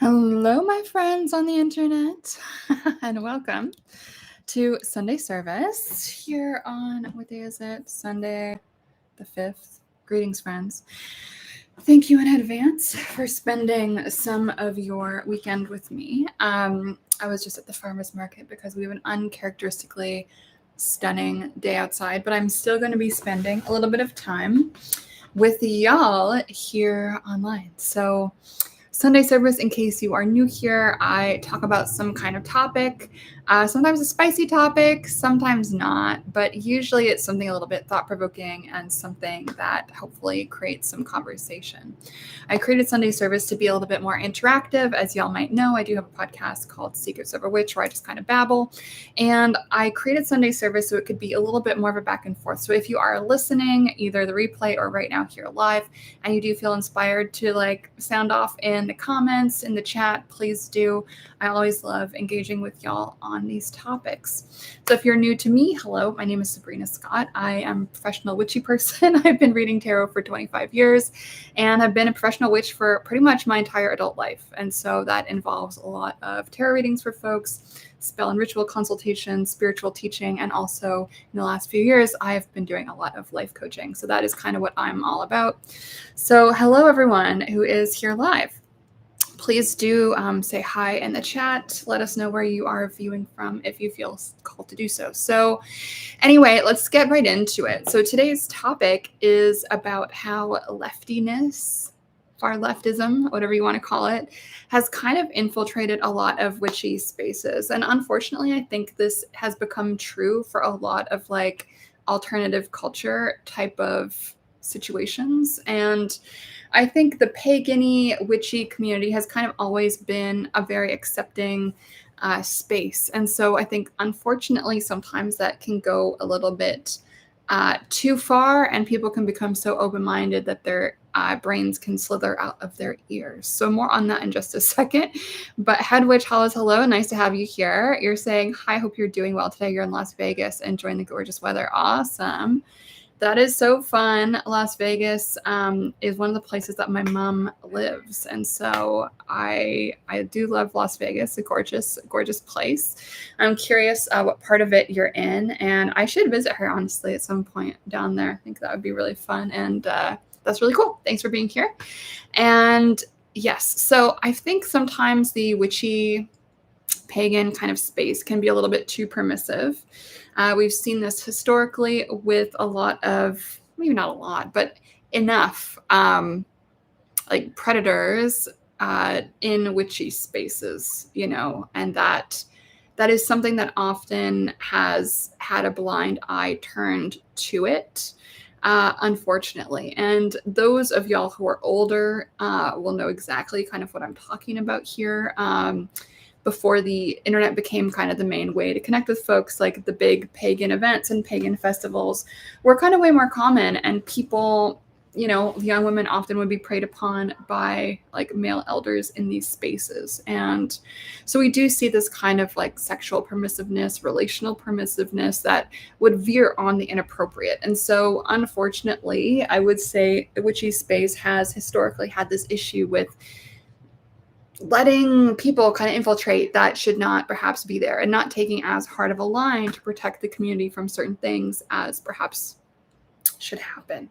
Hello, my friends on the internet, and welcome to Sunday service here on, what day is it? Sunday the 5th. Greetings, friends. Thank you in advance for spending some of your weekend with me. I was just at the farmer's market because we have an uncharacteristically stunning day outside, but I'm still going to be spending a little bit of time with y'all here online. So Sunday service, in case you are new here, I talk about some kind of topic, sometimes a spicy topic, sometimes not, but usually it's something a little bit thought-provoking and something that hopefully creates some conversation. I created Sunday service to be a little bit more interactive. As y'all might know, I do have a podcast called Secrets of a Witch where I just kind of babble, and I created Sunday service so it could be a little bit more of a back and forth. So if you are listening, either the replay or right now here live, and you do feel inspired to sound off in the comments, in the chat, please do. I always love engaging with y'all on these topics. So if you're new to me, hello, my name is Sabrina Scott. I am a professional witchy person. I've been reading tarot for 25 years and have been a professional witch for pretty much my entire adult life. And so that involves a lot of tarot readings for folks, spell and ritual consultations, spiritual teaching, and also in the last few years, I've been doing a lot of life coaching. So that is kind of what I'm all about. So hello, everyone who is here live. Please do say hi in the chat. Let us know where you are viewing from if you feel called to do so. So anyway, let's get right into it. So today's topic is about how leftiness, far leftism, whatever you want to call it, has kind of infiltrated a lot of witchy spaces. And unfortunately, I think this has become true for a lot of alternative culture type of situations. And I think the pagan-y, witchy community has kind of always been a very accepting space. And so I think, unfortunately, sometimes that can go a little bit too far, and people can become so open-minded that their brains can slither out of their ears. So more on that in just a second. But Head Witch Hollis, hello. Nice to have you here. You're saying, hi, hope you're doing well today. You're in Las Vegas, enjoying the gorgeous weather. Awesome. That is so fun. Las Vegas is one of the places that my mom lives. And so I do love Las Vegas, a gorgeous, gorgeous place. I'm curious what part of it you're in. And I should visit her, honestly, at some point down there. I think that would be really fun. And that's really cool. Thanks for being here. And yes, so I think sometimes the witchy pagan kind of space can be a little bit too permissive. We've seen this historically with a lot of, maybe not a lot, but enough predators in witchy spaces, and that is something that often has had a blind eye turned to it, unfortunately. And those of y'all who are older will know exactly kind of what I'm talking about here. Before the internet became kind of the main way to connect with folks, like the big pagan events and pagan festivals were kind of way more common, and people, young women often would be preyed upon by male elders in these spaces. And so we do see this kind of sexual permissiveness, relational permissiveness that would veer on the inappropriate. And so unfortunately, I would say the witchy space has historically had this issue with letting people kind of infiltrate that should not perhaps be there, and not taking as hard of a line to protect the community from certain things as perhaps should happen.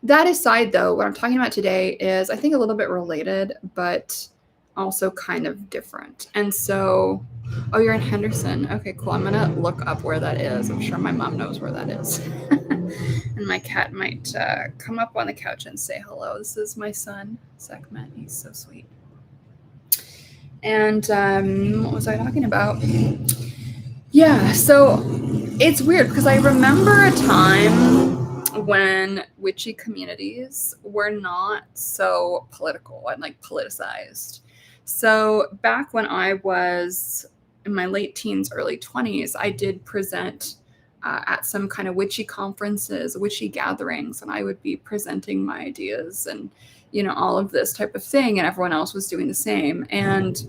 That aside, though, what I'm talking about today is, I think, a little bit related, but also kind of different. And so, oh, you're in Henderson. Okay, cool. I'm going to look up where that is. I'm sure my mom knows where that is. And my cat might come up on the couch and say hello. This is my son, Sekhmet. He's so sweet. And what was I talking about? Yeah, so it's weird because I remember a time when witchy communities were not so political and politicized. So back when I was in my late teens, early 20s, I did present at some kind of witchy conferences, witchy gatherings, and I would be presenting my ideas and all of this type of thing, and everyone else was doing the same. And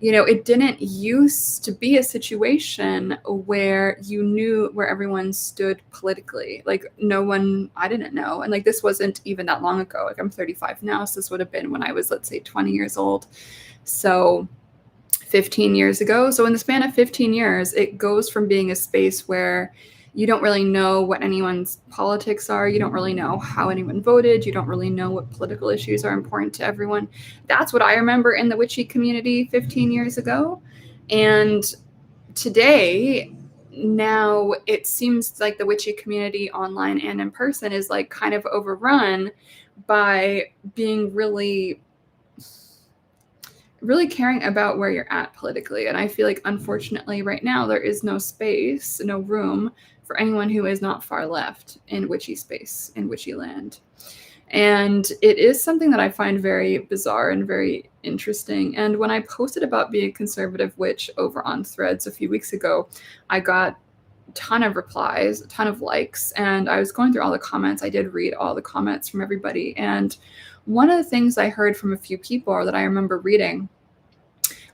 it didn't used to be a situation where you knew where everyone stood politically. Like I didn't know. And like, this wasn't even that long ago. Like, I'm 35 now. So this would have been when I was, let's say, 20 years old. So 15 years ago. So in the span of 15 years, it goes from being a space where you don't really know what anyone's politics are. You don't really know how anyone voted. You don't really know what political issues are important to everyone. That's what I remember in the witchy community 15 years ago. And today, now it seems like the witchy community online and in person is like kind of overrun by being really caring about where you're at politically. And I feel like, unfortunately, right now, there is no space, no room for anyone who is not far left in witchy space, in witchy land. And it is something that I find very bizarre and very interesting. And when I posted about being a conservative witch over on Threads a few weeks ago, I got a ton of replies, a ton of likes, and I was going through all the comments. I did read all the comments from everybody. And one of the things I heard from a few people, or that I remember reading,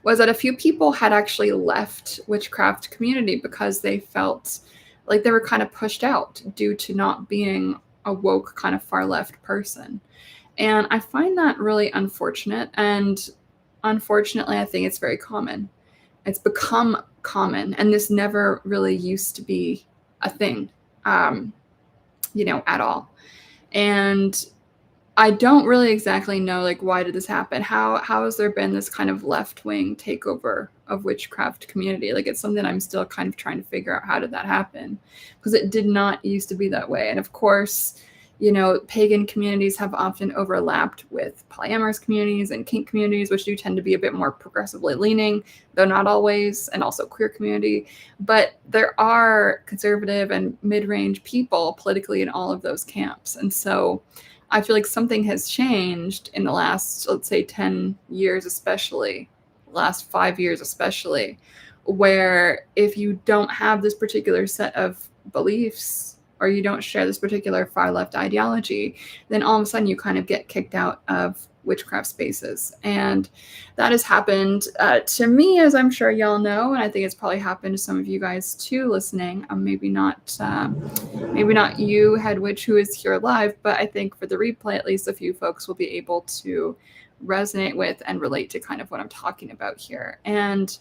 was that a few people had actually left witchcraft community because they felt like they were kind of pushed out due to not being a woke kind of far left person. And I find that really unfortunate. And unfortunately, I think it's very common. It's become common, and this never really used to be a thing, at all. And I don't really exactly know, like, why did this happen? How has there been this kind of left-wing takeover of witchcraft community? Like, it's something I'm still kind of trying to figure out, how did that happen? Because it did not used to be that way. And of course, pagan communities have often overlapped with polyamorous communities and kink communities, which do tend to be a bit more progressively leaning, though not always, and also queer community. But there are conservative and mid-range people politically in all of those camps. And so I feel like something has changed in the last, let's say, 10 years, especially, last 5 years, especially, where if you don't have this particular set of beliefs, or you don't share this particular far left ideology, then all of a sudden you kind of get kicked out of witchcraft spaces. And that has happened to me, as I'm sure y'all know, and I think it's probably happened to some of you guys too listening. Maybe not you, head witch, who is here live, but I think for the replay, at least a few folks will be able to resonate with and relate to kind of what I'm talking about here. And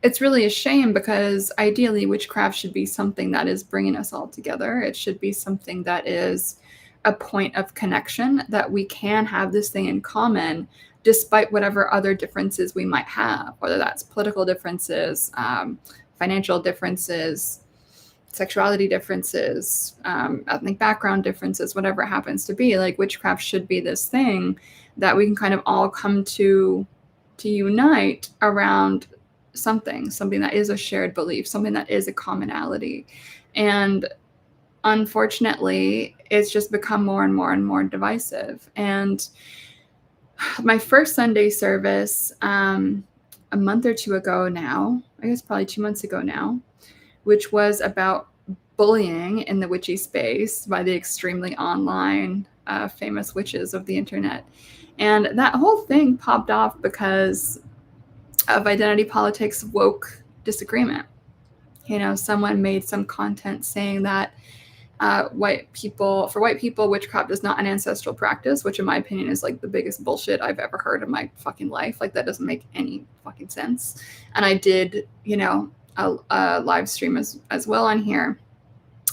it's really a shame, because ideally witchcraft should be something that is bringing us all together. It should be something that is a point of connection, that we can have this thing in common despite whatever other differences we might have, whether that's political differences, financial differences, sexuality differences, ethnic background differences, whatever it happens to be. Like, witchcraft should be this thing that we can kind of all come to unite around something that is a shared belief, something that is a commonality. And unfortunately, it's just become more and more and more divisive. And my first Sunday service, a month or two ago now, I guess probably 2 months ago now, which was about bullying in the witchy space by the extremely online famous witches of the internet. And that whole thing popped off because of identity politics, woke disagreement. Someone made some content saying that for white people, witchcraft is not an ancestral practice, which in my opinion is like the biggest bullshit I've ever heard in my fucking life. Like, that doesn't make any fucking sense. And I did, a live stream as well on here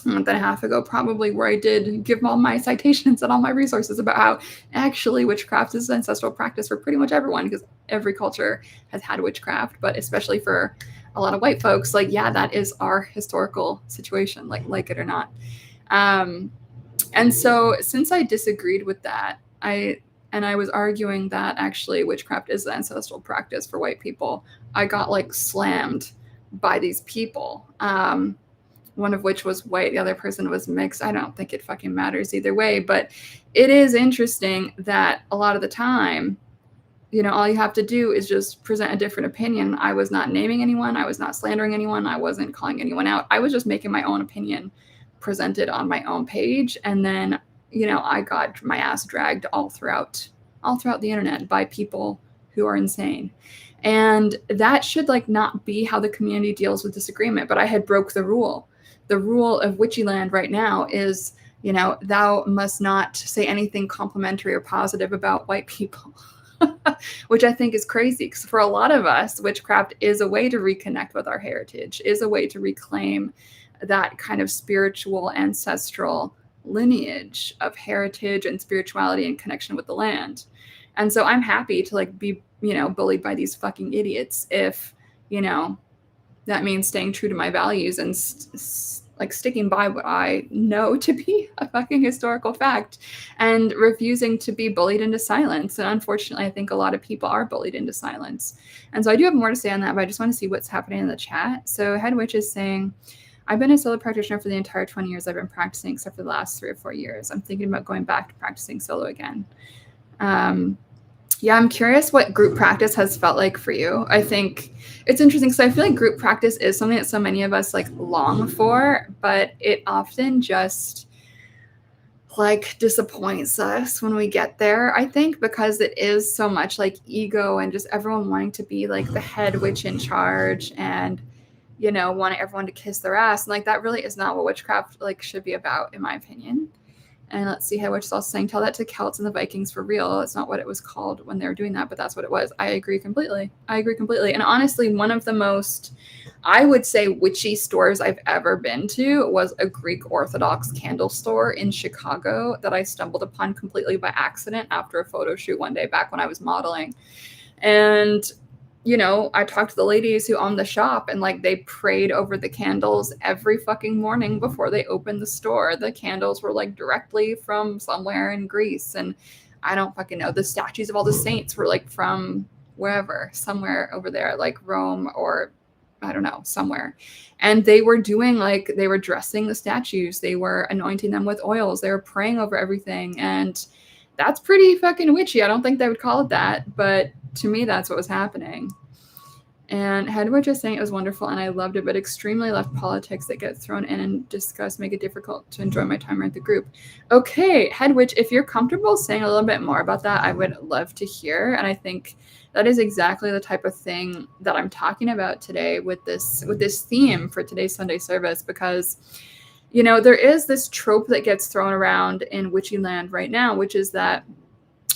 a month and a half ago, probably, where I did give all my citations and all my resources about how actually witchcraft is an ancestral practice for pretty much everyone, because every culture has had witchcraft, but especially for a lot of white folks, like, yeah, that is our historical situation, like it or not. And so since I disagreed with that, I was arguing that actually witchcraft is an ancestral practice for white people, I got like slammed by these people. One of which was white, the other person was mixed. I don't think it fucking matters either way, but it is interesting that a lot of the time, all you have to do is just present a different opinion. I was not naming anyone. I was not slandering anyone. I wasn't calling anyone out. I was just making my own opinion presented on my own page. And then, I got my ass dragged all throughout the internet by people who are insane. And that should like not be how the community deals with disagreement. But I had broke the rule. The rule of witchy land right now is, you know, thou must not say anything complimentary or positive about white people. Which I think is crazy, because for a lot of us, witchcraft is a way to reconnect with our heritage, is a way to reclaim that kind of spiritual ancestral lineage of heritage and spirituality and connection with the land. And so I'm happy to like be, you know, bullied by these fucking idiots if, you know, that means staying true to my values and like sticking by what I know to be a fucking historical fact and refusing to be bullied into silence. And unfortunately, I think a lot of people are bullied into silence. And so I do have more to say on that, but I just want to see what's happening in the chat. So Head Witch is saying, I've been a solo practitioner for the entire 20 years I've been practicing, except for the last 3 or 4 years. I'm thinking about going back to practicing solo again. Yeah, I'm curious what group practice has felt like for you. I think it's interesting because I feel like group practice is something that so many of us like long for, but it often just like disappoints us when we get there, I think, because it is so much like ego and just everyone wanting to be like the head witch in charge and, you know, wanting everyone to kiss their ass. And like that really is not what witchcraft like should be about, in my opinion. And let's see, Head Witch is also saying, tell that to Celts and the Vikings for real. It's not what it was called when they were doing that, but that's what it was. I agree completely. And honestly, one of the most, I would say, witchy stores I've ever been to was a Greek Orthodox candle store in Chicago that I stumbled upon completely by accident after a photo shoot one day back when I was modeling. And you know, I talked to the ladies who owned the shop and like they prayed over the candles every fucking morning before they opened the store. The candles were like directly from somewhere in Greece. And I don't fucking know. The statues of all the saints were like from wherever, somewhere over there, like Rome or I don't know, somewhere. And they were doing like, they were dressing the statues. They were anointing them with oils. They were praying over everything. And that's pretty fucking witchy. I don't think they would call it that, but to me, that's what was happening. And Head Witch is saying it was wonderful and I loved it, but extremely left politics that get thrown in and discussed make it difficult to enjoy my time around the group. Okay, Head Witch, if you're comfortable saying a little bit more about that, I would love to hear. And I think that is exactly the type of thing that I'm talking about today with this theme for today's Sunday service, because you know, there is this trope that gets thrown around in witchy land right now, which is that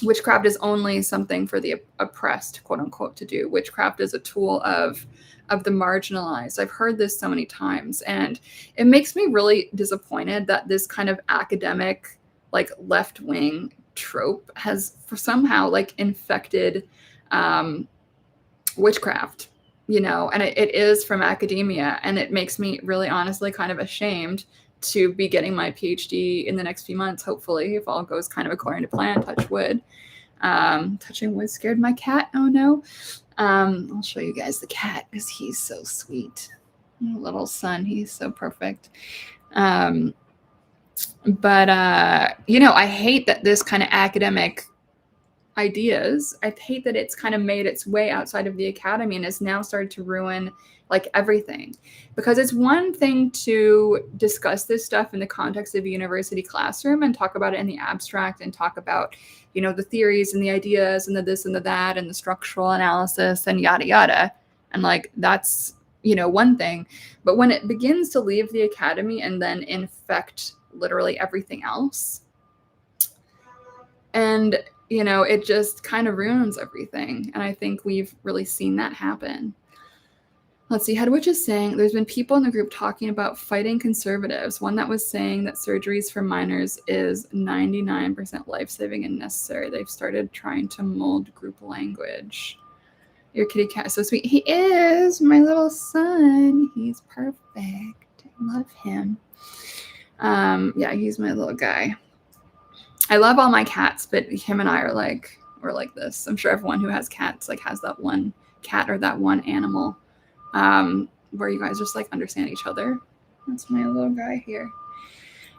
witchcraft is only something for the oppressed, quote unquote, to do. Witchcraft is a tool of the marginalized. I've heard this so many times, and it makes me really disappointed that this kind of academic, like left-wing trope has somehow like infected witchcraft, you know, and it is from academia, and it makes me really honestly kind of ashamed to be getting my PhD in the next few months, hopefully, if all goes kind of according to plan, touch wood. Touching wood scared my cat. Oh no. I'll show you guys the cat because he's so sweet. Little son, he's so perfect. But you know, I hate that this kind of academic ideas, I hate that it's kind of made its way outside of the academy and has now started to ruin like everything. Because it's one thing to discuss this stuff in the context of a university classroom and talk about it in the abstract and talk about, you know, the theories and the ideas and the this and the that and the structural analysis and yada yada. And like that's, you know, one thing. But when it begins to leave the academy and then infect literally everything else, and you know, it just kind of ruins everything. And I think we've really seen that happen. Let's see, Head Witch is saying there's been people in the group talking about fighting conservatives. One that was saying that surgeries for minors is 99% life-saving and necessary. They've started trying to mold group language. Your kitty cat is so sweet. He is my little son. He's perfect. I love him. Yeah, he's my little guy. I love all my cats, but him and I are like, we're like this. I'm sure everyone who has cats like has that one cat or that one animal where you guys just like understand each other. That's my little guy here.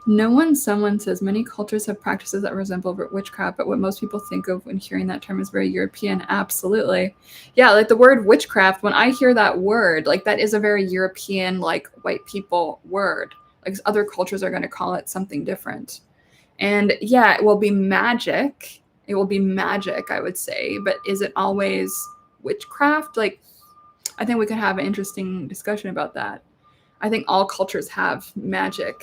Someone says many cultures have practices that resemble witchcraft, but what most people think of when hearing that term is very European. Absolutely. Yeah, like the word witchcraft, when I hear that word, like that is a very European, like white people word. Like other cultures are going to call it something different. And yeah, it will be magic it will be magic, I would say, but is it always witchcraft? Like, I think we could have an interesting discussion about that. I think all cultures have magic.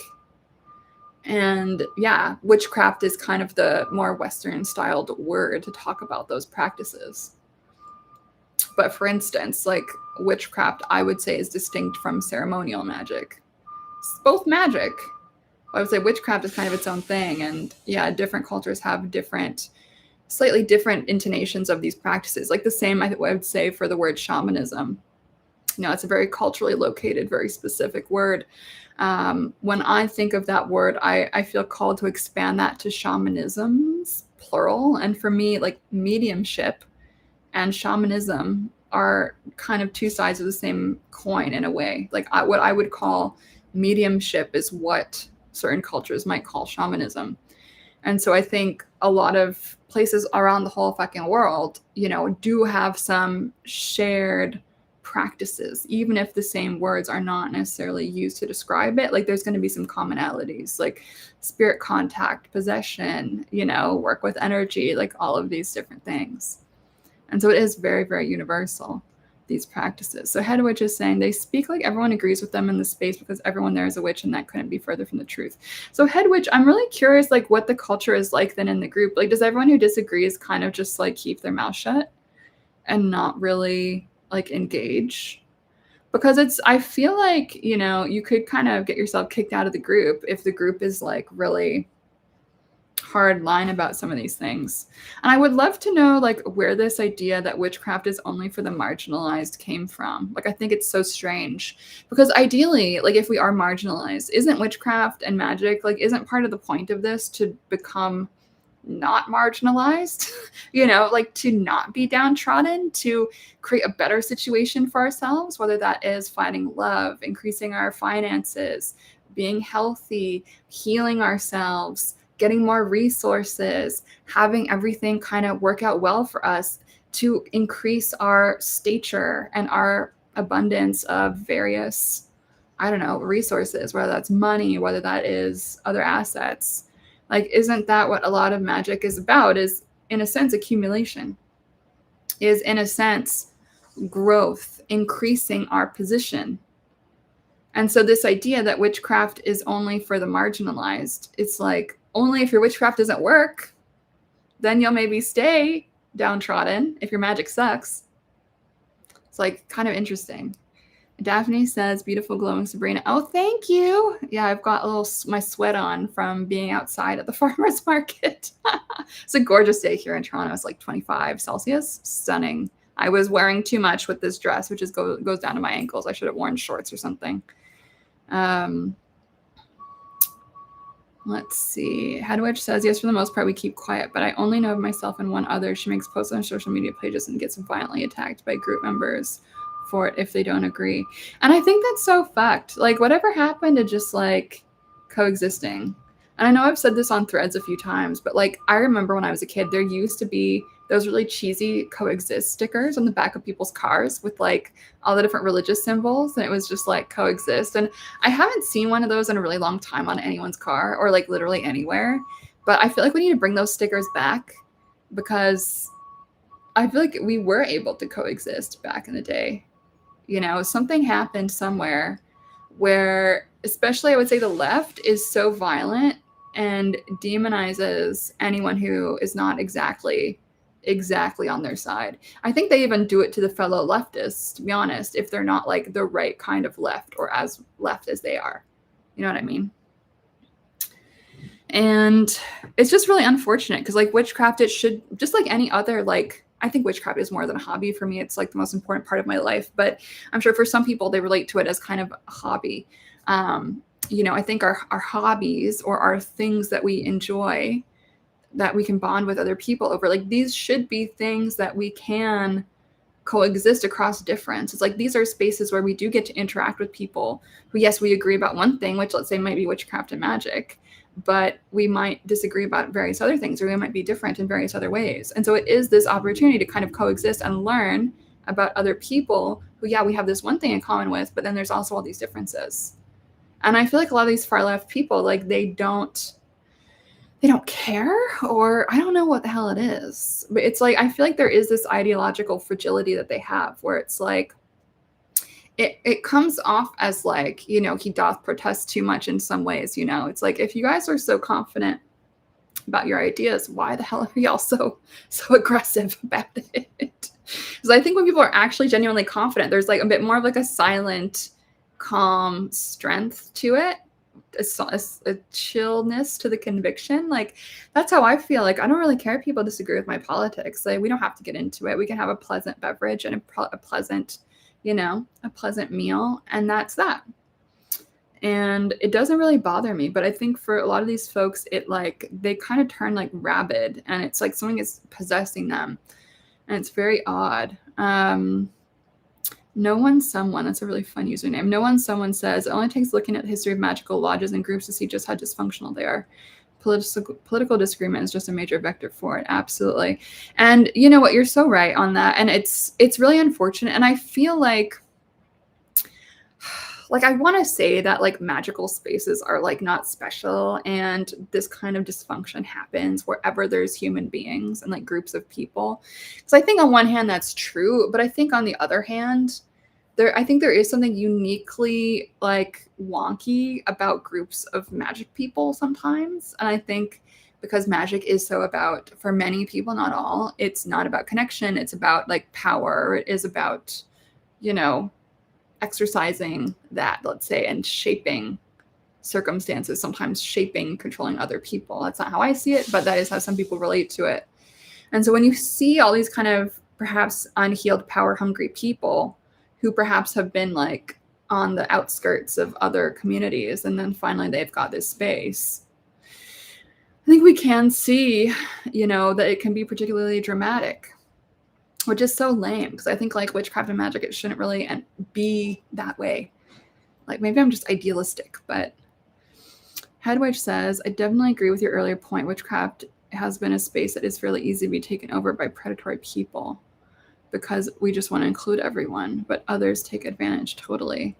And yeah, witchcraft is kind of the more Western styled word to talk about those practices. But for instance, like witchcraft, I would say is distinct from ceremonial magic. It's both magic. I would say witchcraft is kind of its own thing. And yeah, different cultures have slightly different intonations of these practices. Like the same, I would say, for the word shamanism. It's a very culturally located, very specific word. When I think of that word, I feel called to expand that to shamanisms, plural. And for me, like mediumship and shamanism are kind of two sides of the same coin in a way. Like what I would call mediumship is what certain cultures might call shamanism. And so I think a lot of places around the whole fucking world, do have some shared practices, even if the same words are not necessarily used to describe it. Like there's going to be some commonalities, like spirit contact, possession, work with energy, like all of these different things. And so it is very, very universal, these practices. So Head Witch is saying they speak like everyone agrees with them in the space because everyone there is a witch, and that couldn't be further from the truth. So Head Witch, I'm really curious, like what the culture is like then in the group. Like, does everyone who disagrees kind of just like keep their mouth shut and not really like engage? Because I feel like, you could kind of get yourself kicked out of the group if the group is like really hard line about some of these things. And I would love to know like where this idea that witchcraft is only for the marginalized came from. Like I think it's so strange, because ideally, like if we are marginalized, isn't witchcraft and magic, like isn't part of the point of this to become not marginalized, like to not be downtrodden, to create a better situation for ourselves, whether that is finding love, increasing our finances, being healthy, healing ourselves, getting more resources, having everything kind of work out well for us to increase our stature and our abundance of various, resources, whether that's money, whether that is other assets. Like, isn't that what a lot of magic is about? Is in a sense accumulation, is in a sense growth, increasing our position. And so this idea that witchcraft is only for the marginalized, it's like, only if your witchcraft doesn't work, then you'll maybe stay downtrodden if your magic sucks. It's like kind of interesting. Daphne says, beautiful glowing Sabrina. Oh, thank you. Yeah, I've got my sweat on from being outside at the farmer's market. It's a gorgeous day here in Toronto. It's like 25 Celsius. Stunning. I was wearing too much with this dress, which goes down to my ankles. I should have worn shorts or something. Let's see. Head Witch says, yes, for the most part, we keep quiet, but I only know of myself and one other. She makes posts on social media pages and gets violently attacked by group members for it if they don't agree. And I think that's so fucked. Like, whatever happened to just like coexisting? And I know I've said this on Threads a few times, but like, I remember when I was a kid, there used to be those really cheesy coexist stickers on the back of people's cars with like all the different religious symbols. And it was just like coexist. And I haven't seen one of those in a really long time on anyone's car or like literally anywhere. But I feel like we need to bring those stickers back, because I feel like we were able to coexist back in the day. Something happened somewhere where, especially I would say the left is so violent and demonizes anyone who is not exactly on their side. I think they even do it to the fellow leftists, to be honest, if they're not like the right kind of left or as left as they are. You know what I mean? And it's just really unfortunate, because like witchcraft, it should, just like any other, like, I think witchcraft is more than a hobby. For me, it's like the most important part of my life, but I'm sure for some people they relate to it as kind of a hobby. I think our hobbies, or our things that we enjoy, that we can bond with other people over, like these should be things that we can coexist across difference. It's like, these are spaces where we do get to interact with people who, yes, we agree about one thing, which let's say might be witchcraft and magic, but we might disagree about various other things, or we might be different in various other ways. And so it is this opportunity to kind of coexist and learn about other people who, yeah, we have this one thing in common with, but then there's also all these differences. And I feel like a lot of these far left people, like they don't they don't care, or I don't know what the hell it is. But it's like, I feel like there is this ideological fragility that they have where it's like, it comes off as like, he doth protest too much in some ways, it's like, if you guys are so confident about your ideas, why the hell are y'all so aggressive about it? Because I think when people are actually genuinely confident, there's like a bit more of like a silent, calm strength to it, a chillness to the conviction. Like, that's how I feel. Like, I don't really care if people disagree with my politics. Like, we don't have to get into it. We can have a pleasant beverage and a pleasant, a pleasant meal, and that's that. And it doesn't really bother me, but I think for a lot of these folks, it like, they kind of turn like rabid, and it's like something is possessing them, and it's very odd. No One Someone, that's a really fun username. No One Someone says, it only takes looking at the history of magical lodges and groups to see just how dysfunctional they are. Political disagreement is just a major vector for it. Absolutely. And you know what? You're so right on that. And it's really unfortunate. And I feel like I want to say that like magical spaces are like not special, and this kind of dysfunction happens wherever there's human beings and like groups of people. Because I think on one hand that's true, but I think on the other hand, I think there is something uniquely like wonky about groups of magic people sometimes. And I think because magic is so about, for many people, not all, it's not about connection. It's about like power. It is about, exercising that, let's say, and shaping circumstances, sometimes shaping, controlling other people. That's not how I see it, but that is how some people relate to it. And so when you see all these kind of perhaps unhealed, power-hungry people who perhaps have been like on the outskirts of other communities, and then finally they've got this space, I think we can see, that it can be particularly dramatic, which is so lame, because I think like witchcraft and magic, it shouldn't really be that way. Like, maybe I'm just idealistic, but Headwitch says, I definitely agree with your earlier point. Witchcraft has been a space that is fairly easy to be taken over by predatory people because we just want to include everyone, but others take advantage totally.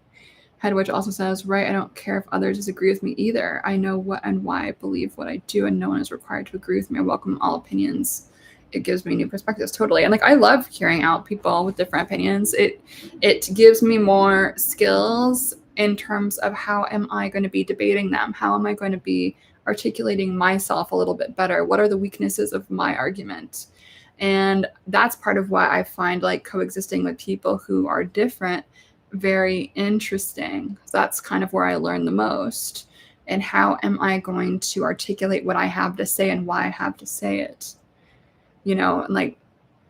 Headwitch also says, right, I don't care if others disagree with me either. I know what and why I believe what I do, and no one is required to agree with me. I welcome all opinions. It gives me new perspectives, totally. And like, I love hearing out people with different opinions. It gives me more skills in terms of how am I going to be debating them? How am I going to be articulating myself a little bit better? What are the weaknesses of my argument? And that's part of why I find like coexisting with people who are different very interesting. That's kind of where I learn the most. And how am I going to articulate what I have to say and why I have to say it? And like,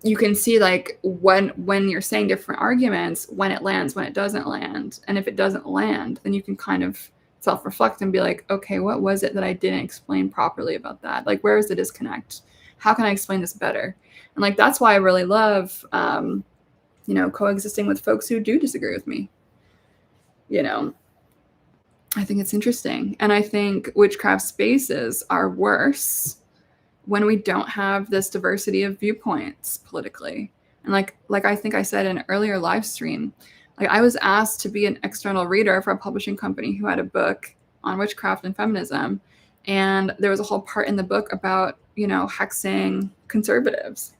you can see like when you're saying different arguments, when it lands, when it doesn't land. And if it doesn't land, then you can kind of self-reflect and be like, okay, what was it that I didn't explain properly about that? Like, where is the disconnect? How can I explain this better? And like, that's why I really love, coexisting with folks who do disagree with me. I think it's interesting. And I think witchcraft spaces are worse when we don't have this diversity of viewpoints politically. And like I think I said in an earlier live stream, like, I was asked to be an external reader for a publishing company who had a book on witchcraft and feminism. And there was a whole part in the book about, hexing conservatives.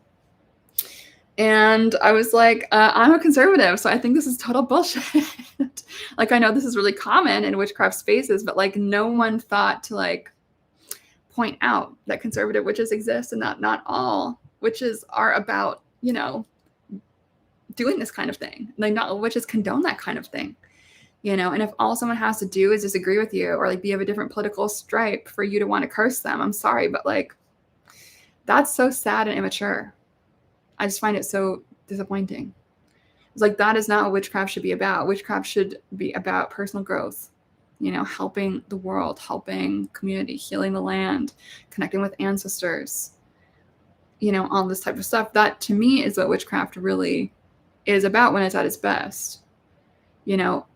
And I was like, I'm a conservative, so I think this is total bullshit. Like, I know this is really common in witchcraft spaces, but like, no one thought to like point out that conservative witches exist, and that not all witches are about, doing this kind of thing. Like, not all witches condone that kind of thing, and if all someone has to do is disagree with you or like be of a different political stripe for you to want to curse them, I'm sorry, but like, that's so sad and immature. I just find it so disappointing. It's like, that is not what witchcraft should be about. Witchcraft should be about personal growth, helping the world, helping community, healing the land, connecting with ancestors, all this type of stuff. That to me is what witchcraft really is about when it's at its best.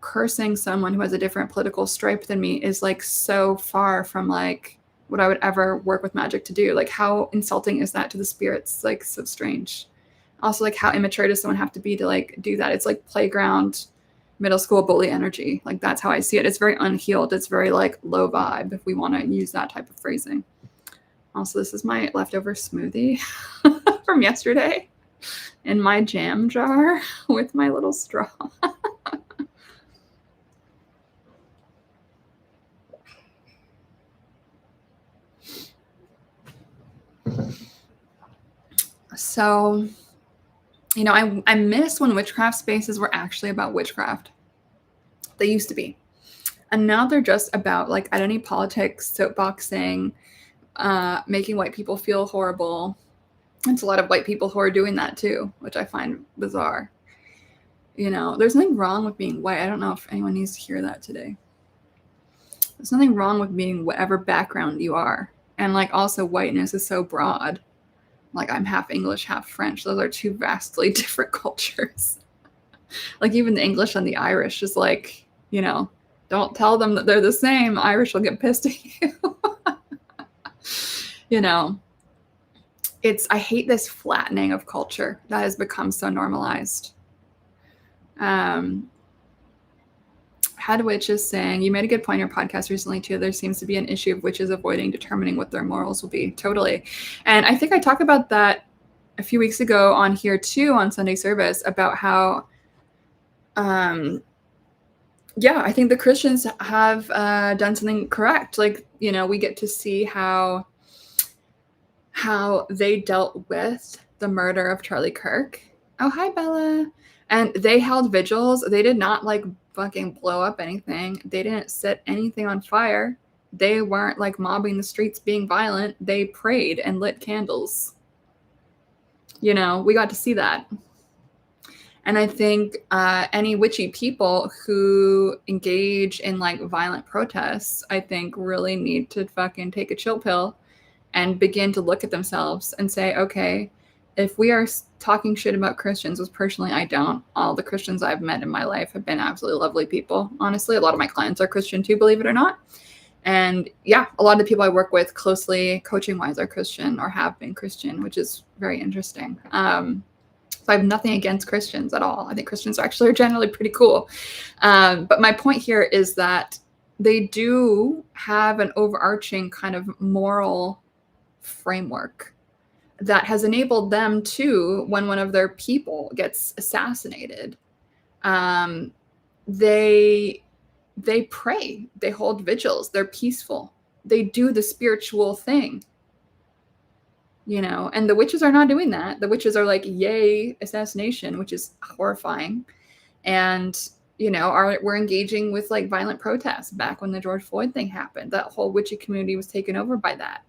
Cursing someone who has a different political stripe than me is like so far from like what I would ever work with magic to do. Like, how insulting is that to the spirits? Like, so strange. Also, like, how immature does someone have to be to like do that? It's like playground, middle school bully energy. Like, that's how I see it. It's very unhealed. It's very like low vibe, if we want to use that type of phrasing. Also, this is my leftover smoothie from yesterday in my jam jar with my little straw. So, you know, I miss when witchcraft spaces were actually about witchcraft. They used to be. And now they're just about like identity politics, soapboxing, making white people feel horrible. It's a lot of white people who are doing that too, which I find bizarre. You know, there's nothing wrong with being white. I don't know if anyone needs to hear that today. There's nothing wrong with being whatever background you are. And like also whiteness is so broad. Like I'm half English, half French. Those are two vastly different cultures. Like even the English and the Irish is like, you know, don't tell them that they're the same. Irish will get pissed at you. You know, I hate this flattening of culture that has become so normalized. Head Witch is saying, you made a good point in your podcast recently too. There seems to be an issue of witches avoiding determining what their morals will be. Totally. And I think I talked about that a few weeks ago on here too, on Sunday service, about how, yeah, I think the Christians have done something correct. Like, you know, we get to see how they dealt with the murder of Charlie Kirk. Oh, hi, Bella. And they held vigils. They did not like fucking blow up anything. They didn't set anything on fire. They weren't like mobbing the streets being violent. They prayed and lit candles. You know, we got to see that. And I think any witchy people who engage in like violent protests, I think really need to fucking take a chill pill and begin to look at themselves and say, okay, if we are talking shit about Christians, which personally I don't, all the Christians I've met in my life have been absolutely lovely people. Honestly, a lot of my clients are Christian too, believe it or not. And yeah, a lot of the people I work with closely coaching-wise are Christian or have been Christian, which is very interesting. So I have nothing against Christians at all. I think Christians actually are generally pretty cool. But my point here is that they do have an overarching kind of moral framework that has enabled them to, when one of their people gets assassinated, they pray, they hold vigils, they're peaceful, they do the spiritual thing, you know. And the witches are not doing that. The witches are like, yay, assassination, which is horrifying. And you know, we're engaging with like violent protests. Back when the George Floyd thing happened, that whole witchy community was taken over by that,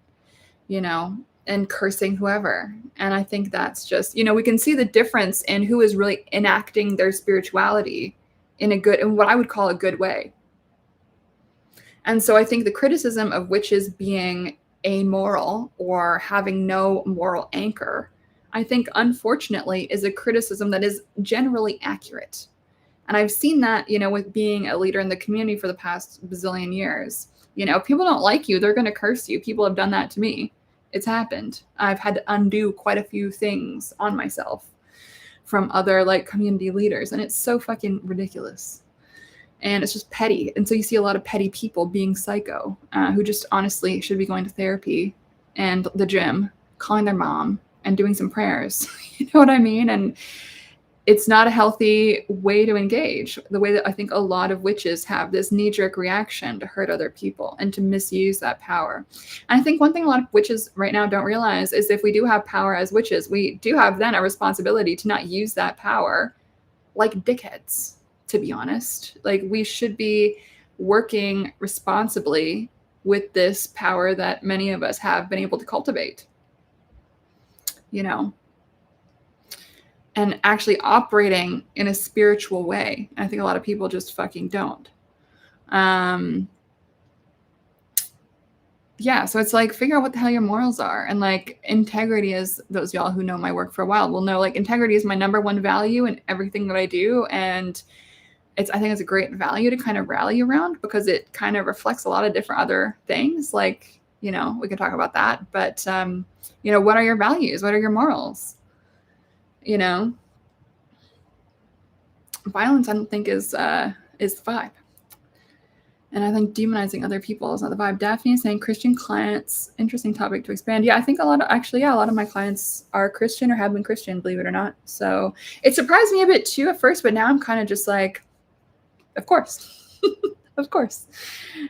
you know, and cursing whoever. And I think that's just, you know, we can see the difference in who is really enacting their spirituality in what I would call a good way. And so I think the criticism of witches being amoral or having no moral anchor, I think unfortunately is a criticism that is generally accurate. And I've seen that, you know, with being a leader in the community for the past bazillion years. You know, if people don't like you, they're going to curse you. People have done that to me. It's happened. I've had to undo quite a few things on myself from other like community leaders. And it's so fucking ridiculous. And it's just petty. And so you see a lot of petty people being psycho, who just honestly should be going to therapy and the gym, calling their mom and doing some prayers. You know what I mean? And it's not a healthy way to engage, the way that I think a lot of witches have this knee-jerk reaction to hurt other people and to misuse that power. And I think one thing a lot of witches right now don't realize is if we do have power as witches, we do have then a responsibility to not use that power like dickheads, to be honest. Like we should be working responsibly with this power that many of us have been able to cultivate, you know, and actually operating in a spiritual way. I think a lot of people just fucking don't. Yeah, so it's like, figure out what the hell your morals are. And like integrity, is those of y'all who know my work for a while will know, like integrity is my number one value in everything that I do. And I think it's a great value to kind of rally around because it kind of reflects a lot of different other things. Like, you know, we can talk about that, but you know, what are your values? What are your morals? You know, violence, I don't think is the vibe. And I think demonizing other people is not the vibe. Daphne is saying Christian clients, interesting topic to expand. Yeah, I think a lot of my clients are Christian or have been Christian, believe it or not. So it surprised me a bit too at first, but now I'm kind of just like, of course. Of course.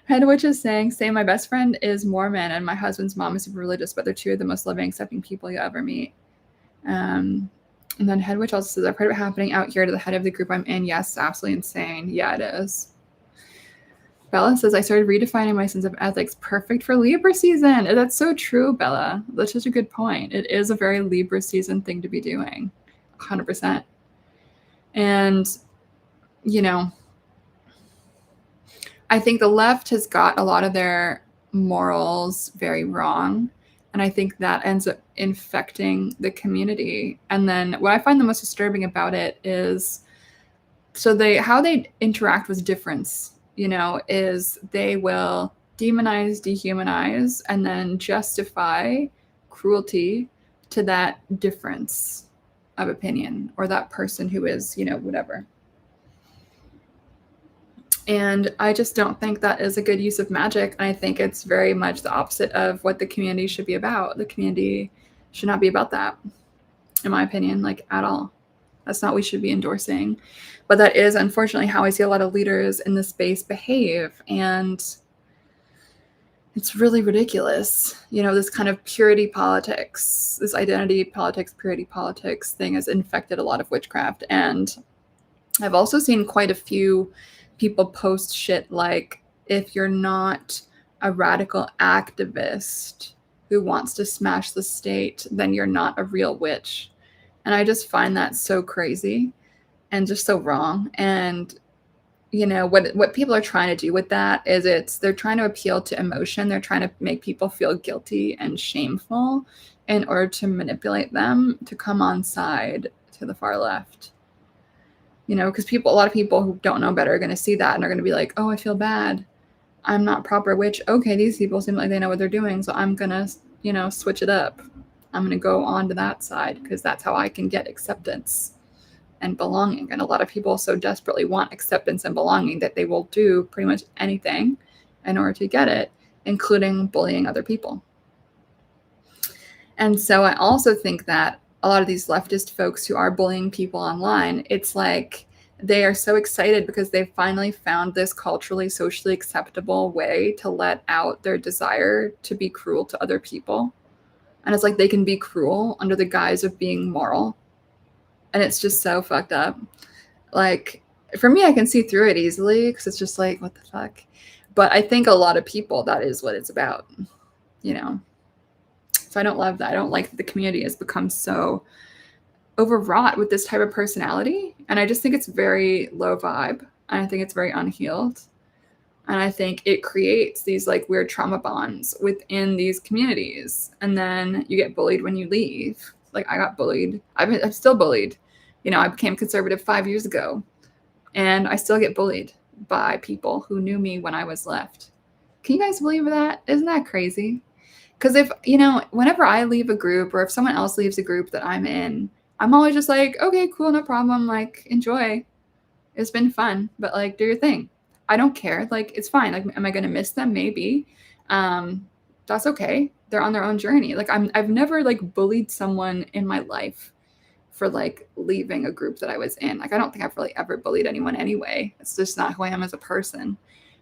Head Witch is saying, my best friend is Mormon and my husband's mom is super religious, but they're two of the most loving, accepting people you ever meet. And then Head Witch also says, I've heard of it happening out here to the head of the group I'm in. Yes, absolutely insane. Yeah, it is. Bella says, I started redefining my sense of ethics. Perfect for Libra season. That's so true, Bella. That's such a good point. It is a very Libra season thing to be doing. 100%. And, you know, I think the left has got a lot of their morals very wrong. And I think that ends up infecting the community. And then what I find the most disturbing about it is, how they interact with difference, is they will demonize, dehumanize, and then justify cruelty to that difference of opinion or that person who is, whatever. And I just don't think that is a good use of magic. And I think it's very much the opposite of what the community should be about. The community should not be about that, in my opinion, like at all. That's not what we should be endorsing. But that is unfortunately how I see a lot of leaders in this space behave. And it's really ridiculous. This kind of purity politics, this identity politics, purity politics thing has infected a lot of witchcraft. And I've also seen quite a few people post shit like, if you're not a radical activist who wants to smash the state, then you're not a real witch. And I just find that so crazy and just so wrong. And, what people are trying to do with that is they're trying to appeal to emotion. They're trying to make people feel guilty and shameful in order to manipulate them to come on side to the far left. Because a lot of people who don't know better are going to see that and are going to be like, oh, I feel bad. I'm not proper witch. Okay, these people seem like they know what they're doing. So I'm going to, switch it up. I'm going to go on to that side because that's how I can get acceptance and belonging. And a lot of people so desperately want acceptance and belonging that they will do pretty much anything in order to get it, including bullying other people. And so I also think that a lot of these leftist folks who are bullying people online, it's like they are so excited because they've finally found this culturally, socially acceptable way to let out their desire to be cruel to other people. And it's like they can be cruel under the guise of being moral. And it's just so fucked up. Like, for me, I can see through it easily because it's just like, what the fuck? But I think a lot of people, that is what it's about, So I don't love that. I don't like that the community has become so overwrought with this type of personality. And I just think it's very low vibe. And I think it's very unhealed. And I think it creates these like weird trauma bonds within these communities. And then you get bullied when you leave. Like I got bullied. I'm still bullied. I became conservative 5 years ago. And I still get bullied by people who knew me when I was left. Can you guys believe that? Isn't that crazy? Because if, whenever I leave a group or if someone else leaves a group that I'm in, I'm always just like, okay, cool, no problem. Like, enjoy. It's been fun, but like, do your thing. I don't care. Like, it's fine. Like, am I going to miss them? Maybe. That's okay. They're on their own journey. Like, I've never like bullied someone in my life for like leaving a group that I was in. Like, I don't think I've really ever bullied anyone anyway. It's just not who I am as a person.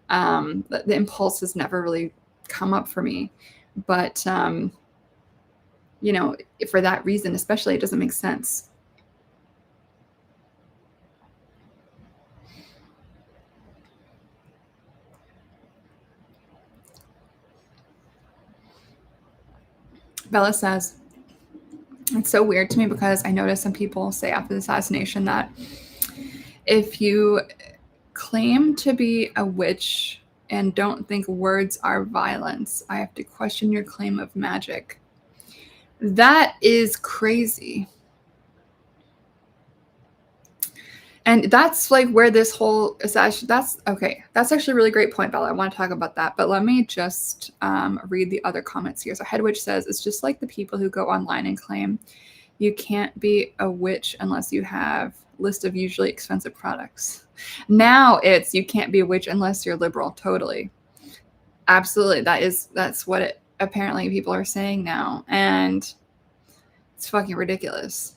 The impulse has never really come up for me. But, for that reason, especially, it doesn't make sense. Bella says, it's so weird to me because I noticed some people say after the assassination that if you claim to be a witch and don't think words are violence, I have to question your claim of magic. That is crazy. And that's like where this whole assassination, that's actually a really great point, Bella. I want to talk about that, but let me just read the other comments here. So Head Witch says, it's just like the people who go online and claim you can't be a witch unless you have list of usually expensive products. Now it's you can't be a witch unless you're liberal. Totally. Absolutely. That's what it apparently people are saying now. And it's fucking ridiculous.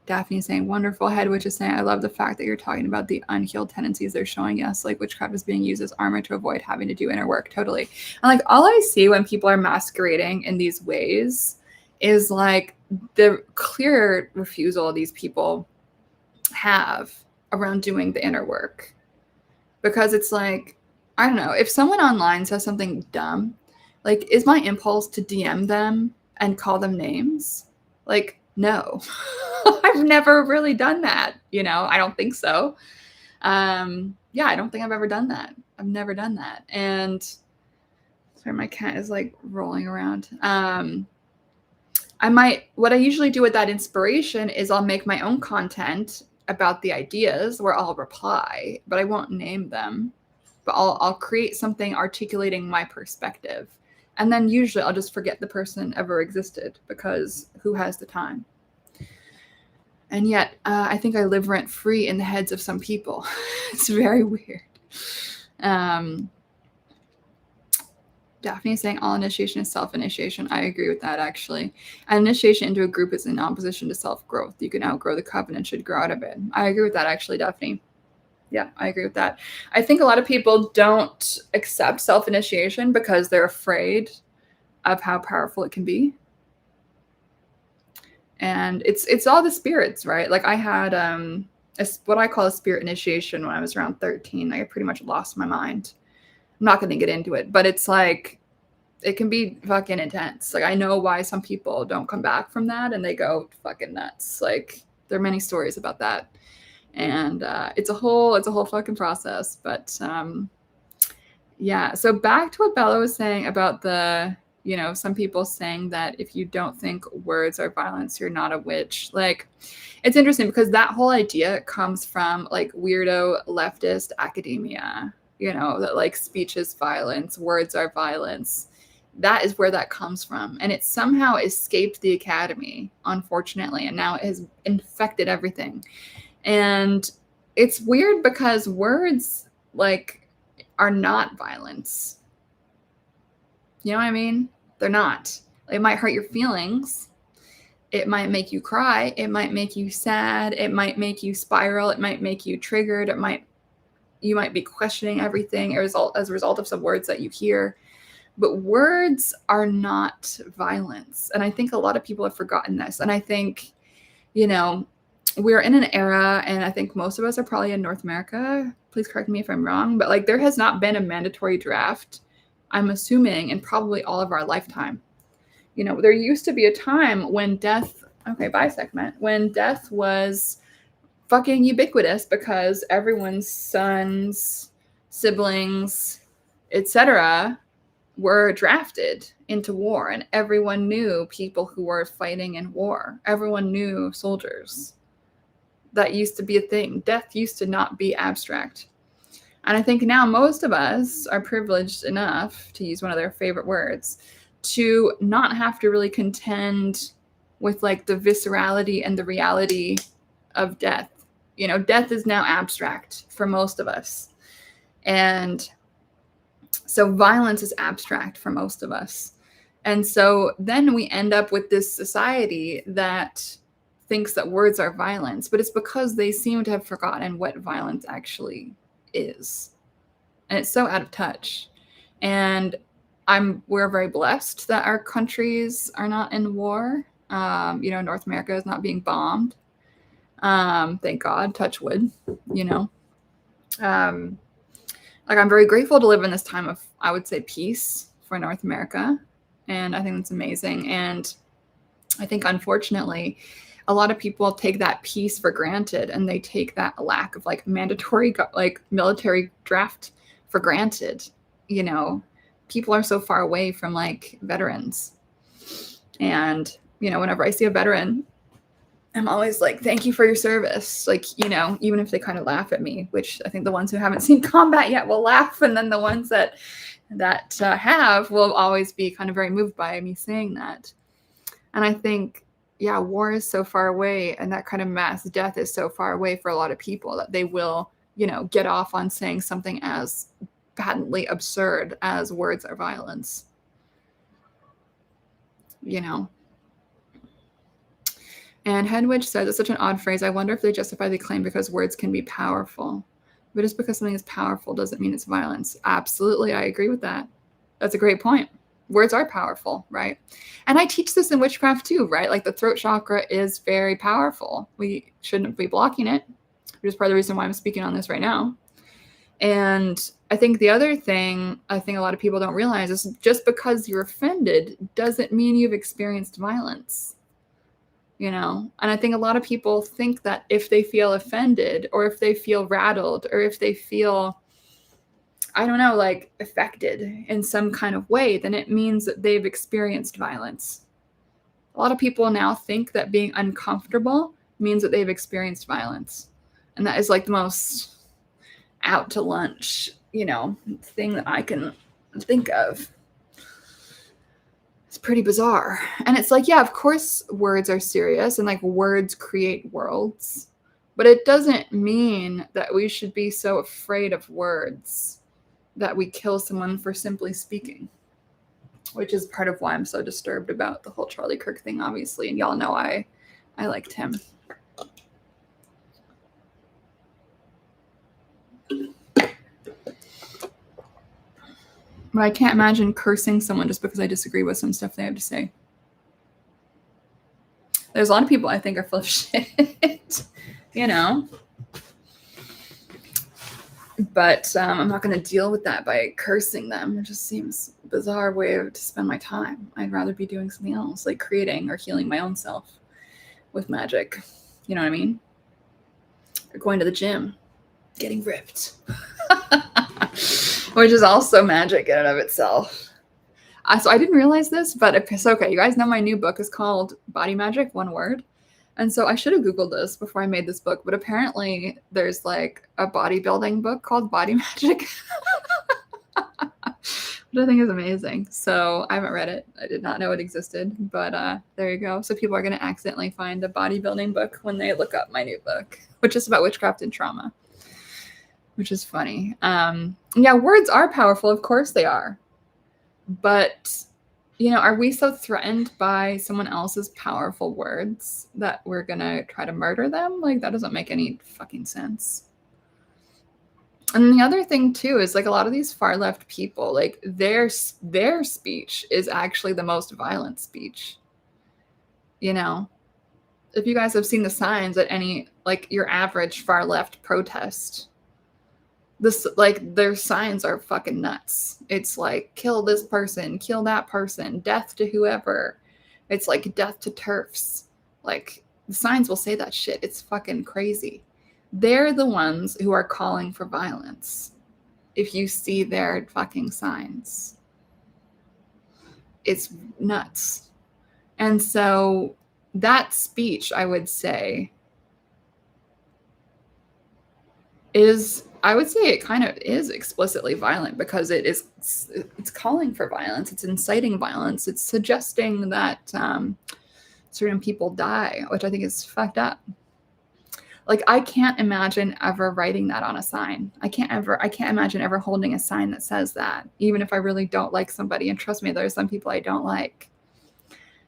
Daphne saying, wonderful. Head Witch is saying, I love the fact that you're talking about the unhealed tendencies they're showing us. Like witchcraft is being used as armor to avoid having to do inner work. Totally. And like all I see when people are masquerading in these ways is like the clear refusal these people have around doing the inner work. Because it's like, I don't know, if someone online says something dumb, like is my impulse to DM them and call them names? Like, no. I've never really done that, I don't think so. Yeah, I don't think I've ever done that. I've never done that. And sorry, my cat is like rolling around. What I usually do with that inspiration is I'll make my own content about the ideas where I'll reply, but I won't name them, but I'll create something articulating my perspective. And then usually I'll just forget the person ever existed because who has the time? And yet I think I live rent free in the heads of some people. It's very weird. Daphne is saying all initiation is self-initiation. I agree with that, actually. An initiation into a group is in opposition to self-growth. You can outgrow the covenant, should grow out of it. I agree with that, actually, Daphne. Yeah, I agree with that. I think a lot of people don't accept self-initiation because they're afraid of how powerful it can be. And it's all the spirits, right? Like I had what I call a spirit initiation when I was around 13. I pretty much lost my mind. I'm not going to get into it, but it's like, it can be fucking intense. Like I know why some people don't come back from that and they go fucking nuts. Like there are many stories about that. And it's a whole fucking process. But yeah, so back to what Bella was saying about the, some people saying that if you don't think words are violence, you're not a witch. Like, it's interesting because that whole idea comes from like weirdo leftist academia, that like speech is violence, words are violence. That is where that comes from. And it somehow escaped the academy, unfortunately. And now it has infected everything. And it's weird because words like are not violence. You know what I mean? They're not. It might hurt your feelings. It might make you cry. It might make you sad. It might make you spiral. It might make you triggered. You might be questioning everything as a result of some words that you hear. But words are not violence. And I think a lot of people have forgotten this. And I think, we're in an era, and I think most of us are probably in North America. Please correct me if I'm wrong. But like there has not been a mandatory draft, I'm assuming, in probably all of our lifetime. There used to be a time when death was fucking ubiquitous because everyone's sons, siblings, etc. were drafted into war, and everyone knew people who were fighting in war. Everyone knew soldiers. That used to be a thing. Death used to not be abstract. And I think now most of us are privileged enough, to use one of their favorite words, to not have to really contend with like the viscerality and the reality of death. Death is now abstract for most of us. And so violence is abstract for most of us. And so then we end up with this society that thinks that words are violence, but it's because they seem to have forgotten what violence actually is. And it's so out of touch. And we're very blessed that our countries are not in war. North America is not being bombed. Thank God, touch wood, I'm very grateful to live in this time of, I would say, peace for North America. And I think that's amazing. And I think, unfortunately, a lot of people take that peace for granted, and they take that lack of like mandatory like military draft for granted. People are so far away from like veterans. And, whenever I see a veteran, I'm always like, thank you for your service. Like, even if they kind of laugh at me, which I think the ones who haven't seen combat yet will laugh. And then the ones that have will always be kind of very moved by me saying that. And I think yeah, war is so far away, and that kind of mass death is so far away for a lot of people that they will, get off on saying something as patently absurd as words are violence. And Hedwig says, it's such an odd phrase. I wonder if they justify the claim because words can be powerful. But just because something is powerful doesn't mean it's violence. Absolutely, I agree with that. That's a great point. Words are powerful, right? And I teach this in witchcraft too, right? Like the throat chakra is very powerful. We shouldn't be blocking it, which is part of the reason why I'm speaking on this right now. And I think the other thing I think a lot of people don't realize is just because you're offended doesn't mean you've experienced violence. And I think a lot of people think that if they feel offended or if they feel rattled or if they feel, I don't know, like affected in some kind of way, then it means that they've experienced violence. A lot of people now think that being uncomfortable means that they've experienced violence. And that is like the most out to lunch, thing that I can think of. It's pretty bizarre. And it's like, yeah, of course words are serious and like words create worlds, but it doesn't mean that we should be so afraid of words that we kill someone for simply speaking, which is part of why I'm so disturbed about the whole Charlie Kirk thing, obviously. And y'all know I liked him. But I can't imagine cursing someone just because I disagree with some stuff they have to say. There's a lot of people I think are full of shit, But I'm not going to deal with that by cursing them. It just seems a bizarre way to spend my time. I'd rather be doing something else, like creating or healing my own self with magic. You know what I mean? Or going to the gym, getting ripped. Which is also magic in and of itself. So I didn't realize this, but it's okay. You guys know my new book is called Body Magic, one word. And so I should have Googled this before I made this book, but apparently there's like a bodybuilding book called Body Magic, which I think is amazing. So I haven't read it. I did not know it existed, but there you go. So people are going to accidentally find a bodybuilding book when they look up my new book, which is about witchcraft and trauma, which is funny. Yeah, words are powerful. Of course they are. But, are we so threatened by someone else's powerful words that we're going to try to murder them? Like, that doesn't make any fucking sense. And the other thing, too, is like a lot of these far left people, like their speech is actually the most violent speech. If you guys have seen the signs at any, like your average far left protest, their signs are fucking nuts. It's like, kill this person, kill that person, death to whoever. It's like death to TERFs. Like the signs will say that shit. It's fucking crazy. They're the ones who are calling for violence. If you see their fucking signs, it's nuts. And so that speech, I would say, I would say it kind of is explicitly violent because it's calling for violence. It's inciting violence. It's suggesting that certain people die, which I think is fucked up. Like, I can't imagine ever writing that on a sign. I can't imagine ever holding a sign that says that, even if I really don't like somebody. And trust me, there are some people I don't like.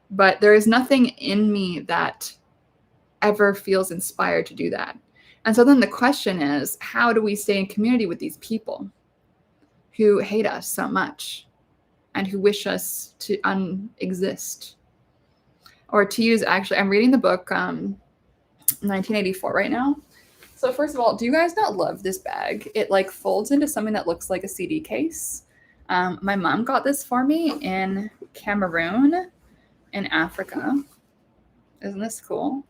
But there is nothing in me that ever feels inspired to do that. And so then the question is, how do we stay in community with these people who hate us so much and who wish us to unexist? Or to use, actually, I'm reading the book 1984 right now. So first of all, do you guys not love this bag? It like folds into something that looks like a CD case. My mom got this for me in Cameroon in Africa. Isn't this cool?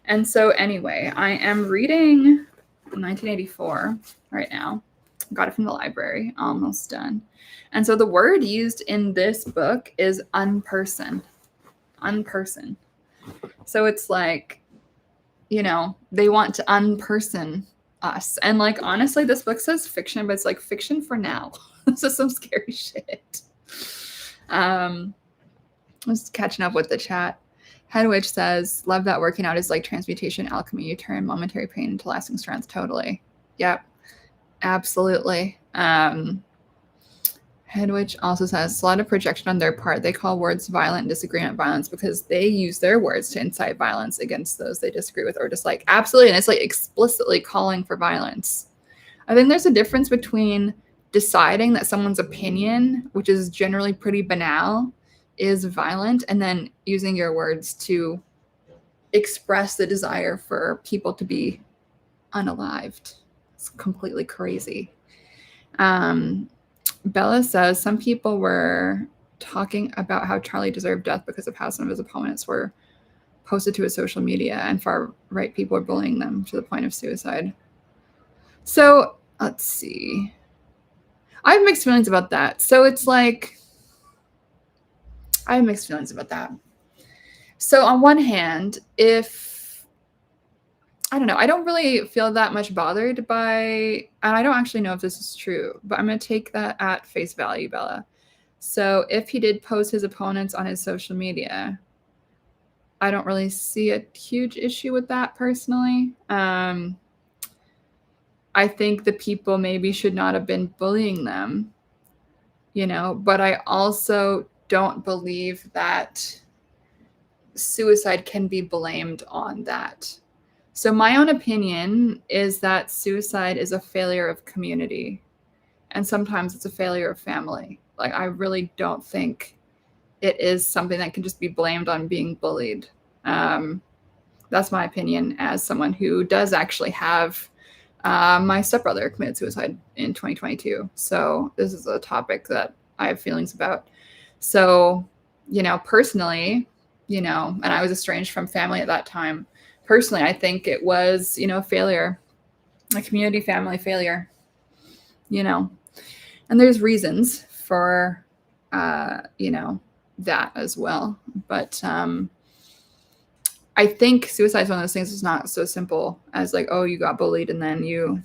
And so anyway, I am reading 1984 right now. Got it from the library, almost done. And so the word used in this book is unperson. Unperson. So it's like, they want to unperson us. And like, honestly, this book says fiction, but it's like fiction for now. This is some scary shit. Just catching up with the chat. Hedwig says, love that working out is like transmutation, alchemy. You turn momentary pain into lasting strength. Totally. Yep. Absolutely. Hedwig also says, it's a lot of projection on their part. They call words violent, disagreement violence because they use their words to incite violence against those they disagree with or dislike. Absolutely. And it's like explicitly calling for violence. I think there's a difference between deciding that someone's opinion, which is generally pretty banal, is violent, and then using your words to express the desire for people to be unalived. It's completely crazy. Bella says some people were talking about how Charlie deserved death because of how some of his opponents were posted to his social media, and far-right people were bullying them to the point of suicide. So let's see. I have mixed feelings about that. So it's like, I have mixed feelings about that. So on one hand, I don't know, I don't really feel that much bothered by, and I don't actually know if this is true, but I'm going to take that at face value, Bella. So if he did post his opponents on his social media, I don't really see a huge issue with that personally. I think the people maybe should not have been bullying them, but I also don't believe that suicide can be blamed on that. So my own opinion is that suicide is a failure of community, and sometimes it's a failure of family. Like, I really don't think it is something that can just be blamed on being bullied. That's my opinion as someone who does actually have my stepbrother committed suicide in 2022. So this is a topic that I have feelings about. So, personally, and I was estranged from family at that time. Personally, I think it was, a failure, a community family failure, and there's reasons for, that as well. But I think suicide is one of those things that's not so simple as like, oh, you got bullied and then you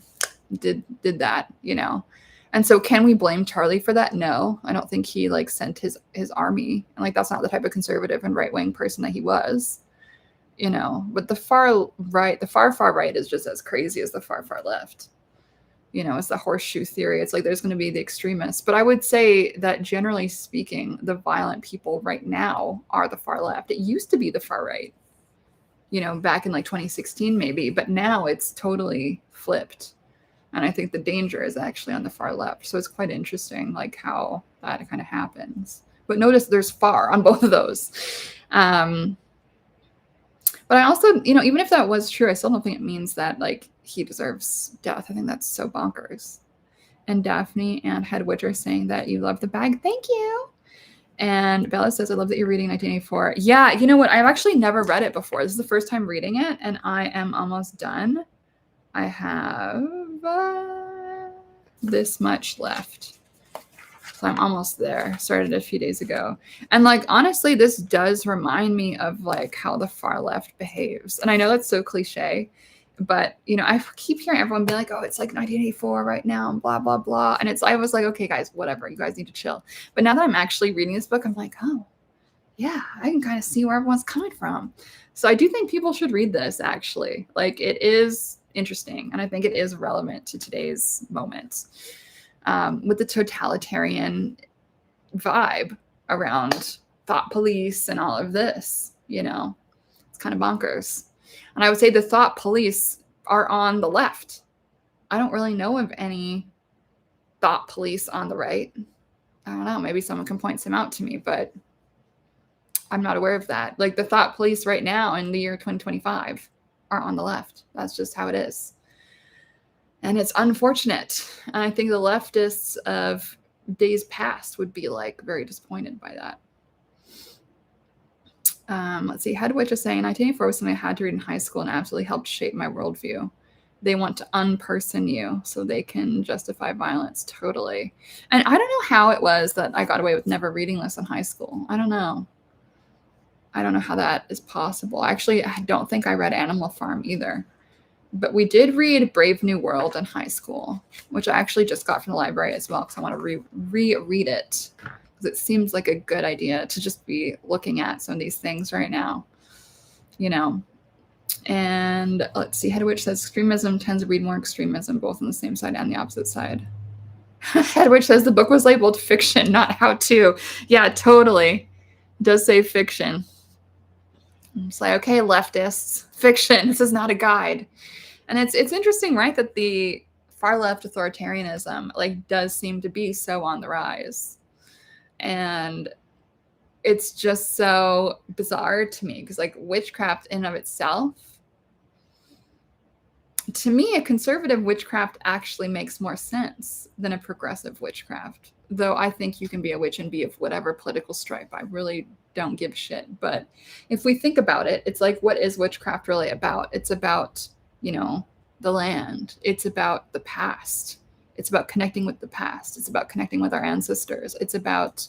did that, And so can we blame Charlie for that? No, I don't think he like sent his army. And like, that's not the type of conservative and right-wing person that he was. But the far right is just as crazy as the far left. It's the horseshoe theory. It's like there's going to be the extremists. But I would say that generally speaking, the violent people right now are the far left. It used to be the far right, back in like 2016 maybe, but now it's totally flipped. And I think the danger is actually on the far left. So it's quite interesting, like how that kind of happens. But notice there's far on both of those. But I also, even if that was true, I still don't think it means that like he deserves death. I think that's so bonkers. And Daphne and Hedwig are saying that you love the bag. Thank you. And Bella says, I love that you're reading 1984. Yeah, you know what? I've actually never read it before. This is the first time reading it, and I am almost done. I have this much left. So I'm almost there. Started a few days ago. And like, honestly, this does remind me of like how the far left behaves. And I know that's so cliche, but I keep hearing everyone be like, oh, it's like 1984 right now and blah, blah, blah. And I was like, okay, guys, whatever. You guys need to chill. But now that I'm actually reading this book, I'm like, oh, yeah, I can kind of see where everyone's coming from. So I do think people should read this actually. Like, it is interesting. And I think it is relevant to today's moment. With the totalitarian vibe around thought police and all of this, it's kind of bonkers. And I would say the thought police are on the left. I don't really know of any thought police on the right. I don't know. Maybe someone can point some out to me, but I'm not aware of that. Like, the thought police right now in the year 2025 are on the left. That's just how it is. And it's unfortunate. And I think the leftists of days past would be like very disappointed by that. Let's see. Hedwig is saying 1984 was something I had to read in high school and absolutely helped shape my worldview. They want to unperson you so they can justify violence. Totally. And I don't know how it was that I got away with never reading this in high school. I don't know. I don't know how that is possible. Actually, I don't think I read Animal Farm either. But we did read Brave New World in high school, which I actually just got from the library as well because I want to reread it. Because it seems like a good idea to just be looking at some of these things right now. And let's see, Head Witch says extremism tends to breed more extremism, both on the same side and the opposite side. Head Witch says the book was labeled fiction, not how to. Yeah, totally. It does say fiction. It's like, okay, leftists, fiction. This is not a guide. And it's interesting, right, that the far left authoritarianism does seem to be so on the rise. And it's just so bizarre to me because witchcraft in and of itself, to me, a conservative witchcraft actually makes more sense than a progressive witchcraft. Though I think you can be a witch and be of whatever political stripe. I really don't give a shit. But if we think about it, it's what is witchcraft really about? It's about, the land. It's about the past. It's about connecting with the past. It's about connecting with our ancestors. It's about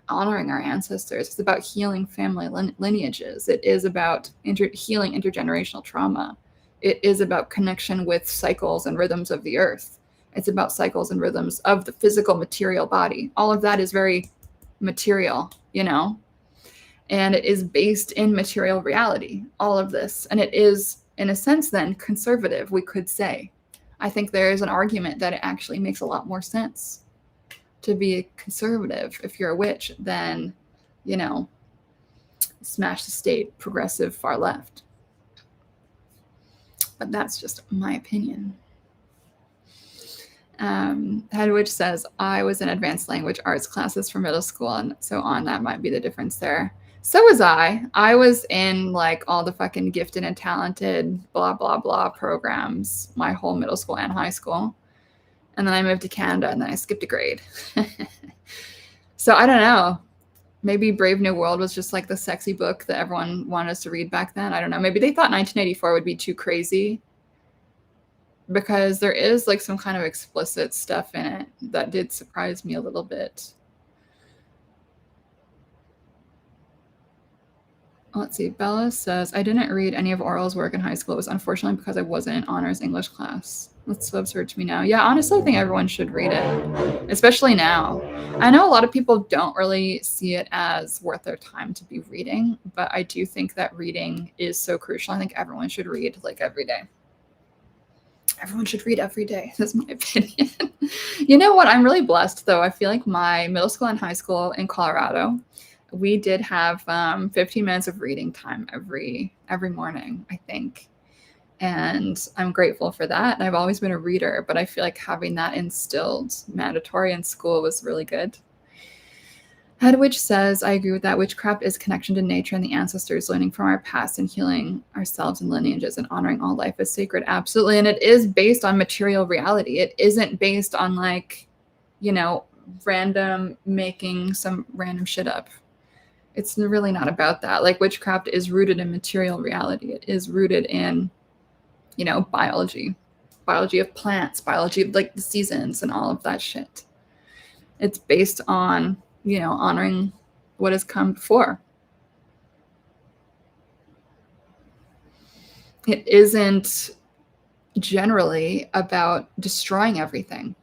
honoring our ancestors. It's about healing family lineages. It is about healing intergenerational trauma. It is about connection with cycles and rhythms of the earth. It's about cycles and rhythms of the physical material body. All of that is very material, and it is based in material reality, all of this. And it is, in a sense, then conservative, we could say. I think there is an argument that it actually makes a lot more sense to be a conservative if you're a witch than, smash the state, progressive, far left. But that's just my opinion. Head Witch says, I was in advanced language arts classes for middle school and so on. That might be the difference there. So was I. I was in all the fucking gifted and talented blah, blah, blah programs my whole middle school and high school. And then I moved to Canada and then I skipped a grade. So I don't know. Maybe Brave New World was just the sexy book that everyone wanted us to read back then. I don't know. Maybe they thought 1984 would be too crazy because there is some kind of explicit stuff in it that did surprise me a little bit. Let's see. Bella says, I didn't read any of Oral's work in high school. It was unfortunately because I wasn't in honors English class. That's so absurd to me now. Yeah, honestly, I think everyone should read it, especially now. I know a lot of people don't really see it as worth their time to be reading, but I do think that reading is so crucial. I think everyone should read every day. Everyone should read every day. That's my opinion. You know what? I'm really blessed, though. I feel like my middle school and high school in Colorado, we did have 15 minutes of reading time every morning, I think. And I'm grateful for that. And I've always been a reader, but I feel like having that instilled mandatory in school was really good. Head Witch says, I agree with that. Witchcraft is connection to nature and the ancestors, learning from our past and healing ourselves and lineages and honoring all life as sacred. Absolutely. And it is based on material reality. It isn't based on random making some random shit up. It's really not about that. Witchcraft is rooted in material reality. It is rooted in, biology of plants, biology of the seasons and all of that shit. It's based on, honoring what has come before. It isn't generally about destroying everything,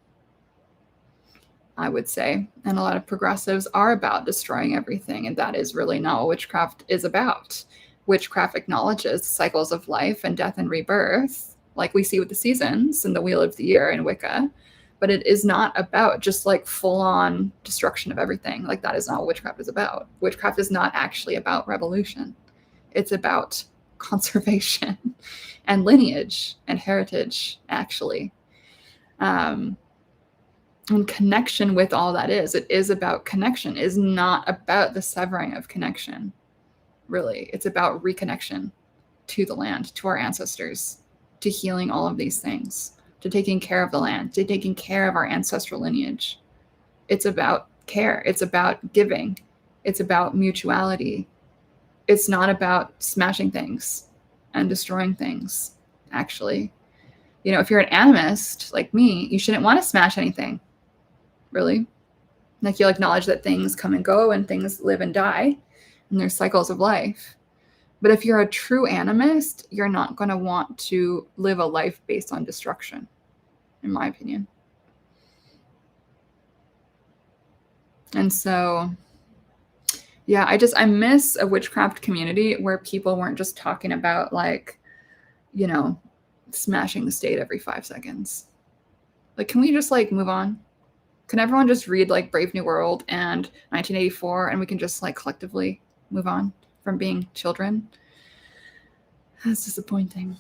I would say. And a lot of progressives are about destroying everything. And that is really not what witchcraft is about. Witchcraft acknowledges cycles of life and death and rebirth, like we see with the seasons and the Wheel of the Year in Wicca. But it is not about just full-on destruction of everything. That is not what witchcraft is about. Witchcraft is not actually about revolution. It's about conservation and lineage and heritage, actually. And connection with all that is. It is about connection. It is not about the severing of connection, really. It's about reconnection to the land, to our ancestors, to healing all of these things, to taking care of the land, to taking care of our ancestral lineage. It's about care. It's about giving. It's about mutuality. It's not about smashing things and destroying things, actually. If you're an animist like me, you shouldn't want to smash anything, really. You'll acknowledge that things come and go and things live and die, and there's cycles of life. But if you're a true animist, you're not going to want to live a life based on destruction, in my opinion. And so Yeah, I miss a witchcraft community where people weren't just talking about like, you know, smashing the state every 5 seconds. Like, can we just like move on? Can everyone just read like Brave New World and 1984 and we can just like collectively move on from being children? That's disappointing.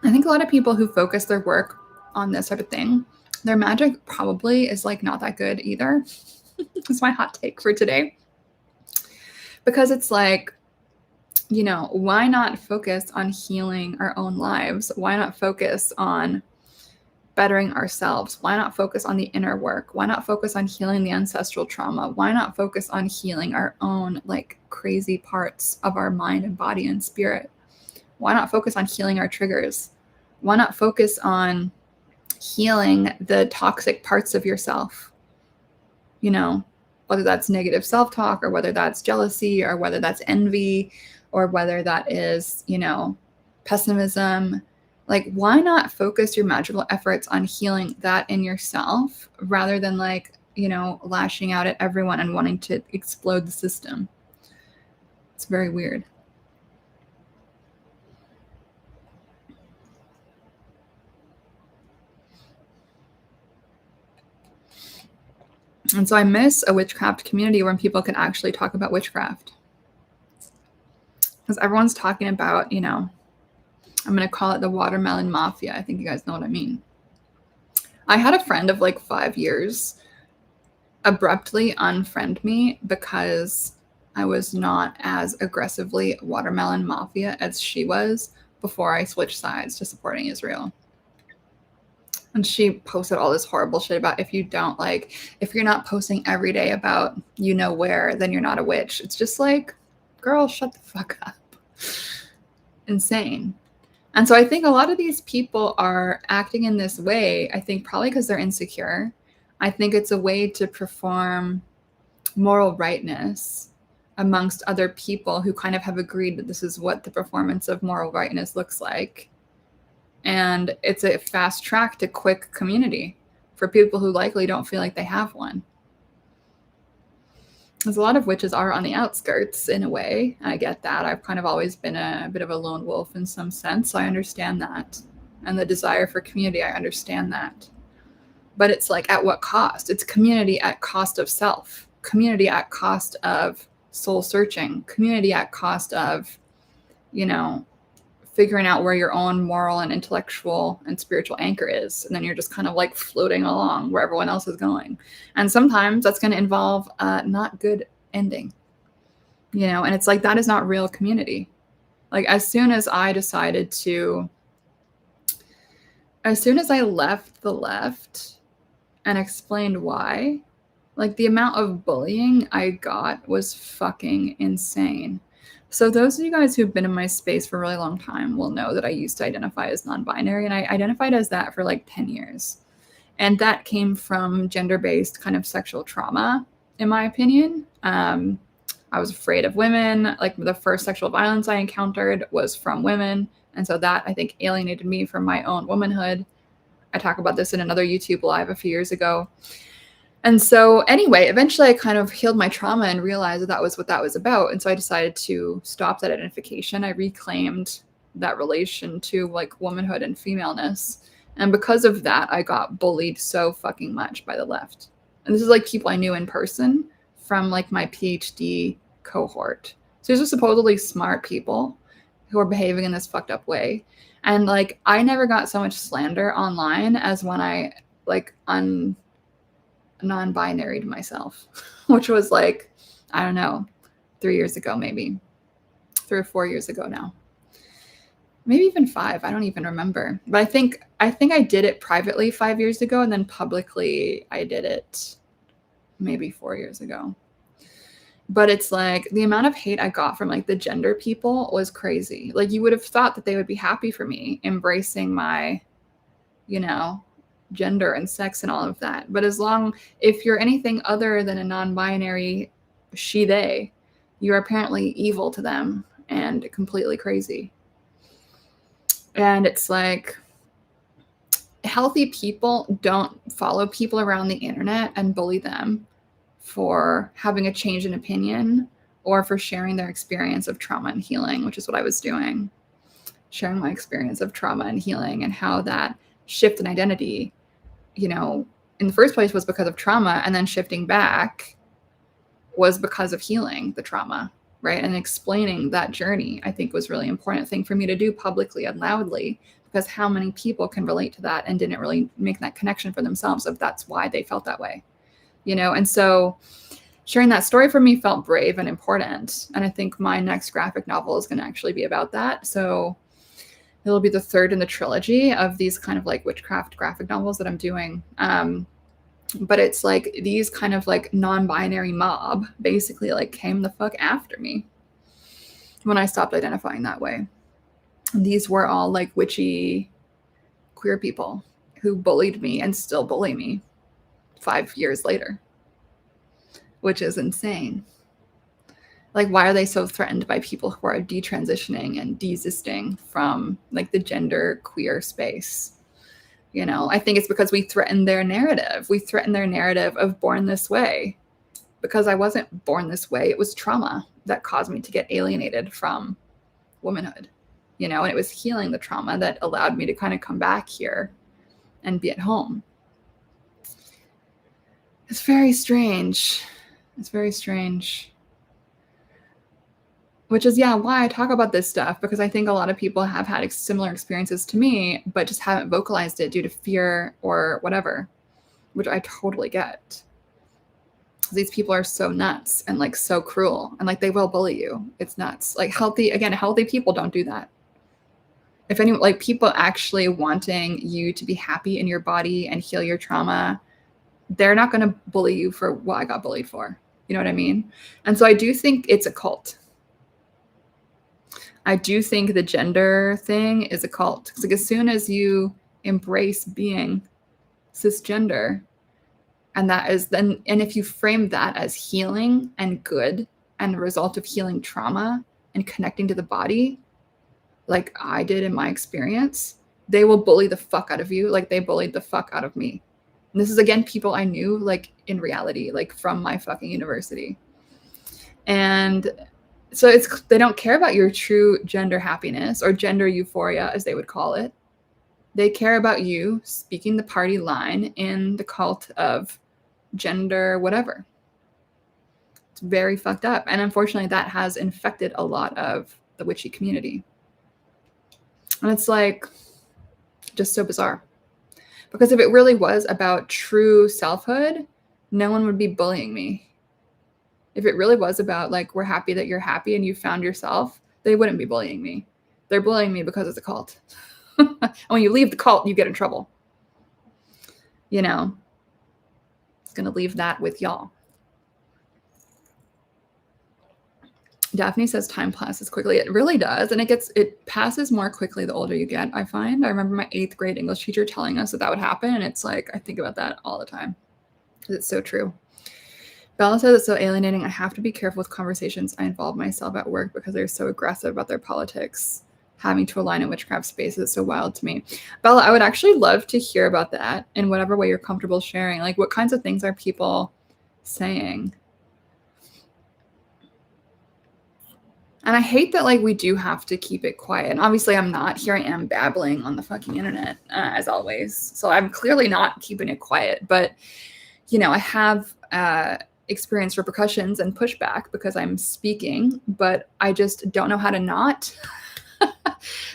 I think a lot of people who focus their work on this type of thing, their magic probably is like not that good either. That's my hot take for today. Because it's like, you know, why not focus on healing our own lives? Why not focus on bettering ourselves? Why not focus on the inner work? Why not focus on healing the ancestral trauma? Why not focus on healing our own like crazy parts of our mind and body and spirit? Why not focus on healing our triggers? Why not focus on healing the toxic parts of yourself? You know, whether that's negative self-talk or whether that's jealousy or whether that's envy or whether that is, you know, pessimism. Like, why not focus your magical efforts on healing that in yourself rather than like, you know, lashing out at everyone and wanting to explode the system? It's very weird. And so I miss a witchcraft community where people can actually talk about witchcraft. Because everyone's talking about, you know, I'm going to call it the watermelon mafia. I think you guys know what I mean. I had a friend of like 5 years abruptly unfriend me because I was not as aggressively watermelon mafia as she was before I switched sides to supporting Israel. And she posted all this horrible shit about if you're not posting every day about you know where, then you're not a witch. It's just like, girl, shut the fuck up. Insane. And so I think a lot of these people are acting in this way, I think probably because they're insecure. I think it's a way to perform moral rightness amongst other people who kind of have agreed that this is what the performance of moral rightness looks like. And it's a fast track to quick community for people who likely don't feel like they have one. Because a lot of witches are on the outskirts in a way. I get that. I've kind of always been a bit of a lone wolf in some sense. So I understand that. And the desire for community, I understand that. But it's like, at what cost? It's community at cost of self, community at cost of soul searching, community at cost of, you know, figuring out where your own moral and intellectual and spiritual anchor is. And then you're just kind of like floating along where everyone else is going. And sometimes that's going to involve a not good ending, you know, and it's like, that is not real community. Like as soon as I left the left and explained why, like the amount of bullying I got was fucking insane. So those of you guys who've been in my space for a really long time will know that I used to identify as non-binary, and I identified as that for like 10 years. And that came from gender-based kind of sexual trauma, in my opinion. I was afraid of women. Like the first sexual violence I encountered was from women. And so that, I think, alienated me from my own womanhood. I talk about this in another YouTube live a few years ago. And so anyway, eventually I kind of healed my trauma and realized that that was what that was about. And so I decided to stop that identification. I reclaimed that relation to like womanhood and femaleness. And because of that, I got bullied so fucking much by the left. And this is like people I knew in person from like my PhD cohort. So these are supposedly smart people who are behaving in this fucked up way. And like, I never got so much slander online as when I like non-binary to myself, which was like, I don't know, 3 years ago, maybe 3 or 4 years ago now, maybe even 5. I don't even remember. But I think I did it privately 5 years ago, and then publicly I did it maybe 4 years ago. But it's like the amount of hate I got from like the gender people was crazy. Like you would have thought that they would be happy for me embracing my, you know, gender and sex and all of that. But if you're anything other than a non-binary she, they, you're apparently evil to them and completely crazy. And it's like, healthy people don't follow people around the internet and bully them for having a change in opinion or for sharing their experience of trauma and healing, which is what I was doing. Sharing my experience of trauma and healing and how that shift in identity, in the first place was because of trauma, and then shifting back was because of healing the trauma, right? And explaining that journey, I think, was really important thing for me to do publicly and loudly, because how many people can relate to that and didn't really make that connection for themselves of that's why they felt that way, And so sharing that story for me felt brave and important. And I think my next graphic novel is going to actually be about that. So it'll be the third in the trilogy of these kind of like witchcraft graphic novels that I'm doing. But it's like these kind of like non-binary mob basically like came the fuck after me when I stopped identifying that way. And these were all like witchy queer people who bullied me and still bully me 5 years later, which is insane. Like, why are they so threatened by people who are detransitioning and desisting from like the gender queer space? I think it's because we threaten their narrative. We threaten their narrative of born this way, because I wasn't born this way. It was trauma that caused me to get alienated from womanhood, and it was healing the trauma that allowed me to kind of come back here and be at home. It's very strange. It's very strange. Which is, why I talk about this stuff, because I think a lot of people have had similar experiences to me, but just haven't vocalized it due to fear or whatever, which I totally get. These people are so nuts and like so cruel, and like they will bully you. It's nuts. Like healthy people don't do that. If any, like people actually wanting you to be happy in your body and heal your trauma, they're not going to bully you for what I got bullied for. You know what I mean? And so I do think it's a cult. I do think the gender thing is a cult. Because like as soon as you embrace being cisgender, and that is then, and if you frame that as healing and good and the result of healing trauma and connecting to the body, like I did in my experience, they will bully the fuck out of you like they bullied the fuck out of me. And this is, again, people I knew like in reality, like from my fucking university. And so they don't care about your true gender happiness or gender euphoria, as they would call it. They care about you speaking the party line in the cult of gender whatever. It's very fucked up. And unfortunately, that has infected a lot of the witchy community. And it's like just so bizarre. Because if it really was about true selfhood, no one would be bullying me. If it really was about like, we're happy that you're happy and you found yourself, they wouldn't be bullying me. They're bullying me because it's a cult. And when you leave the cult, you get in trouble. It's going to leave that with y'all. Daphne says time passes quickly. It really does. And it passes more quickly the older you get, I find. I remember my 8th grade English teacher telling us that would happen. And it's like, I think about that all the time. It's so true. Bella says it's so alienating. I have to be careful with conversations I involve myself at work because they're so aggressive about their politics. Having to align in witchcraft space is so wild to me. Bella, I would actually love to hear about that in whatever way you're comfortable sharing. Like, what kinds of things are people saying? And I hate that, like, we do have to keep it quiet. And obviously I'm not. Here I am babbling on the fucking internet, as always. So I'm clearly not keeping it quiet. But, I have experienced repercussions and pushback because I'm speaking, but I just don't know how to not.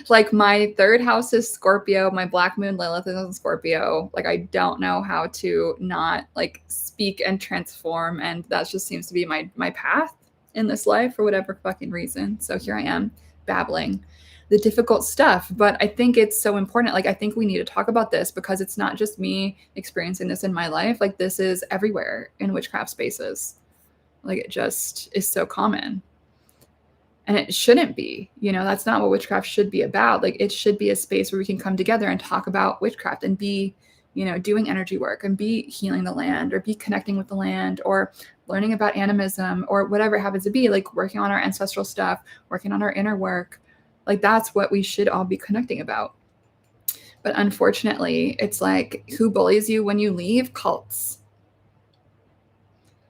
Like, my 3rd house is Scorpio. My Black Moon Lilith is in Scorpio. Like, I don't know how to not, like, speak and transform. And that just seems to be my path in this life for whatever fucking reason. So here I am babbling the difficult stuff. But I think it's so important. Like, I think we need to talk about this because it's not just me experiencing this in my life. Like, this is everywhere in witchcraft spaces. Like, it just is so common. And it shouldn't be, that's not what witchcraft should be about. Like, it should be a space where we can come together and talk about witchcraft and be, doing energy work and be healing the land or be connecting with the land or learning about animism or whatever it happens to be, like working on our ancestral stuff, working on our inner work. Like, that's what we should all be connecting about. But unfortunately, it's like, who bullies you when you leave? Cults.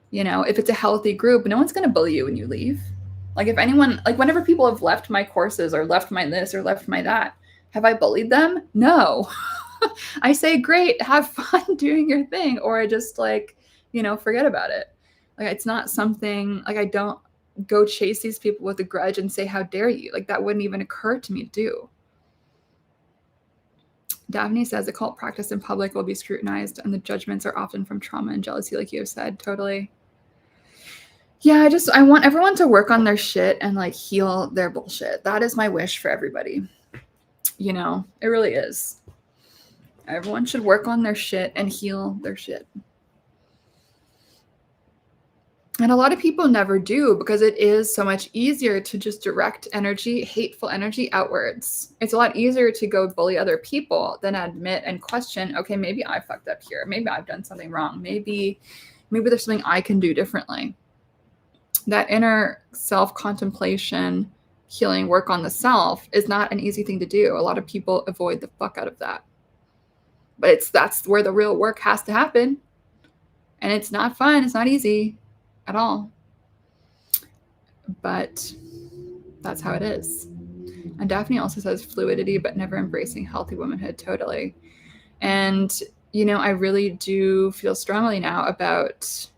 You know, if it's a healthy group, no one's going to bully you when you leave. Like if anyone, like whenever people have left my courses or left my this or left my that, have I bullied them? No. I say, great, have fun doing your thing. Or I just like, you know, forget about it. Like it's not something, like I don't go chase these people with a grudge and say, how dare you? Like that wouldn't even occur to me to do. Daphne says, occult practice in public will be scrutinized and the judgments are often from trauma and jealousy, like you have said. Totally. Yeah, I want everyone to work on their shit and like heal their bullshit. That is my wish for everybody. You know, it really is. Everyone should work on their shit and heal their shit. And a lot of people never do because it is so much easier to just direct energy, hateful energy outwards. It's a lot easier to go bully other people than admit and question, okay, maybe I fucked up here. Maybe I've done something wrong. Maybe there's something I can do differently. That inner self-contemplation, healing work on the self is not an easy thing to do. A lot of people avoid the fuck out of that. But that's where the real work has to happen. And it's not fun. It's not easy at all. But that's how it is. And Daphne also says fluidity, but never embracing healthy womanhood. Totally. And, you know, I really do feel strongly now about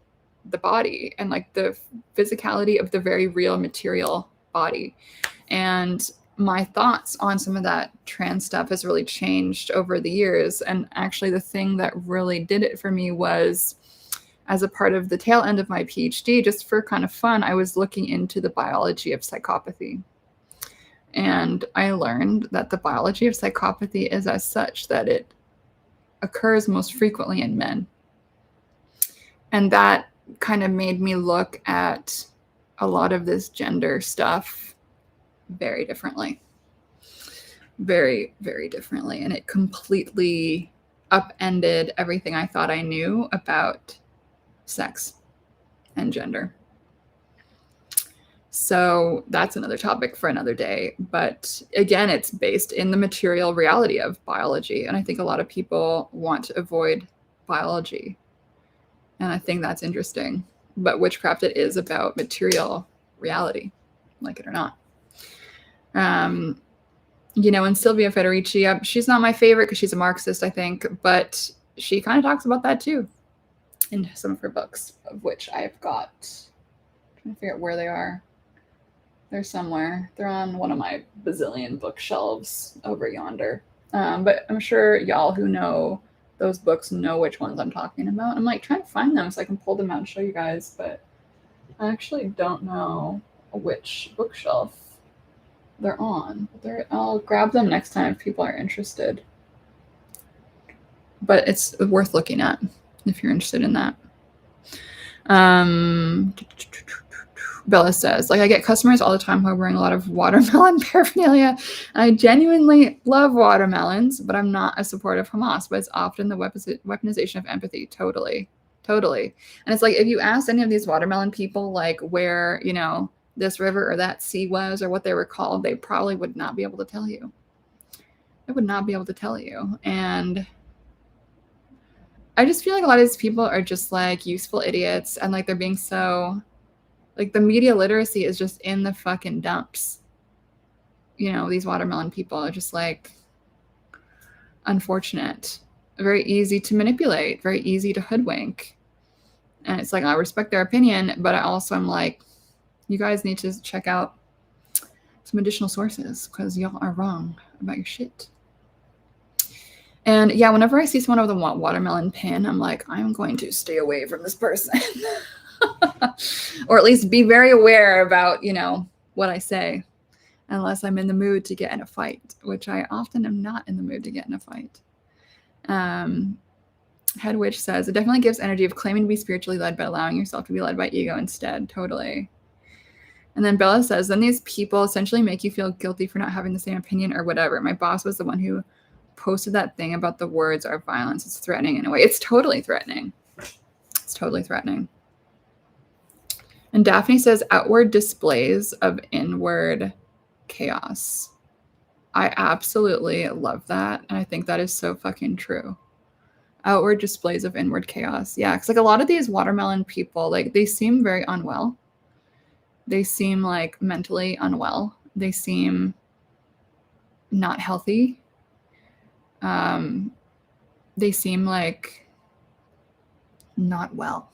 the body and like the physicality of the very real material body. And my thoughts on some of that trans stuff has really changed over the years. And actually the thing that really did it for me was, as a part of the tail end of my PhD, just for kind of fun, I was looking into the biology of psychopathy. And I learned that the biology of psychopathy is as such that it occurs most frequently in men. And that kind of made me look at a lot of this gender stuff very differently. Very, very differently. And it completely upended everything I thought I knew about sex and gender. So that's another topic for another day. But again, it's based in the material reality of biology. And I think a lot of people want to avoid biology. And I think that's interesting. But witchcraft, it is about material reality, like it or not. You know, and Sylvia Federici, she's not my favorite because she's a Marxist, I think. But she kind of talks about that too in some of her books, of which I've got. I'm trying to figure out where they are. They're somewhere. They're on one of my bazillion bookshelves over yonder. But I'm sure y'all who know those books know which ones I'm talking about. I'm like trying to find them so I can pull them out and show you guys, but I actually don't know which bookshelf they're on. I'll grab them next time if people are interested. But it's worth looking at if you're interested in that. Bella says, like, I get customers all the time who are wearing a lot of watermelon paraphernalia. And I genuinely love watermelons, but I'm not a supporter of Hamas. But it's often the weaponization of empathy. Totally. And it's like, if you asked any of these watermelon people, like, where, you know, this river or that sea was or what they were called, they probably would not be able to tell you. They would not be able to tell you. And I just feel like a lot of these people are just, like, useful idiots. And, like, they're being so... Like, the media literacy is just in the fucking dumps. You know, these watermelon people are just, like, unfortunate. Very easy to manipulate. Very easy to hoodwink. And it's like, I respect their opinion, but I also am like, you guys need to check out some additional sources because y'all are wrong about your shit. And, yeah, whenever I see someone with a watermelon pin, I'm like, I'm going to stay away from this person. Or at least be very aware about, you know, what I say, unless I'm in the mood to get in a fight, which I often am not in the mood to get in a fight. Head Witch says, it definitely gives energy of claiming to be spiritually led, but allowing yourself to be led by ego instead. Totally. And then Bella says, then these people essentially make you feel guilty for not having the same opinion or whatever. My boss was the one who posted that thing about the words are violence. It's threatening in a way. It's totally threatening. It's totally threatening. And Daphne says, outward displays of inward chaos. I absolutely love that. And I think that is so fucking true. Outward displays of inward chaos. Yeah, because like a lot of these watermelon people, like they seem very unwell. They seem like mentally unwell. They seem not healthy. They seem like not well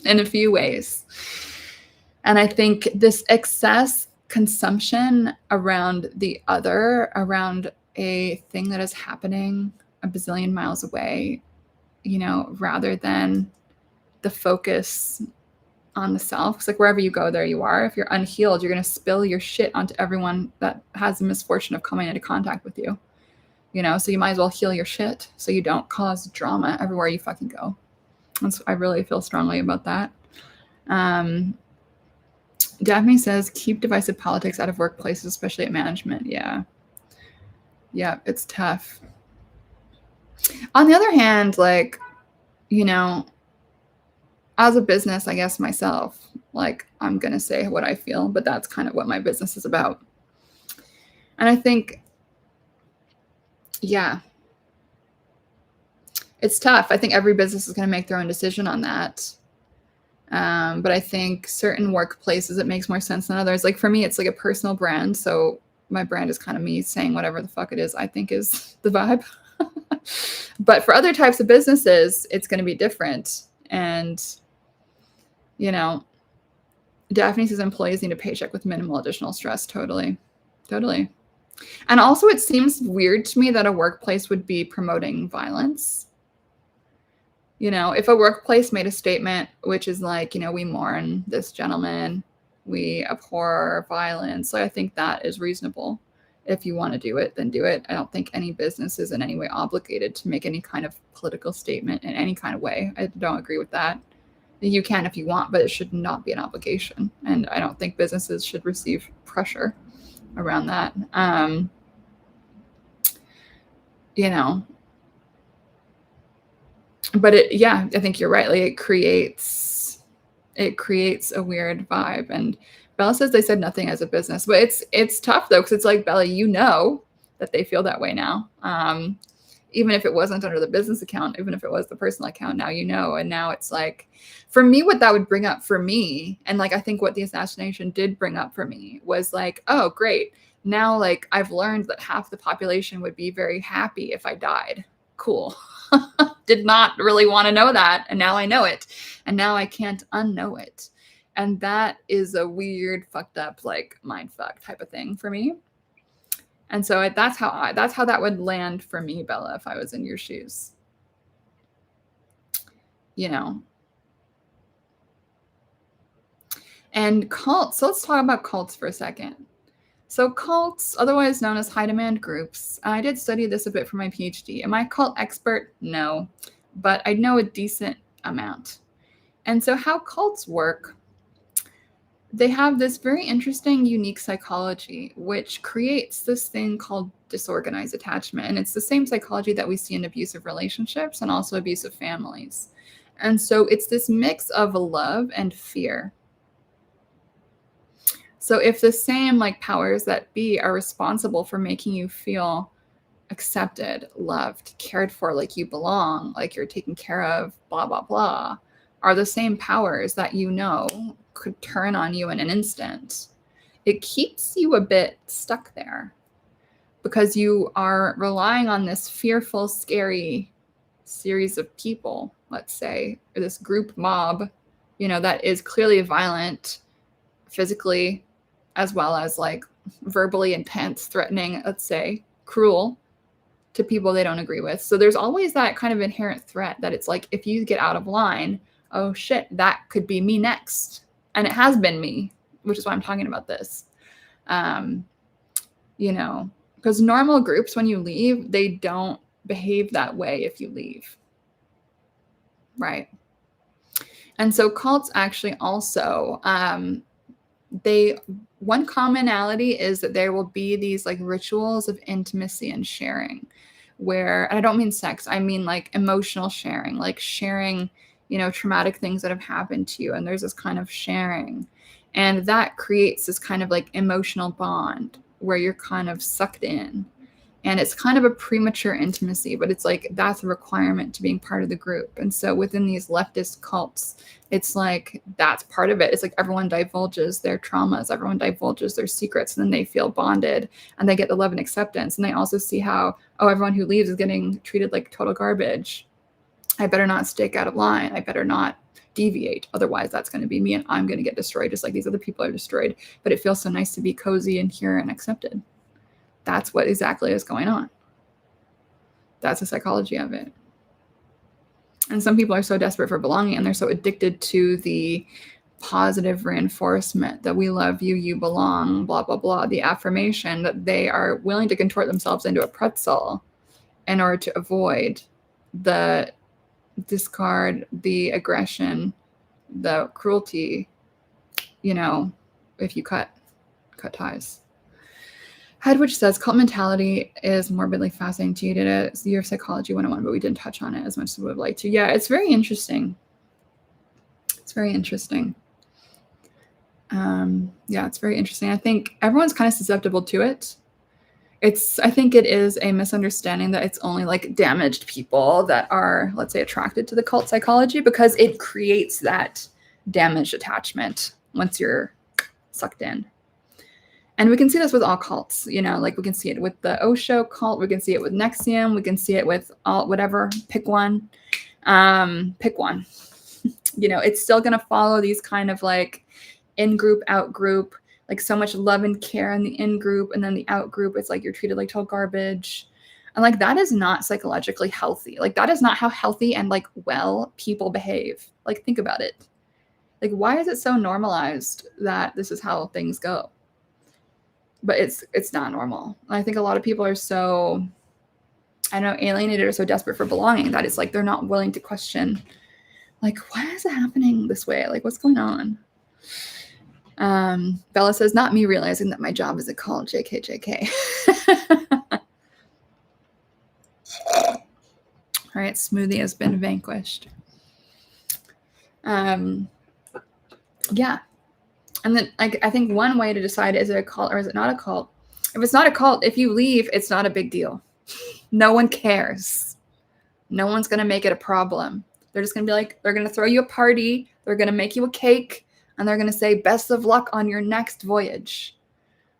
in a few ways. And I think this excess consumption around the other, around a thing that is happening a bazillion miles away, you know, rather than the focus on the self. Because like wherever you go, there you are. If you're unhealed, you're going to spill your shit onto everyone that has the misfortune of coming into contact with you. You know, so you might as well heal your shit so you don't cause drama everywhere you fucking go. I really feel strongly about that. Daphne says, keep divisive politics out of workplaces, especially at management. Yeah. Yeah, it's tough. On the other hand, like, you know, as a business, I guess myself, like, I'm going to say what I feel, but that's kind of what my business is about. And I think, yeah, it's tough. I think every business is going to make their own decision on that. But I think certain workplaces, it makes more sense than others. Like for me, it's like a personal brand. So my brand is kind of me saying whatever the fuck it is I think is the vibe. But for other types of businesses, it's going to be different. And, you know, Daphne says employees need a paycheck with minimal additional stress. Totally. Totally. And also it seems weird to me that a workplace would be promoting violence. You know, if a workplace made a statement, which is like, you know, we mourn this gentleman, we abhor violence. So I think that is reasonable. If you want to do it, then do it. I don't think any business is in any way obligated to make any kind of political statement in any kind of way. I don't agree with that. You can if you want, but it should not be an obligation. And I don't think businesses should receive pressure around that. You know, but I think you're right. Like it creates a weird vibe. And Bella says they said nothing as a business, but it's tough though. Cause it's like, Bella, you know that they feel that way now. Even if it wasn't under the business account, even if it was the personal account, now you know. And now it's like, for me, what that would bring up for me, and like I think what the assassination did bring up for me was like, oh, great. Now like I've learned that half the population would be very happy if I died. Cool. Did not really want to know that. And now I know it. And now I can't unknow it. And that is a weird, fucked up, like mind fuck type of thing for me. And so that's how that would land for me, Bella, if I was in your shoes. You know. And cults. So let's talk about cults for a second. So cults, otherwise known as high demand groups. I did study this a bit for my PhD. Am I a cult expert? No, but I know a decent amount. And so how cults work, they have this very interesting, unique psychology, which creates this thing called disorganized attachment. And it's the same psychology that we see in abusive relationships and also abusive families. And so it's this mix of love and fear. So if the same like powers that be are responsible for making you feel accepted, loved, cared for, like you belong, like you're taken care of, blah, blah, blah, are the same powers that you know could turn on you in an instant, it keeps you a bit stuck there because you are relying on this fearful, scary series of people, let's say, or this group mob, you know, that is clearly violent physically, as well as like verbally intense, threatening, let's say, cruel to people they don't agree with. So there's always that kind of inherent threat that it's like, if you get out of line, oh shit, that could be me next. And it has been me, which is why I'm talking about this. You know, because normal groups, when you leave, they don't behave that way if you leave. Right. And so cults actually also, one commonality is that there will be these like rituals of intimacy and sharing where, and I don't mean sex, I mean like emotional sharing, like sharing, you know, traumatic things that have happened to you. And there's this kind of sharing, and that creates this kind of like emotional bond. where you're kind of sucked in. And it's kind of a premature intimacy, but it's like that's a requirement to being part of the group. And so within these leftist cults, it's like that's part of it. It's like everyone divulges their traumas, everyone divulges their secrets, and then they feel bonded and they get the love and acceptance. And they also see how, oh, everyone who leaves is getting treated like total garbage. I better not stick out of line. I better not deviate. Otherwise, that's going to be me and I'm going to get destroyed just like these other people are destroyed. But it feels so nice to be cozy and here and accepted. That's what exactly is going on. That's the psychology of it. And some people are so desperate for belonging and they're so addicted to the positive reinforcement that we love you, you belong, blah, blah, blah, the affirmation, that they are willing to contort themselves into a pretzel in order to avoid the discard, the aggression, the cruelty, you know, if you cut ties. Hedwig says cult mentality is morbidly fascinating to you. Did a year of psychology 101, but we didn't touch on it as much as we would like to. Yeah, it's very interesting. It's very interesting. Yeah, it's very interesting. I think everyone's kind of susceptible to it. I think it is a misunderstanding that it's only like damaged people that are, let's say, attracted to the cult psychology, because it creates that damaged attachment once you're sucked in. And we can see this with all cults, you know, like we can see it with the Osho cult, we can see it with Nexium, we can see it with all, whatever, pick one. You know, it's still going to follow these kind of like in-group, out-group, like so much love and care in the in-group, and then the out-group, it's like you're treated like total garbage. And like that is not psychologically healthy. Like that is not how healthy and like well people behave. Like think about it. Like why is it so normalized that this is how things go? But it's not normal. I think a lot of people are so, I don't know, alienated or so desperate for belonging that it's like they're not willing to question, like, why is it happening this way? Like, what's going on? Bella says, not me realizing that my job is a cult. JK. All right, smoothie has been vanquished. Yeah. And then like I think one way to decide, is it a cult or is it not a cult? If it's not a cult, if you leave, it's not a big deal. No one cares. No one's going to make it a problem. They're just going to be like, they're going to throw you a party. They're going to make you a cake. And they're going to say, best of luck on your next voyage.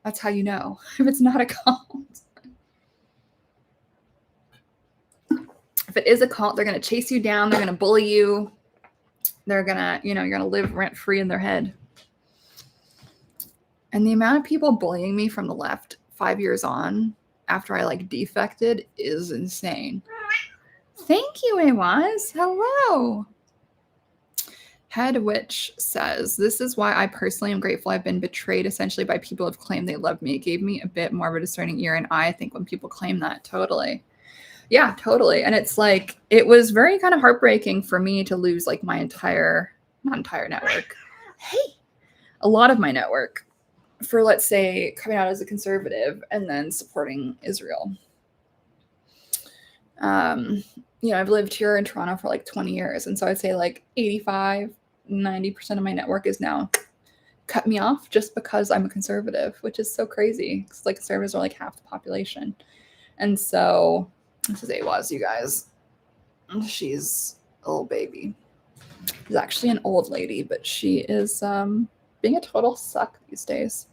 That's how you know if it's not a cult. If it is a cult, they're going to chase you down. They're going to bully you. They're going to, you know, you're going to live rent free in their head. And the amount of people bullying me from the left 5 years on after I like defected is insane. Thank you, Awaz. Hello. Head Witch says, this is why I personally am grateful I've been betrayed essentially by people who have claimed they love me. It gave me a bit more of a discerning ear and eye, I think, when people claim that. Totally. Yeah, totally. And it's like, it was very kind of heartbreaking for me to lose like my not entire network. Hey, a lot of my network for, let's say, coming out as a conservative and then supporting Israel. You know, I've lived here in Toronto for like 20 years. And so I'd say like 85, 90% of my network is now cut me off just because I'm a conservative, which is so crazy. Because like conservatives are like half the population. And so this is Awaz, you guys. She's a little baby. She's actually an old lady, but she is being a total suck these days.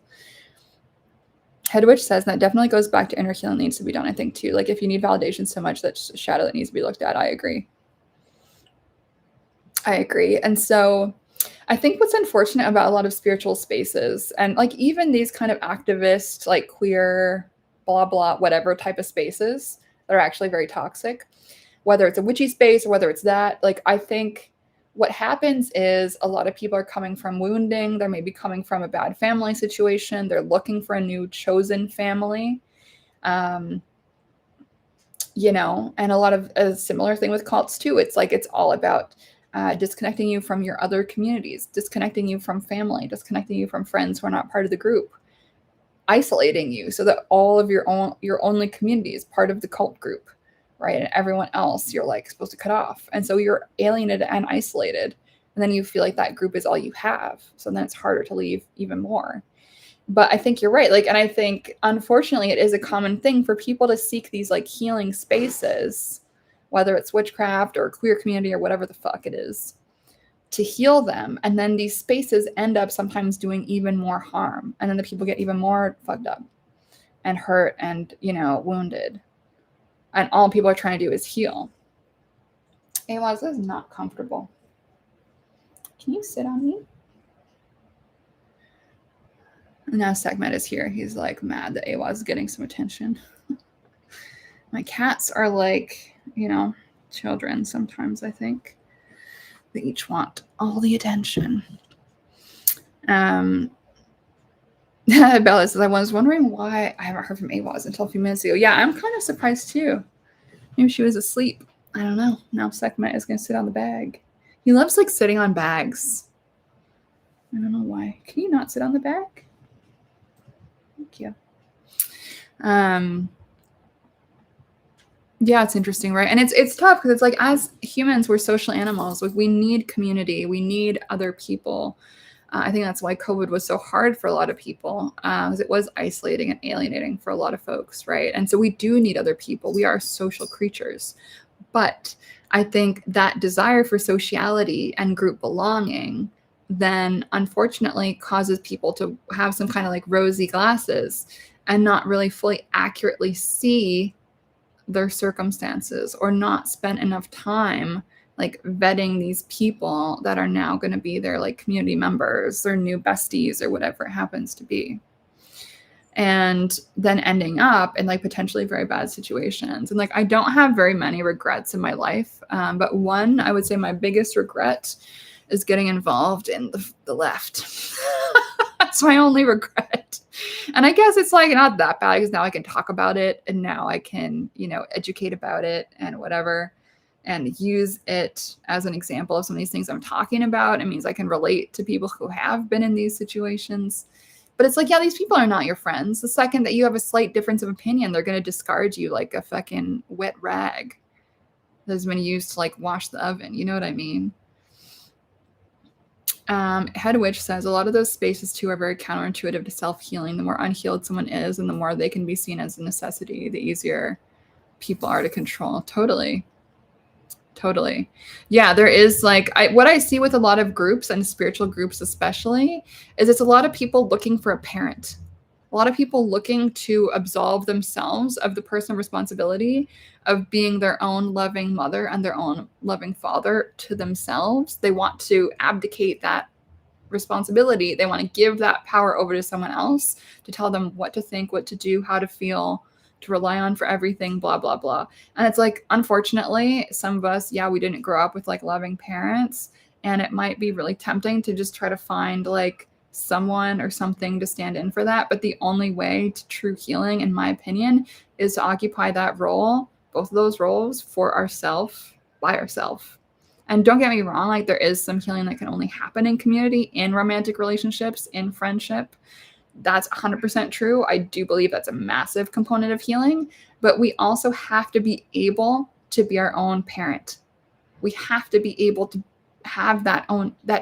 Hedwig says that definitely goes back to inner healing needs to be done, I think, too. Like, if you need validation so much, that's a shadow that needs to be looked at. I agree. And so I think what's unfortunate about a lot of spiritual spaces and, like, even these kind of activist, like, queer, blah, blah, whatever type of spaces that are actually very toxic, whether it's a witchy space or whether it's that, like, I think what happens is a lot of people are coming from wounding. They're maybe coming from a bad family situation. They're looking for a new chosen family. You know, and a lot of a similar thing with cults too. It's like, it's all about disconnecting you from your other communities, disconnecting you from family, disconnecting you from friends who are not part of the group, isolating you so that all of your only community is part of the cult group. Right? And everyone else you're like supposed to cut off. And so you're alienated and isolated. And then you feel like that group is all you have. So then it's harder to leave even more. But I think you're right. Like, and I think, unfortunately, it is a common thing for people to seek these like healing spaces, whether it's witchcraft or queer community or whatever the fuck it is, to heal them. And then these spaces end up sometimes doing even more harm. And then the people get even more fucked up and hurt and, wounded. And all people are trying to do is heal. Ayla, this is not comfortable. Can you sit on me? And now Segment is here. He's like mad that Awaz is getting some attention. My cats are like, children sometimes, I think. They each want all the attention. Bella says, I was wondering why I haven't heard from Awaz until a few minutes ago. Yeah, I'm kind of surprised too. Maybe she was asleep. I don't know. Now Segment is going to sit on the bag. He loves like sitting on bags. I don't know why. Can you not sit on the bag? Thank you. Yeah, it's interesting, right? And it's tough because it's like, as humans, we're social animals. Like, we need community. We need other people. I think that's why COVID was so hard for a lot of people, because it was isolating and alienating for a lot of folks, right? And so we do need other people. We are social creatures. But I think that desire for sociality and group belonging then unfortunately causes people to have some kind of like rosy glasses and not really fully accurately see their circumstances, or not spend enough time like vetting these people that are now going to be their like community members, their new besties, or whatever it happens to be. And then ending up in like potentially very bad situations. And like, I don't have very many regrets in my life. But one, I would say my biggest regret is getting involved in the left. That's my only regret. And I guess it's like not that bad, because now I can talk about it, and now I can, educate about it and whatever, and use it as an example of some of these things I'm talking about. It means I can relate to people who have been in these situations. But it's like, yeah, these people are not your friends. The second that you have a slight difference of opinion, they're going to discard you like a fucking wet rag that's been used to like wash the oven. You know what I mean? Head Witch says a lot of those spaces too are very counterintuitive to self-healing. The more unhealed someone is, and the more they can be seen as a necessity, the easier people are to control. Totally. Yeah, there is like, what I see with a lot of groups, and spiritual groups especially, is it's a lot of people looking for a parent. A lot of people looking to absolve themselves of the personal responsibility of being their own loving mother and their own loving father to themselves. They want to abdicate that responsibility. They want to give that power over to someone else to tell them what to think, what to do, how to feel, to rely on for everything, blah, blah, blah. And it's like, unfortunately, some of us, we didn't grow up with like loving parents, and it might be really tempting to just try to find like someone or something to stand in for that. But the only way to true healing, in my opinion, is to occupy that role, both of those roles, for ourselves, by ourselves. And don't get me wrong, like there is some healing that can only happen in community, in romantic relationships, in friendship. That's 100% true. I do believe that's a massive component of healing, but we also have to be able to be our own parent. We have to be able to have that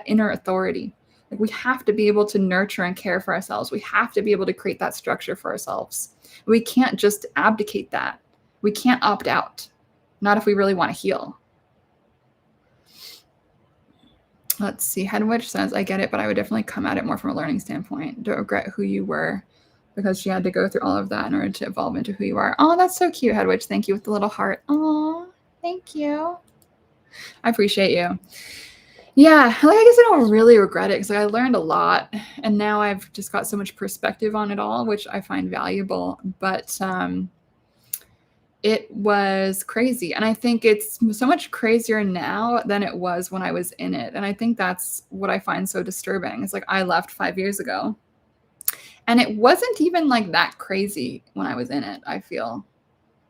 inner authority. Like, we have to be able to nurture and care for ourselves. We have to be able to create that structure for ourselves. We can't just abdicate that. We can't opt out. Not if we really want to heal. Let's see. Head Witch says, I get it, but I would definitely come at it more from a learning standpoint. Don't regret who you were, because she had to go through all of that in order to evolve into who you are. Oh, that's so cute, Head Witch. Thank you with the little heart. Oh, thank you. I appreciate you. Yeah, like, I guess I don't really regret it, because I learned a lot, and now I've just got so much perspective on it all, which I find valuable. But it was crazy. And I think it's so much crazier now than it was when I was in it. And I think that's what I find so disturbing. It's like, I left 5 years ago, and it wasn't even like that crazy when I was in it, I feel.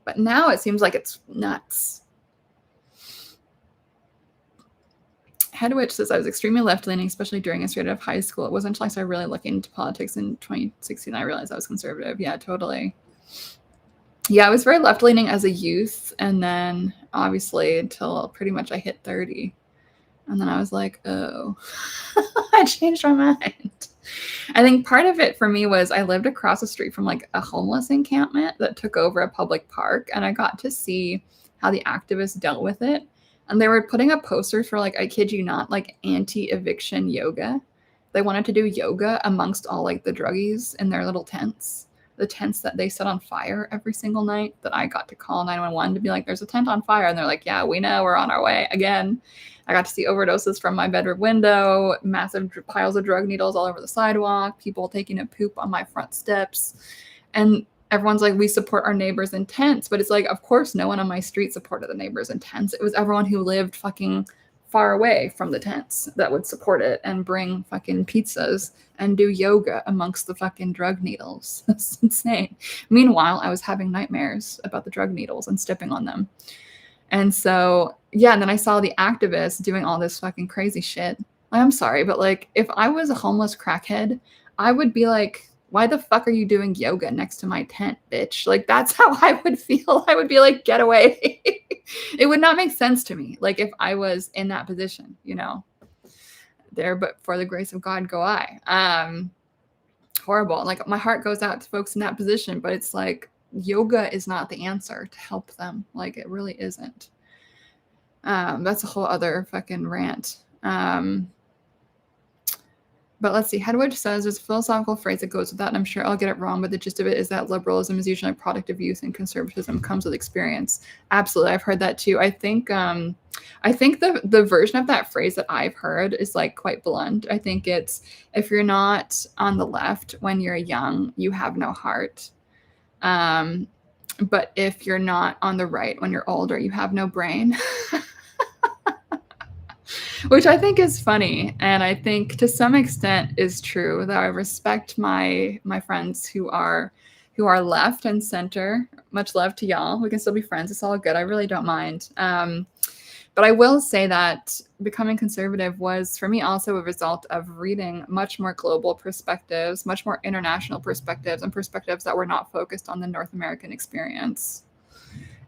But now it seems like it's nuts. Head Witch says, I was extremely left-leaning, especially during and straight out of high school. It wasn't until I started really looking into politics in 2016 I realized I was conservative. Yeah, totally. Yeah, I was very left-leaning as a youth, and then obviously until pretty much I hit 30. And then I was like, oh, I changed my mind. I think part of it for me was I lived across the street from like a homeless encampment that took over a public park, and I got to see how the activists dealt with it. And they were putting up posters for, like, I kid you not, like anti-eviction yoga. They wanted to do yoga amongst all like the druggies in their little tents. The tents that they set on fire every single night, that I got to call 911 to be like, there's a tent on fire. And they're like, yeah, we know, we're on our way again. I got to see overdoses from my bedroom window, massive piles of drug needles all over the sidewalk, people taking a poop on my front steps. And everyone's like, we support our neighbors in tents. But it's like, of course, no one on my street supported the neighbors in tents. It was everyone who lived fucking far away from the tents that would support it and bring fucking pizzas and do yoga amongst the fucking drug needles. That's insane. Meanwhile, I was having nightmares about the drug needles and stepping on them. And so, yeah, and then I saw the activists doing all this fucking crazy shit. I'm sorry, but like, if I was a homeless crackhead, I would be like, why the fuck are you doing yoga next to my tent, bitch? Like, that's how I would feel. I would be like, get away. It would not make sense to me. Like, if I was in that position, you know, there, but for the grace of God, go I. Horrible. Like, my heart goes out to folks in that position, but it's like, yoga is not the answer to help them. Like, it really isn't. That's a whole other fucking rant. But let's see. Hedwig says there's a philosophical phrase that goes with that, and I'm sure I'll get it wrong, but the gist of it is that liberalism is usually a product of youth and conservatism comes with experience. Absolutely. I've heard that too. I think the version of that phrase that I've heard is like quite blunt. I think it's, if you're not on the left when you're young, you have no heart. But if you're not on the right when you're older, you have no brain. Which I think is funny, and I think to some extent is true. Though I respect my friends who are left and center. Much love to y'all. We can still be friends. It's all good. I really don't mind. But I will say that becoming conservative was for me also a result of reading much more global perspectives, much more international perspectives, and perspectives that were not focused on the North American experience,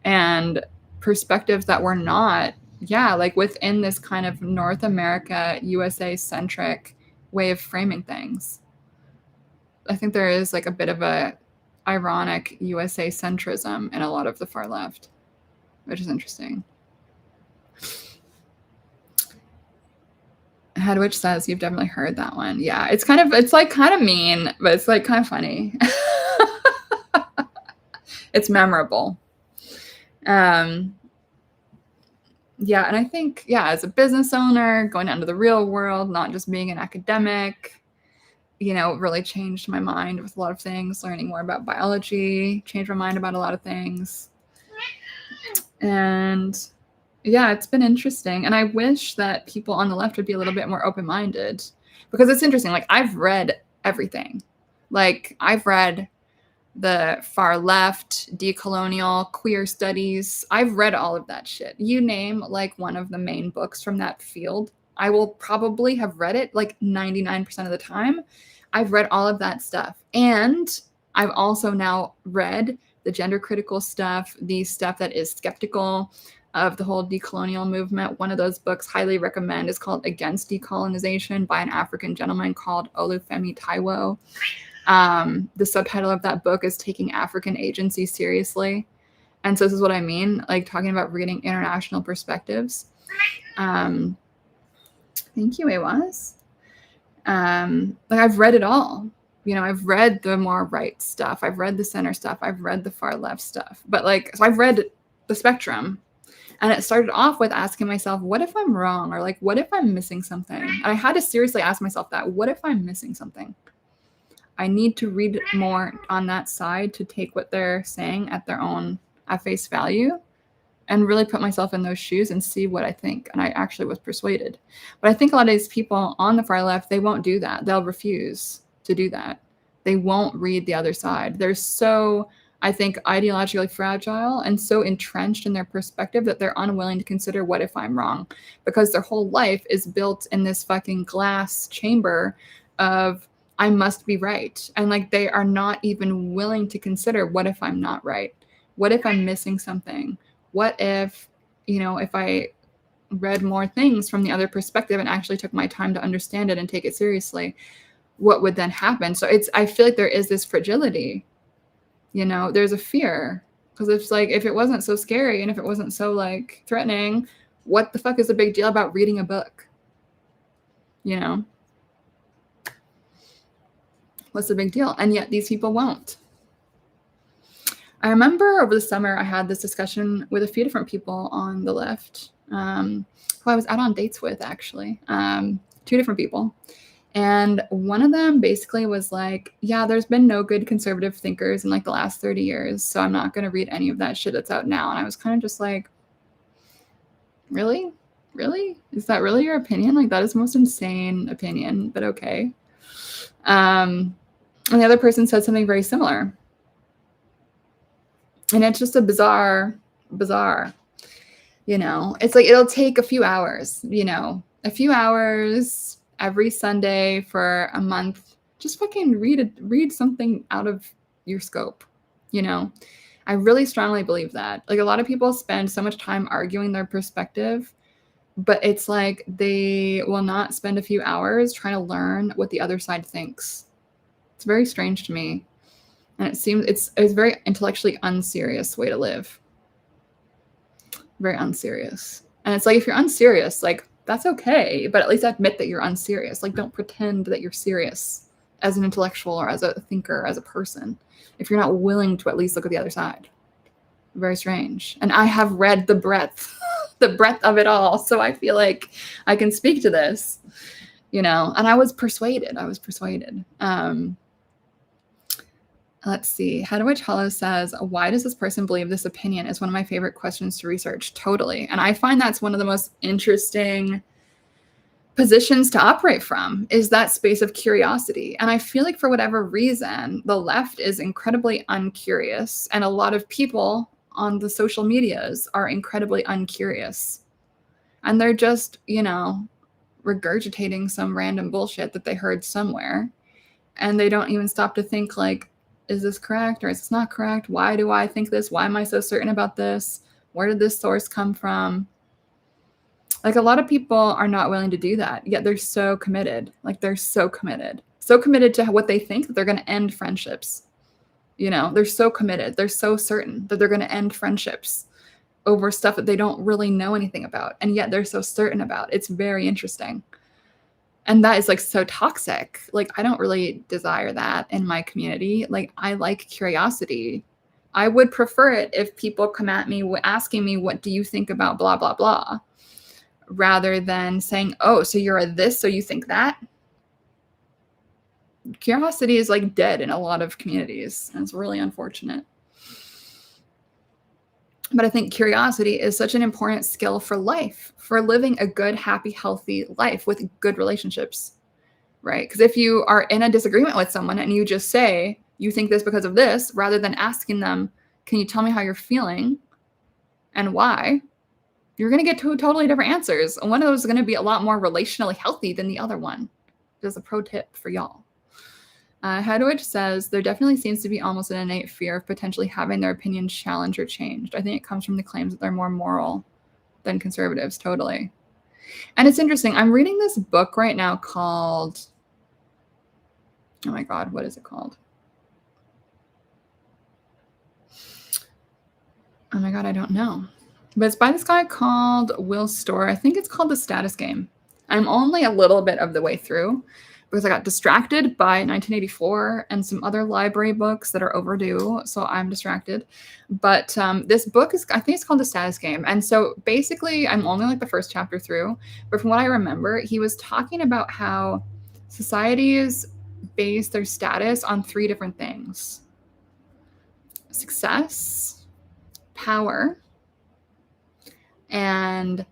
and perspectives that were not, like within this kind of North America, USA centric way of framing things. I think there is like a bit of a ironic USA centrism in a lot of the far left, which is interesting. Hedwig says you've definitely heard that one. Yeah, it's kind of mean, but it's like kind of funny. It's memorable. Yeah, and I think, as a business owner, going out into the real world, not just being an academic, really changed my mind with a lot of things. Learning more about biology changed my mind about a lot of things. And yeah, it's been interesting. And I wish that people on the left would be a little bit more open-minded, because it's interesting. Like, I've read everything. Like, I've read the far left, decolonial, queer studies. I've read all of that shit. You name like one of the main books from that field, I will probably have read it like 99% of the time. I've read all of that stuff. And I've also now read the gender critical stuff, the stuff that is skeptical of the whole decolonial movement. One of those books highly recommend is called Against Decolonization by an African gentleman called Olufemi Taiwo. The subtitle of that book is Taking African Agency Seriously. And so this is what I mean, like talking about reading international perspectives. Thank you, Awas. Like, I've read it all. I've read the more right stuff. I've read the center stuff. I've read the far left stuff. But like, so I've read the spectrum. And it started off with asking myself, what if I'm wrong? Or like, what if I'm missing something? And I had to seriously ask myself that. What if I'm missing something? I need to read more on that side to take what they're saying at face value, and really put myself in those shoes and see what I think. And I actually was persuaded. But I think a lot of these people on the far left, they won't do that. They'll refuse to do that. They won't read the other side. They're so, I think, ideologically fragile and so entrenched in their perspective that they're unwilling to consider what if I'm wrong, because their whole life is built in this fucking glass chamber of I must be right. And like, they are not even willing to consider, what if I'm not right? What if I'm missing something? What if, if I read more things from the other perspective and actually took my time to understand it and take it seriously? what would then happen? So I feel like there is this fragility, you know, there's a fear. Because it's like, if it wasn't so scary and if it wasn't so like threatening, what the fuck is the big deal about reading a book? You know? What's the big deal? And yet these people won't. I remember over the summer, I had this discussion with a few different people on the left, who I was out on dates with, actually, 2 different people. And one of them basically was like, yeah, there's been no good conservative thinkers in like the last 30 years. So I'm not going to read any of that shit that's out now. And I was kind of just like, really? Really? Is that really your opinion? Like, that is the most insane opinion, but okay. And the other person said something very similar. And it's just a bizarre, you know, it's like, it'll take a few hours, you know, a few hours every Sunday for a month. Just fucking read something out of your scope, you know? I really strongly believe that. Like, a lot of people spend so much time arguing their perspective, but it's like they will not spend a few hours trying to learn what the other side thinks. It's very strange to me. And it seems it's a very intellectually unserious way to live. Very unserious. And it's like, if you're unserious, like, that's okay, but at least admit that you're unserious. Like, don't pretend that you're serious as an intellectual or as a thinker, as a person, if you're not willing to at least look at the other side. Very strange. And I have read the breadth, the breadth of it all. So I feel like I can speak to this, you know, and I was persuaded. Let's see. How to Witch Hollow says, why does this person believe this opinion is one of my favorite questions to research? Totally. And I find that's one of the most interesting positions to operate from, is that space of curiosity. And I feel like for whatever reason, the left is incredibly uncurious. And a lot of people on the social medias are incredibly uncurious. And they're just, you know, regurgitating some random bullshit that they heard somewhere. And they don't even stop to think like, is this correct or is this not correct? Why do I think this? Why am I so certain about this? Where did this source come from? Like, a lot of people are not willing to do that, yet they're so committed. Like, they're so committed to what they think, that they're going to end friendships. You know, they're so committed. They're so certain that they're going to end friendships over stuff that they don't really know anything about. And yet they're so certain about. It's very interesting. And that is like so toxic. Like, I don't really desire that in my community. Like, I like curiosity. I would prefer it if people come at me asking me, what do you think about blah, blah, blah, rather than saying, oh, so you're a this, so you think that. Curiosity is like dead in a lot of communities, and it's really unfortunate. But I think curiosity is such an important skill for life, for living a good, happy, healthy life with good relationships, right? Because if you are in a disagreement with someone and you just say, you think this because of this, rather than asking them, can you tell me how you're feeling and why? You're going to get 2 totally different answers. And one of those is going to be a lot more relationally healthy than the other one. There's a pro tip for y'all. Hedwig says, there definitely seems to be almost an innate fear of potentially having their opinion challenged or changed. I think it comes from the claims that they're more moral than conservatives. Totally. And it's interesting. I'm reading this book right now called, oh my God, what is it called? Oh my God, I don't know. But it's by this guy called Will Storr. I think it's called The Status Game. I'm only a little bit of the way through, because I got distracted by 1984 and some other library books that are overdue, so I'm distracted. But this book is, I think it's called The Status Game. And so basically, I'm only like the first chapter through, but from what I remember, he was talking about how societies base their status on 3 different things: success, power, and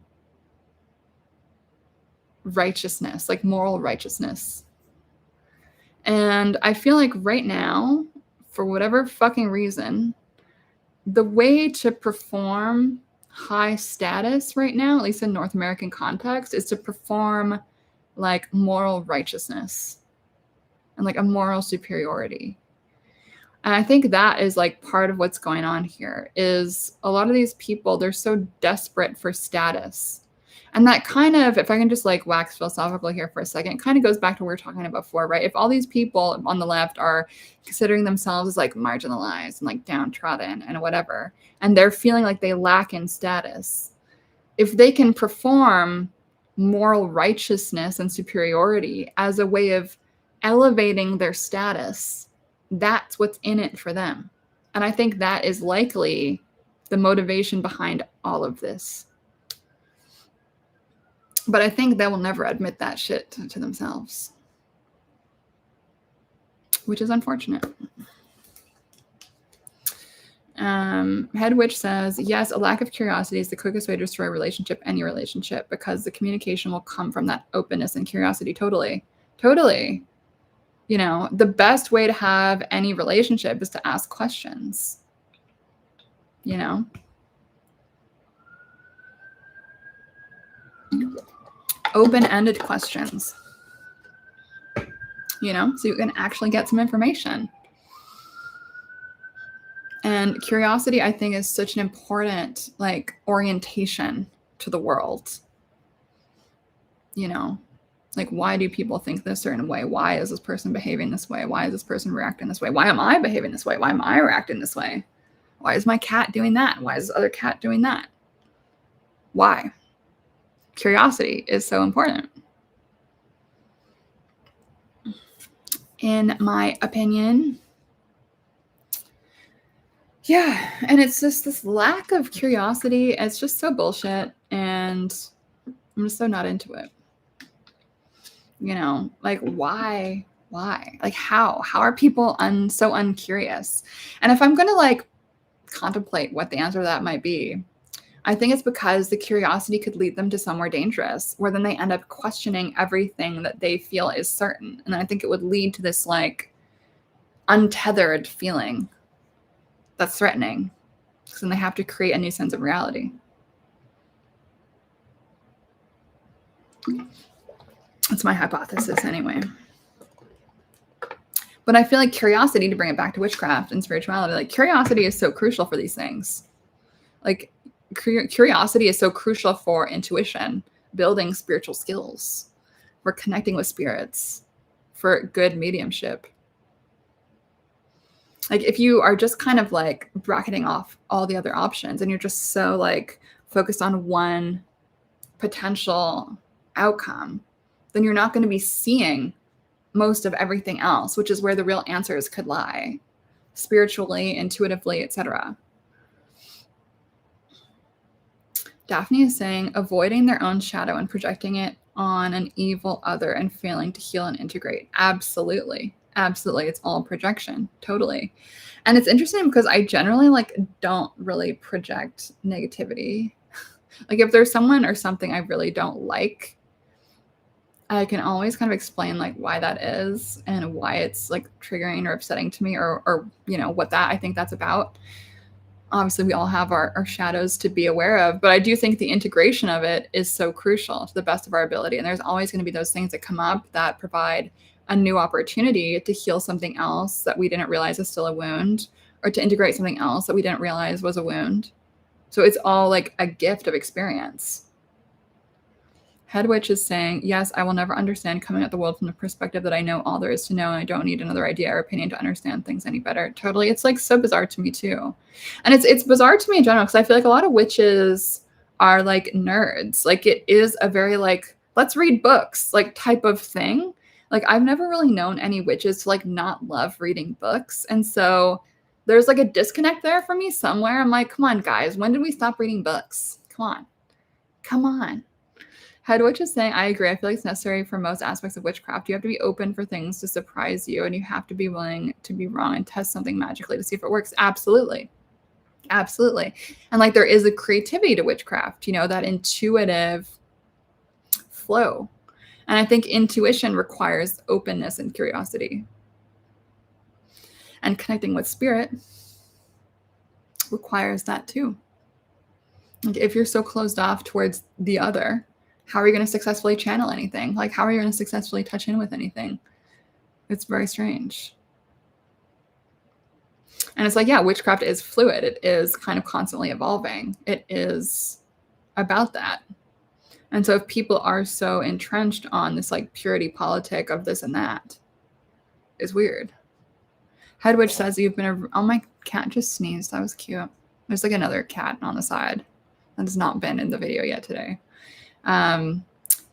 righteousness, like moral righteousness. And I feel like right now, for whatever fucking reason, the way to perform high status right now, at least in North American context, is to perform like moral righteousness and like a moral superiority. And I think that is like part of what's going on here, is a lot of these people, they're so desperate for status. And that kind of, if I can just like wax philosophical here for a second, kind of goes back to what we were talking about before, right? If all these people on the left are considering themselves as like marginalized and like downtrodden and whatever, and they're feeling like they lack in status, if they can perform moral righteousness and superiority as a way of elevating their status, that's what's in it for them. And I think that is likely the motivation behind all of this. But I think they will never admit that shit to themselves, which is unfortunate. Head Witch says, yes, a lack of curiosity is the quickest way to destroy a relationship, any relationship, because the communication will come from that openness and curiosity. Totally. You know, the best way to have any relationship is to ask questions, you know? Open-ended questions, you know, so you can actually get some information. And curiosity, I think, is such an important like orientation to the world. You know, like, why do people think this certain way? Why is this person behaving this way? Why is this person reacting this way? Why am I behaving this way? Why am I reacting this way? Why is my cat doing that? Why is this other cat doing that? Why? Curiosity is so important. In my opinion. Yeah, and it's just this lack of curiosity. It's just so bullshit, and I'm just so not into it. You know, like, why? Like, how are people so uncurious? And if I'm going to like contemplate what the answer to that might be, I think it's because the curiosity could lead them to somewhere dangerous, where then they end up questioning everything that they feel is certain. And I think it would lead to this like untethered feeling that's threatening, because then they have to create a new sense of reality. That's my hypothesis anyway. But I feel like curiosity, to bring it back to witchcraft and spirituality, like curiosity is so crucial for these things. Like curiosity is so crucial for intuition, building spiritual skills, for connecting with spirits, for good mediumship. Like if you are just kind of like bracketing off all the other options and you're just so like focused on one potential outcome, then you're not going to be seeing most of everything else, which is where the real answers could lie, spiritually, intuitively, etc. Daphne is saying, avoiding their own shadow and projecting it on an evil other and failing to heal and integrate. Absolutely. It's all projection. Totally. And it's interesting because I generally like don't really project negativity. Like if there's someone or something I really don't like, I can always kind of explain like why that is and why it's like triggering or upsetting to me, or you know, what that I think that's about. Obviously, we all have our shadows to be aware of, but I do think the integration of it is so crucial to the best of our ability. And there's always going to be those things that come up that provide a new opportunity to heal something else that we didn't realize is still a wound, or to integrate something else that we didn't realize was a wound. So it's all like a gift of experience. Head Witch is saying, yes, I will never understand coming at the world from the perspective that I know all there is to know, and I don't need another idea or opinion to understand things any better. Totally. It's like so bizarre to me too. And it's bizarre to me in general, because I feel like a lot of witches are like nerds. Like it is a very like, let's read books like type of thing. Like I've never really known any witches to like not love reading books. And so there's like a disconnect there for me somewhere. I'm like, come on, guys, when did we stop reading books? Come on. Head Witch is saying, I agree. I feel like it's necessary for most aspects of witchcraft. You have to be open for things to surprise you, and you have to be willing to be wrong and test something magically to see if it works. Absolutely. And like there is a creativity to witchcraft, you know, that intuitive flow. And I think intuition requires openness and curiosity. And connecting with spirit requires that too. Like if you're so closed off towards the other, how are you going to successfully channel anything? Like, how are you going to successfully touch in with anything? It's very strange. And it's like, yeah, witchcraft is fluid. It is kind of constantly evolving. It is about that. And so if people are so entrenched on this like purity politic of this and that, it's weird. Headwitch says you've been oh, my cat just sneezed. That was cute. There's like another cat on the side that has not been in the video yet today.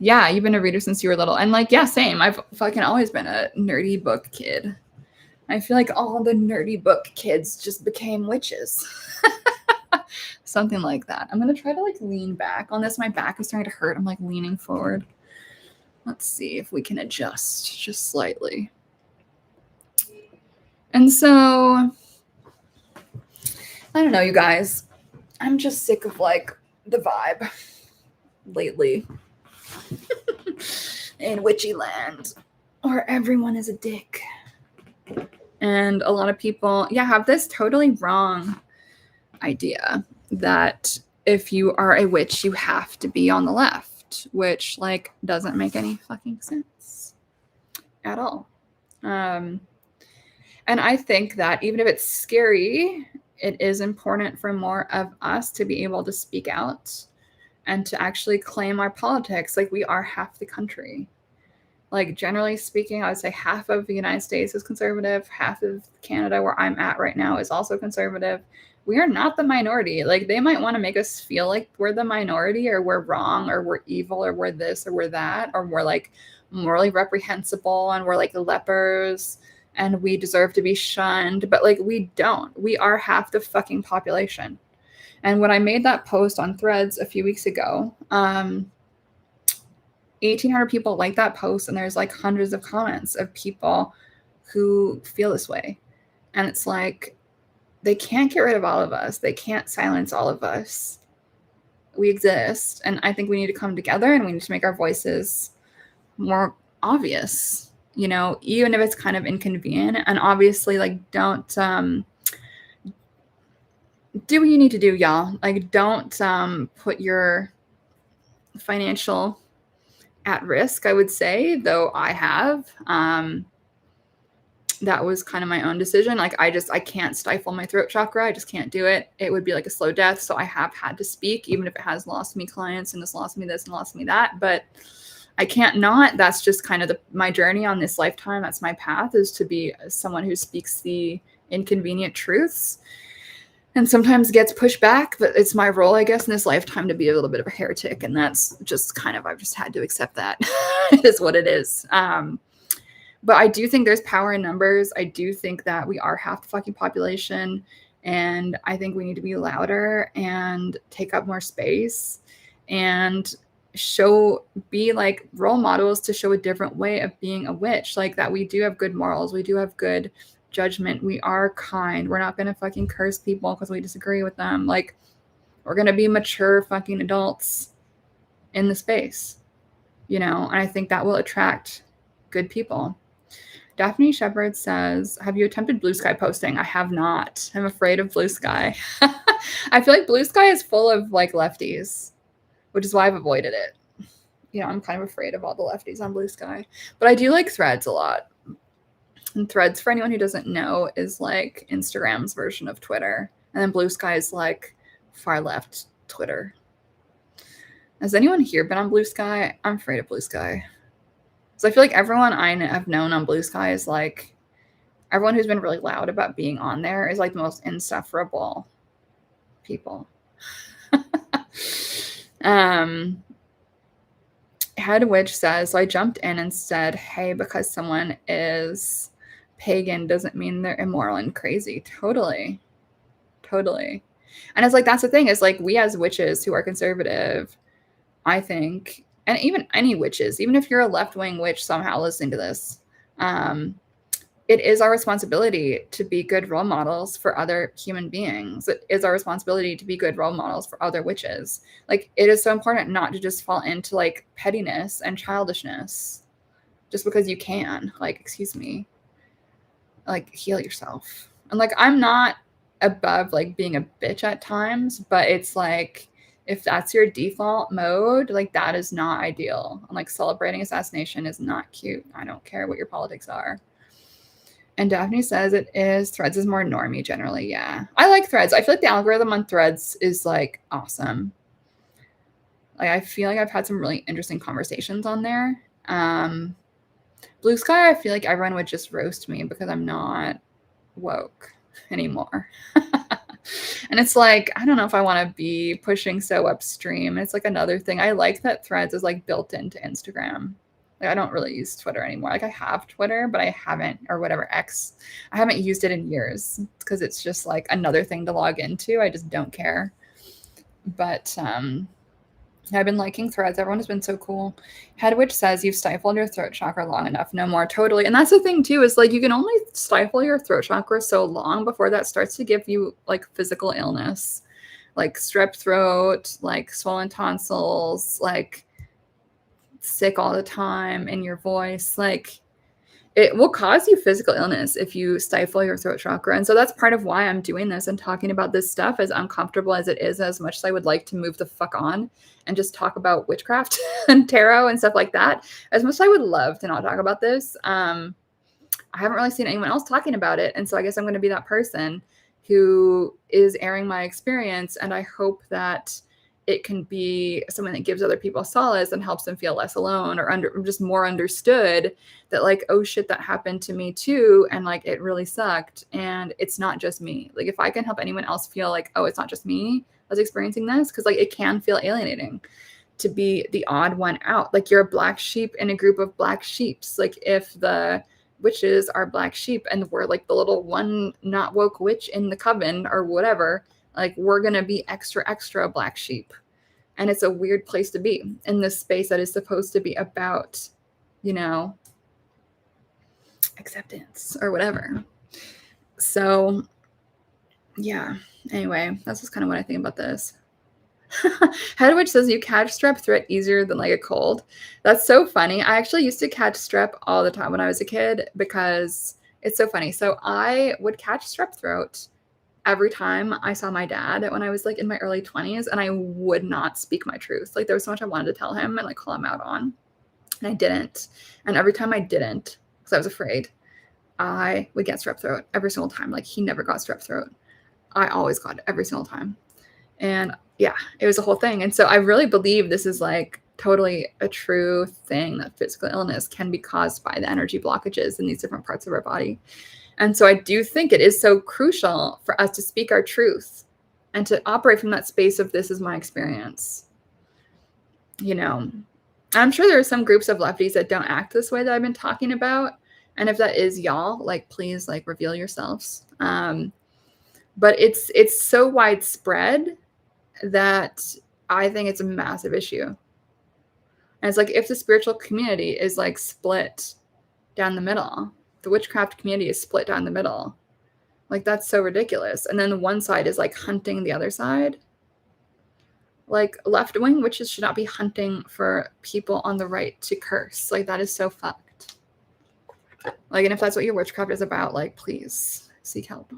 Yeah, you've been a reader since you were little. And like, yeah, same. I've fucking always been a nerdy book kid. I feel like all the nerdy book kids just became witches. Something like that. I'm going to try to like lean back on this. My back is starting to hurt. I'm like leaning forward. Let's see if we can adjust just slightly. And so, I don't know, you guys. I'm just sick of like the vibe lately in witchy land, where everyone is a dick. And a lot of people, have this totally wrong idea that if you are a witch, you have to be on the left, which like doesn't make any fucking sense at all. And I think that even if it's scary, it is important for more of us to be able to speak out and to actually claim our politics. Like, we are half the country. Like, generally speaking, I would say half of the United States is conservative. Half of Canada, where I'm at right now, is also conservative. We are not the minority. Like, they might want to make us feel like we're the minority, or we're wrong, or we're evil, or we're this, or we're that, or we're like morally reprehensible, and we're like lepers, and we deserve to be shunned. But like, we don't. We are half the fucking population. And when I made that post on Threads a few weeks ago, 1,800 people liked that post, and there's like hundreds of comments of people who feel this way. And it's like, they can't get rid of all of us. They can't silence all of us. We exist. And I think we need to come together, and we need to make our voices more obvious, you know, even if it's kind of inconvenient. And obviously, like, don't do what you need to do, y'all. Like, don't put your financial at risk, I would say, though I have. That was kind of my own decision. Like, I can't stifle my throat chakra. I just can't do it. It would be like a slow death. So I have had to speak, even if it has lost me clients and it's lost me this and lost me that. But I can't not. That's just kind of my journey on this lifetime. That's my path, is to be someone who speaks the inconvenient truths, and sometimes gets pushed back. But it's my role, I guess, in this lifetime to be a little bit of a heretic. And that's just kind of, I've just had to accept that. It is what it is. But I do think there's power in numbers. I do think that we are half the fucking population. And I think we need to be louder and take up more space and be like role models to show a different way of being a witch. Like, that we do have good morals. We do have good judgment. We are kind. We're not going to fucking curse people because we disagree with them. Like, we're going to be mature fucking adults in the space, you know? And I think that will attract good people. Daphne Shepard says, have you attempted Blue Sky posting? I have not. I'm afraid of Blue Sky. I feel like Blue Sky is full of like lefties, which is why I've avoided it. You know, I'm kind of afraid of all the lefties on Blue Sky. But I do like Threads a lot. And Threads, for anyone who doesn't know, is like Instagram's version of Twitter. And then Blue Sky is like far left Twitter. Has anyone here been on Blue Sky? I'm afraid of Blue Sky. So I feel like everyone I have known on Blue Sky is like, everyone who's been really loud about being on there is like the most insufferable people. Head Witch says, so I jumped in and said, hey, because someone is pagan doesn't mean they're immoral and crazy. Totally. And it's like, that's the thing, is like, we as witches who are conservative, I think, and even any witches, even if you're a left-wing witch somehow listening to this, it is our responsibility to be good role models for other human beings. It is our responsibility to be good role models for other witches. Like, it is so important not to just fall into like pettiness and childishness just because you can. Like, excuse me, like, heal yourself. And like, I'm not above like being a bitch at times, but it's like, if that's your default mode, like, that is not ideal. And like, celebrating assassination is not cute. I don't care what your politics are. And Daphne says it is, Threads is more normie generally. Yeah, I like Threads. I feel like the algorithm on Threads is like awesome. Like, I feel like I've had some really interesting conversations on there. Blue Sky, I feel like everyone would just roast me because I'm not woke anymore. And it's like, I don't know if I want to be pushing so upstream. It's like another thing. I like that Threads is like built into Instagram. Like, I don't really use Twitter anymore. Like, I have Twitter, but I haven't, or whatever, X. I haven't used it in years because it's just like another thing to log into. I just don't care. But I've been liking Threads. Everyone has been so cool. Headwitch says you've stifled your throat chakra long enough. No more. Totally. And that's the thing too, is like you can only stifle your throat chakra so long before that starts to give you like physical illness, like strep throat, like swollen tonsils, like sick all the time in your voice. Like, it will cause you physical illness if you stifle your throat chakra. And so that's part of why I'm doing this and talking about this stuff, as uncomfortable as it is, as much as I would like to move the fuck on and just talk about witchcraft and tarot and stuff like that. As much as I would love to not talk about this, I haven't really seen anyone else talking about it. And so I guess I'm going to be that person who is airing my experience. And I hope that it can be something that gives other people solace and helps them feel less alone, or just more understood that like, oh shit, that happened to me too. And like, it really sucked. And it's not just me. Like, if I can help anyone else feel like, oh, it's not just me that's experiencing this. Cause like, it can feel alienating to be the odd one out. Like, you're a black sheep in a group of black sheeps. Like, if the witches are black sheep and we're like the little one not woke witch in the coven or whatever, like, we're going to be extra black sheep. And it's a weird place to be in this space that is supposed to be about, you know, acceptance or whatever. So yeah, anyway, that's just kind of what I think about this. Hedwig says you catch strep throat easier than like a cold. That's so funny. I actually used to catch strep all the time when I was a kid because it's so funny. So I would catch strep throat every time I saw my dad when I was like in my early 20s, and I would not speak my truth. Like, there was so much I wanted to tell him and like call him out on, and I didn't. And every time I didn't, because I was afraid, I would get strep throat every single time. Like, he never got strep throat. I always got it every single time. And yeah, it was a whole thing. And so I really believe this is like totally a true thing, that physical illness can be caused by the energy blockages in these different parts of our body. And so I do think it is so crucial for us to speak our truth and to operate from that space of, this is my experience. You know, I'm sure there are some groups of lefties that don't act this way that I've been talking about. And if that is y'all, like, please, like, reveal yourselves. But it's so widespread that I think it's a massive issue. And it's like, if the spiritual community is like split down the middle, the witchcraft community is split down the middle. Like, that's so ridiculous. And then the one side is like hunting the other side. Like, left-wing witches should not be hunting for people on the right to curse. Like, that is so fucked. Like, and if that's what your witchcraft is about, like, please seek help.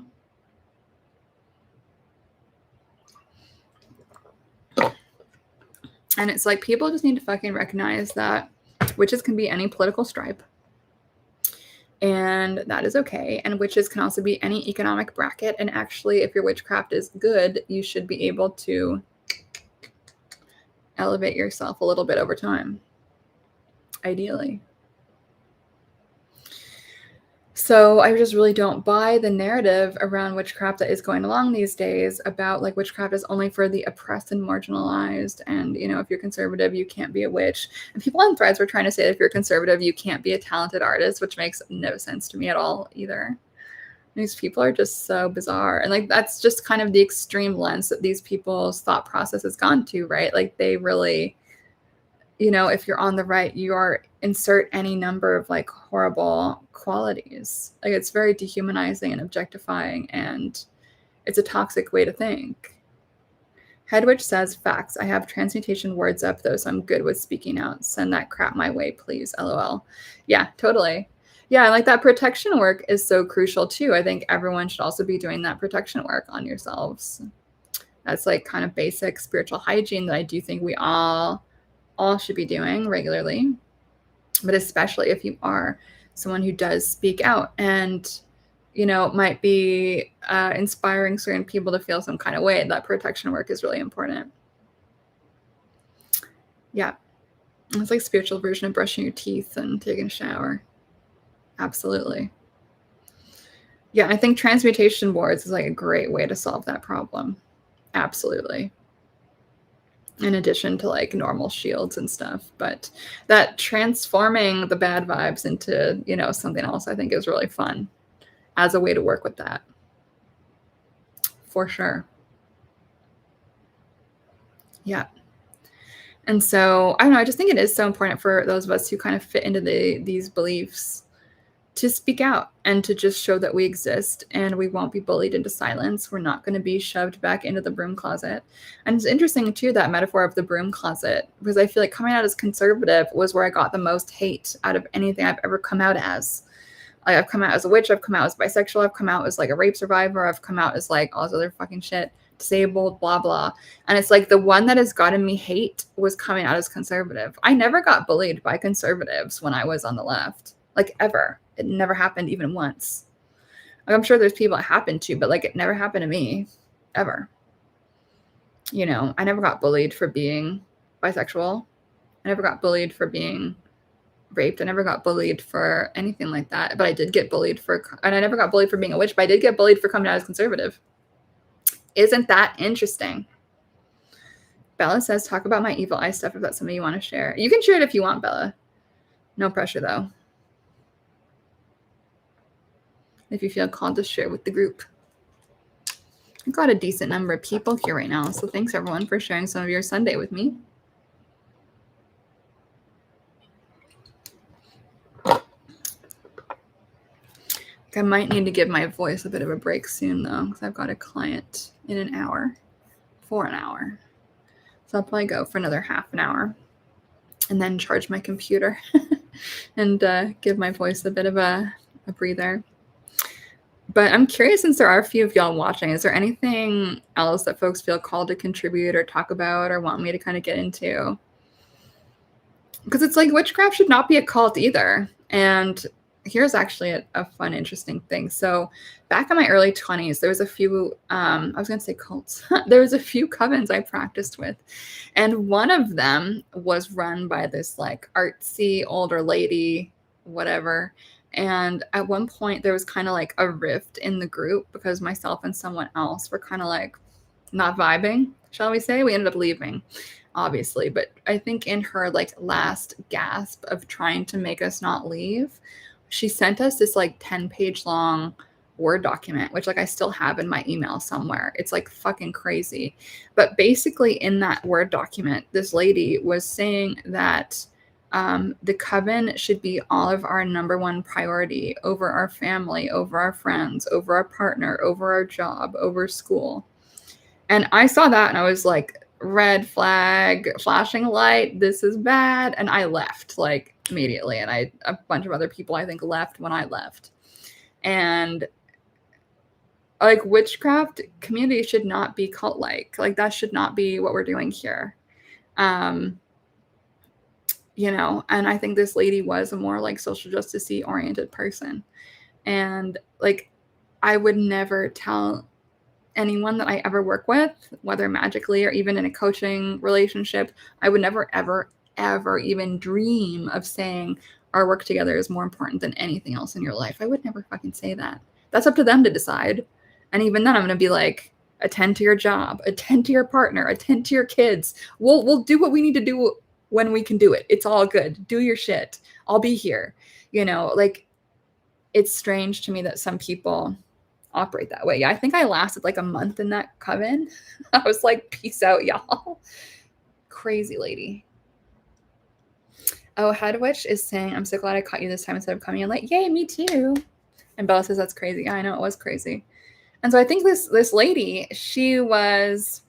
And it's like, people just need to fucking recognize that witches can be any political stripe. And that is okay. And witches can also be any economic bracket. And actually, if your witchcraft is good, you should be able to elevate yourself a little bit over time, ideally. So I just really don't buy the narrative around witchcraft that is going along these days about like witchcraft is only for the oppressed and marginalized. And, you know, if you're conservative, you can't be a witch. And people on Threads were trying to say that if you're conservative, you can't be a talented artist, which makes no sense to me at all either. These people are just so bizarre. And like, that's just kind of the extreme lens that these people's thought process has gone to, right? Like, they really, you know, if you're on the right, you are insert any number of like horrible qualities. Like, it's very dehumanizing and objectifying, and it's a toxic way to think. Hedwig says, facts. I have transmutation words up though, so I'm good with speaking out. Send that crap my way, please. LOL. Yeah, totally. Yeah, and like that protection work is so crucial too. I think everyone should also be doing that protection work on yourselves. That's like kind of basic spiritual hygiene that I do think we all should be doing regularly, but especially if you are someone who does speak out and, you know, might be inspiring certain people to feel some kind of way. That protection work is really important. Yeah. It's like spiritual version of brushing your teeth and taking a shower. Absolutely. Yeah, I think transmutation boards is like a great way to solve that problem. Absolutely. In addition to like normal shields and stuff. But that transforming the bad vibes into, something else, I think is really fun as a way to work with that. For sure. Yeah. And so, I don't know, I just think it is so important for those of us who kind of fit into these beliefs to speak out and to just show that we exist and we won't be bullied into silence. We're not going to be shoved back into the broom closet. And it's interesting too, that metaphor of the broom closet, because I feel like coming out as conservative was where I got the most hate out of anything I've ever come out as. Like, I've come out as a witch, I've come out as bisexual, I've come out as like a rape survivor, I've come out as like all this other fucking shit, disabled, blah, blah. And it's like the one that has gotten me hate was coming out as conservative. I never got bullied by conservatives when I was on the left, like ever. It never happened even once. Like, I'm sure there's people it happened to, but like it never happened to me, ever. I never got bullied for being bisexual. I never got bullied for being raped. I never got bullied for anything like that. But I did get bullied and I never got bullied for being a witch, but I did get bullied for coming out as conservative. Isn't that interesting? Bella says, talk about my evil eye stuff if that's something you want to share. You can share it if you want, Bella. No pressure, though. If you feel called to share with the group. I've got a decent number of people here right now, so thanks everyone for sharing some of your Sunday with me. I might need to give my voice a bit of a break soon, though, because I've got a client in an hour, for an hour. So I'll probably go for another half an hour and then charge my computer and give my voice a bit of a breather. But I'm curious, since there are a few of y'all watching, is there anything else that folks feel called to contribute or talk about or want me to kind of get into? Because it's like witchcraft should not be a cult either. And here's actually a fun, interesting thing. So back in my early 20s, there was a few, I was going to say cults. There was a few covens I practiced with. And one of them was run by this like artsy older lady, whatever. And at one point there was kind of like a rift in the group because myself and someone else were kind of like not vibing, shall we say. We ended up leaving, obviously. But I think in her like last gasp of trying to make us not leave, she sent us this like 10-page long Word document, which like I still have in my email somewhere. It's like fucking crazy. But basically in that Word document, this lady was saying that the coven should be all of our number one priority over our family, over our friends, over our partner, over our job, over school. And I saw that and I was like, red flag, flashing light, this is bad. And I left like immediately. And a bunch of other people I think left when I left. And like witchcraft community should not be cult-like. Like that should not be what we're doing here. And I think this lady was a more like social justice-y oriented person. And like, I would never tell anyone that I ever work with, whether magically or even in a coaching relationship, I would never, ever, ever even dream of saying our work together is more important than anything else in your life. I would never fucking say that. That's up to them to decide. And even then I'm going to be like, attend to your job, attend to your partner, attend to your kids. We'll do what we need to do when we can do it. It's all good. Do your shit. I'll be here. Like it's strange to me that some people operate that way. Yeah, I think I lasted like a month in that coven. I was like, peace out, y'all. Crazy lady. Oh, Head Witch is saying, I'm so glad I caught you this time instead of coming in late. Yay, me too. And Bella says that's crazy. Yeah, I know it was crazy. And so I think this lady, she was,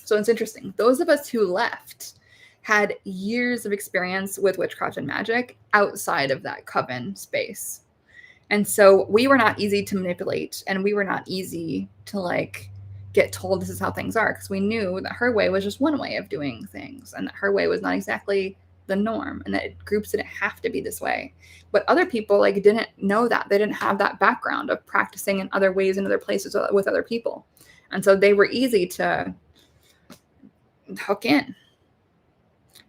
so it's interesting. Those of us who left had years of experience with witchcraft and magic outside of that coven space. And so we were not easy to manipulate, and we were not easy to like get told this is how things are, because we knew that her way was just one way of doing things and that her way was not exactly the norm and that groups didn't have to be this way. But other people like didn't know that. They didn't have that background of practicing in other ways in other places with other people. And so they were easy to hook in.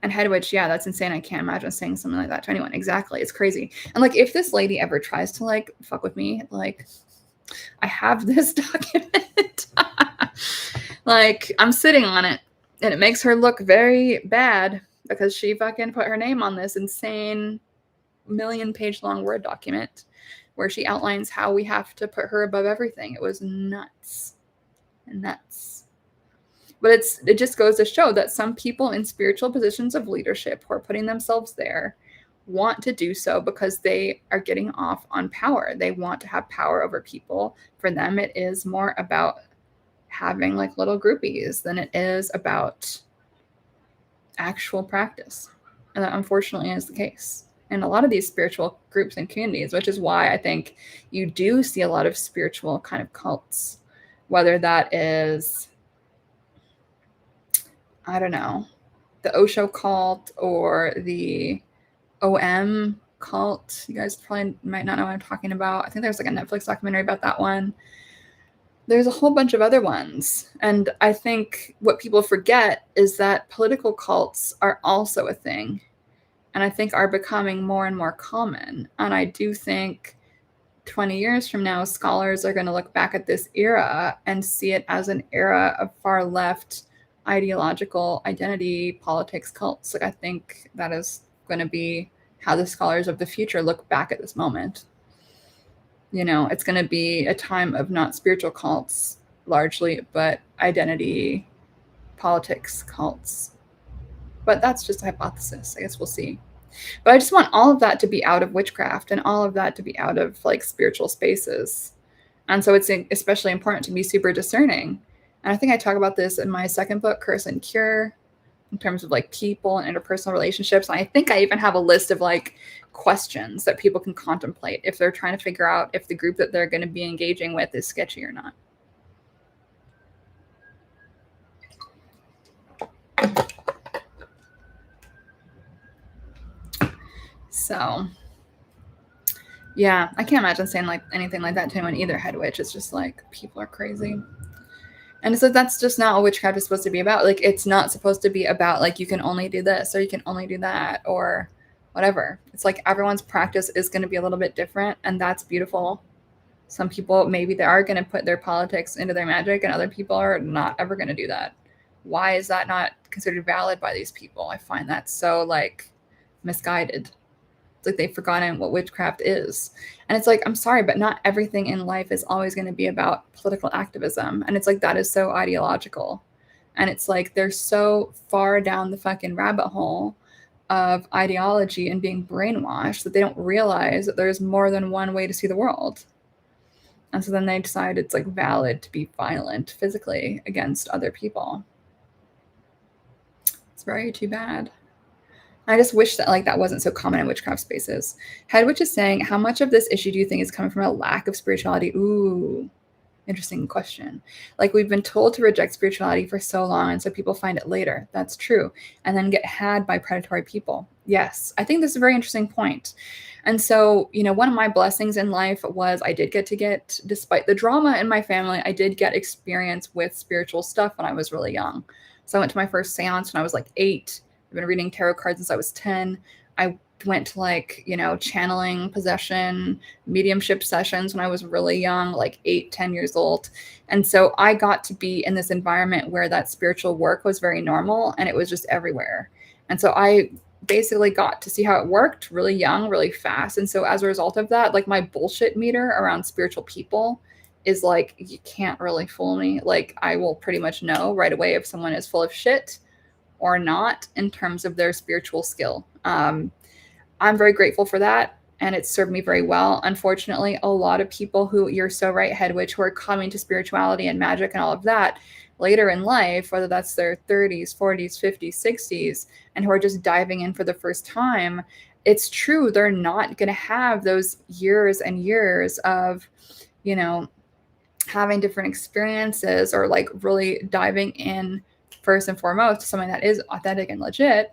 And head witch, yeah, that's insane. I can't imagine saying something like that to anyone. Exactly. It's crazy. And like, if this lady ever tries to like fuck with me, like, I have this document. Like, I'm sitting on it, and it makes her look very bad because she fucking put her name on this insane million-page long Word document where she outlines how we have to put her above everything. It was nuts. Nuts. But it just goes to show that some people in spiritual positions of leadership who are putting themselves there want to do so because they are getting off on power. They want to have power over people. For them, it is more about having like little groupies than it is about actual practice. And that unfortunately is the case in a lot of these spiritual groups and communities, which is why I think you do see a lot of spiritual kind of cults, whether that is, I don't know, the Osho cult or the OM cult. You guys probably might not know what I'm talking about. I think there's like a Netflix documentary about that one. There's a whole bunch of other ones. And I think what people forget is that political cults are also a thing, and I think are becoming more and more common. And I do think 20 years from now, scholars are going to look back at this era and see it as an era of far left ideological identity politics cults. Like, I think that is going to be how the scholars of the future look back at this moment. You know, it's going to be a time of not spiritual cults largely, but identity politics cults. But that's just a hypothesis. I guess we'll see. But I just want all of that to be out of witchcraft and all of that to be out of like spiritual spaces. And so it's especially important to be super discerning. And I think I talk about this in my second book, Curse and Cure, in terms of like people and interpersonal relationships. And I think I even have a list of like questions that people can contemplate if they're trying to figure out if the group that they're going to be engaging with is sketchy or not. So, yeah, I can't imagine saying like anything like that to anyone either, head witch. It's just like, people are crazy. And so that's just not what witchcraft is supposed to be about. Like, it's not supposed to be about like, you can only do this or you can only do that or whatever. It's like everyone's practice is going to be a little bit different, and that's beautiful. Some people, maybe they are going to put their politics into their magic, and other people are not ever going to do that. Why is that not considered valid by these people? I find that so like misguided. It's like they've forgotten what witchcraft is. And it's like, I'm sorry, but not everything in life is always going to be about political activism. And it's like, that is so ideological. And it's like, they're so far down the fucking rabbit hole of ideology and being brainwashed that they don't realize that there's more than one way to see the world. And so then they decide it's like valid to be violent physically against other people. It's very too bad. I just wish that like that wasn't so common in witchcraft spaces. Head witch is saying, how much of this issue do you think is coming from a lack of spirituality? Ooh, interesting question. Like, we've been told to reject spirituality for so long, and so people find it later. That's true. And then get had by predatory people. Yes, I think this is a very interesting point. And so, you know, one of my blessings in life was I did get, despite the drama in my family, I did get experience with spiritual stuff when I was really young. So I went to my first seance when I was like 8. I've been reading tarot cards since I was 10. I went to like, you know, channeling, possession, mediumship sessions when I was really young, like 8, 10 years old. And so I got to be in this environment where that spiritual work was very normal and it was just everywhere. And so I basically got to see how it worked really young, really fast. And so as a result of that, like my bullshit meter around spiritual people is like, you can't really fool me. Like, I will pretty much know right away if someone is full of shit or not in terms of their spiritual skill. I'm very grateful for that, and it's served me very well. Unfortunately, a lot of people who, you're so right, head witch, who are coming to spirituality and magic and all of that later in life, whether that's their 30s, 40s, 50s, 60s, and who are just diving in for the first time, it's true, they're not going to have those years and years of, you know, having different experiences or like really diving in first and foremost to something that is authentic and legit.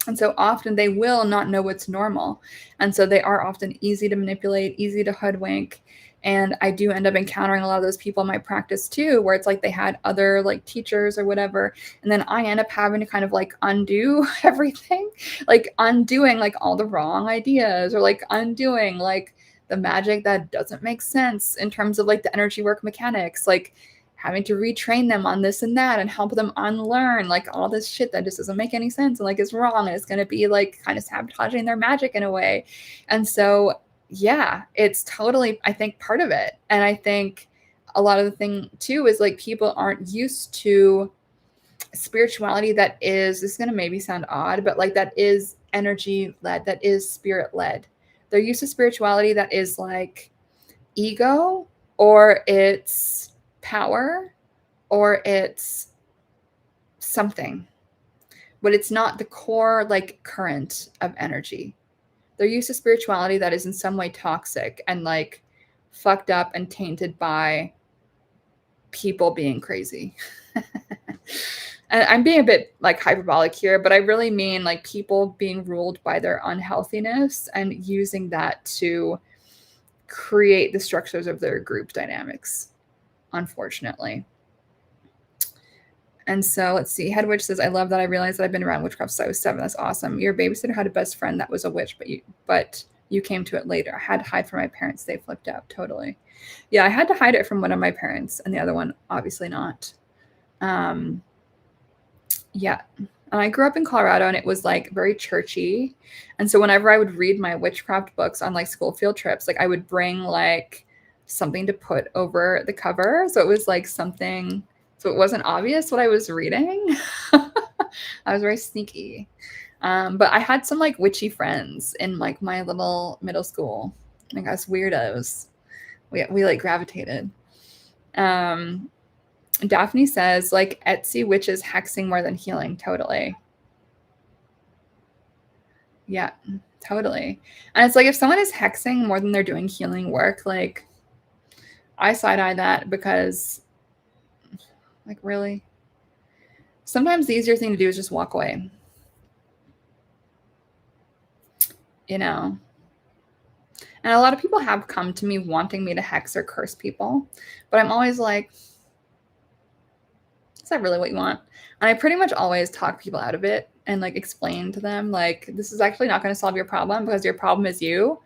And so often they will not know what's normal. And so they are often easy to manipulate, easy to hoodwink. And I do end up encountering a lot of those people in my practice too, where it's like they had other like teachers or whatever. And then I end up having to kind of like undo everything, like undoing like all the wrong ideas, or like undoing like the magic that doesn't make sense in terms of like the energy work mechanics, like having to retrain them on this and that and help them unlearn like all this shit that just doesn't make any sense and like is wrong, and it's going to be like kind of sabotaging their magic in a way. And so yeah, it's totally, I think, part of it. And I think a lot of the thing too is like people aren't used to spirituality that is, this is going to maybe sound odd, but like that is energy led, that is spirit led. They're used to spirituality that is like ego, or it's power, or it's something, but it's not the core like current of energy. They're used to spirituality that is in some way toxic and like fucked up and tainted by people being crazy. And I'm being a bit like hyperbolic here, but I really mean like people being ruled by their unhealthiness and using that to create the structures of their group dynamics, unfortunately. And so let's see. Head Witch says, I love that I realized that I've been around witchcraft since I was 7. That's awesome. Your babysitter had a best friend that was a witch, but you came to it later. I had to hide from my parents. They flipped out. Totally. Yeah, I had to hide it from one of my parents, and the other one, obviously not. Yeah. And I grew up in Colorado, and it was like very churchy. And so whenever I would read my witchcraft books on like school field trips, like I would bring like something to put over the cover. So it was like something, so it wasn't obvious what I was reading. I was very sneaky. But I had some like witchy friends in like my little middle school. Like us weirdos. We like gravitated. Daphne says, like, Etsy witches hexing more than healing. Totally. Yeah, totally. And it's like, if someone is hexing more than they're doing healing work, like, I side-eye that, because, like, really? Sometimes the easier thing to do is just walk away. You know? And a lot of people have come to me wanting me to hex or curse people, but I'm always like, is that really what you want? And I pretty much always talk people out of it and like explain to them, like, this is actually not going to solve your problem, because your problem is you.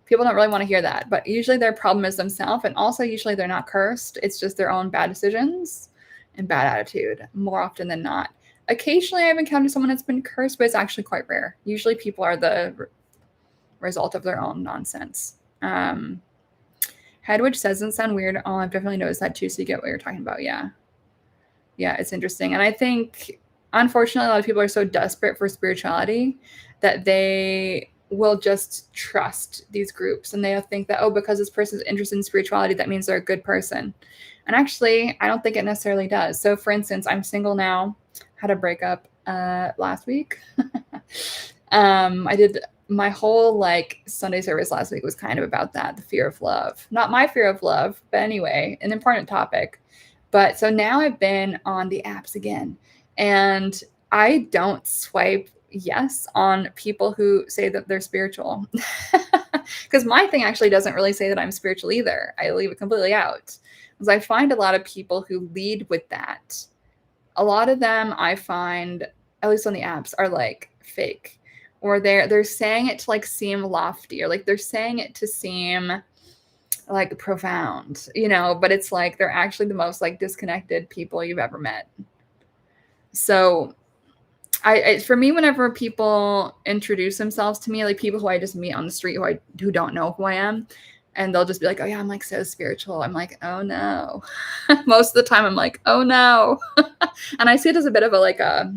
People don't really want to hear that, but usually their problem is themselves. And also usually they're not cursed. It's just their own bad decisions and bad attitude, more often than not. Occasionally I've encountered someone that's been cursed, but it's actually quite rare. Usually people are the result of their own nonsense. Headwitch says, doesn't sound weird. Oh, I've definitely noticed that too. So you get what you're talking about. Yeah. Yeah, it's interesting. And I think, unfortunately, a lot of people are so desperate for spirituality that they will just trust these groups, and they think that, oh, because this person is interested in spirituality, that means they're a good person. And actually, I don't think it necessarily does. So for instance, I'm single now, had a breakup last week. I did my whole like Sunday service last week was kind of about that, the fear of love. Not my fear of love, but anyway, an important topic. But so now I've been on the apps again, and I don't swipe yes on people who say that they're spiritual. Because my thing actually doesn't really say that I'm spiritual either. I leave it completely out. Because I find a lot of people who lead with that. A lot of them I find, at least on the apps, are like fake. Or they're saying it to like seem lofty, or like they're saying it to seem like profound, you know, but it's like they're actually the most like disconnected people you've ever met. So for me, whenever people introduce themselves to me, like people who I just meet on the street who don't know who I am, and they'll just be like, oh yeah, I'm like so spiritual. I'm like, oh no. Most of the time I'm like, oh no. And I see it as a bit of a like a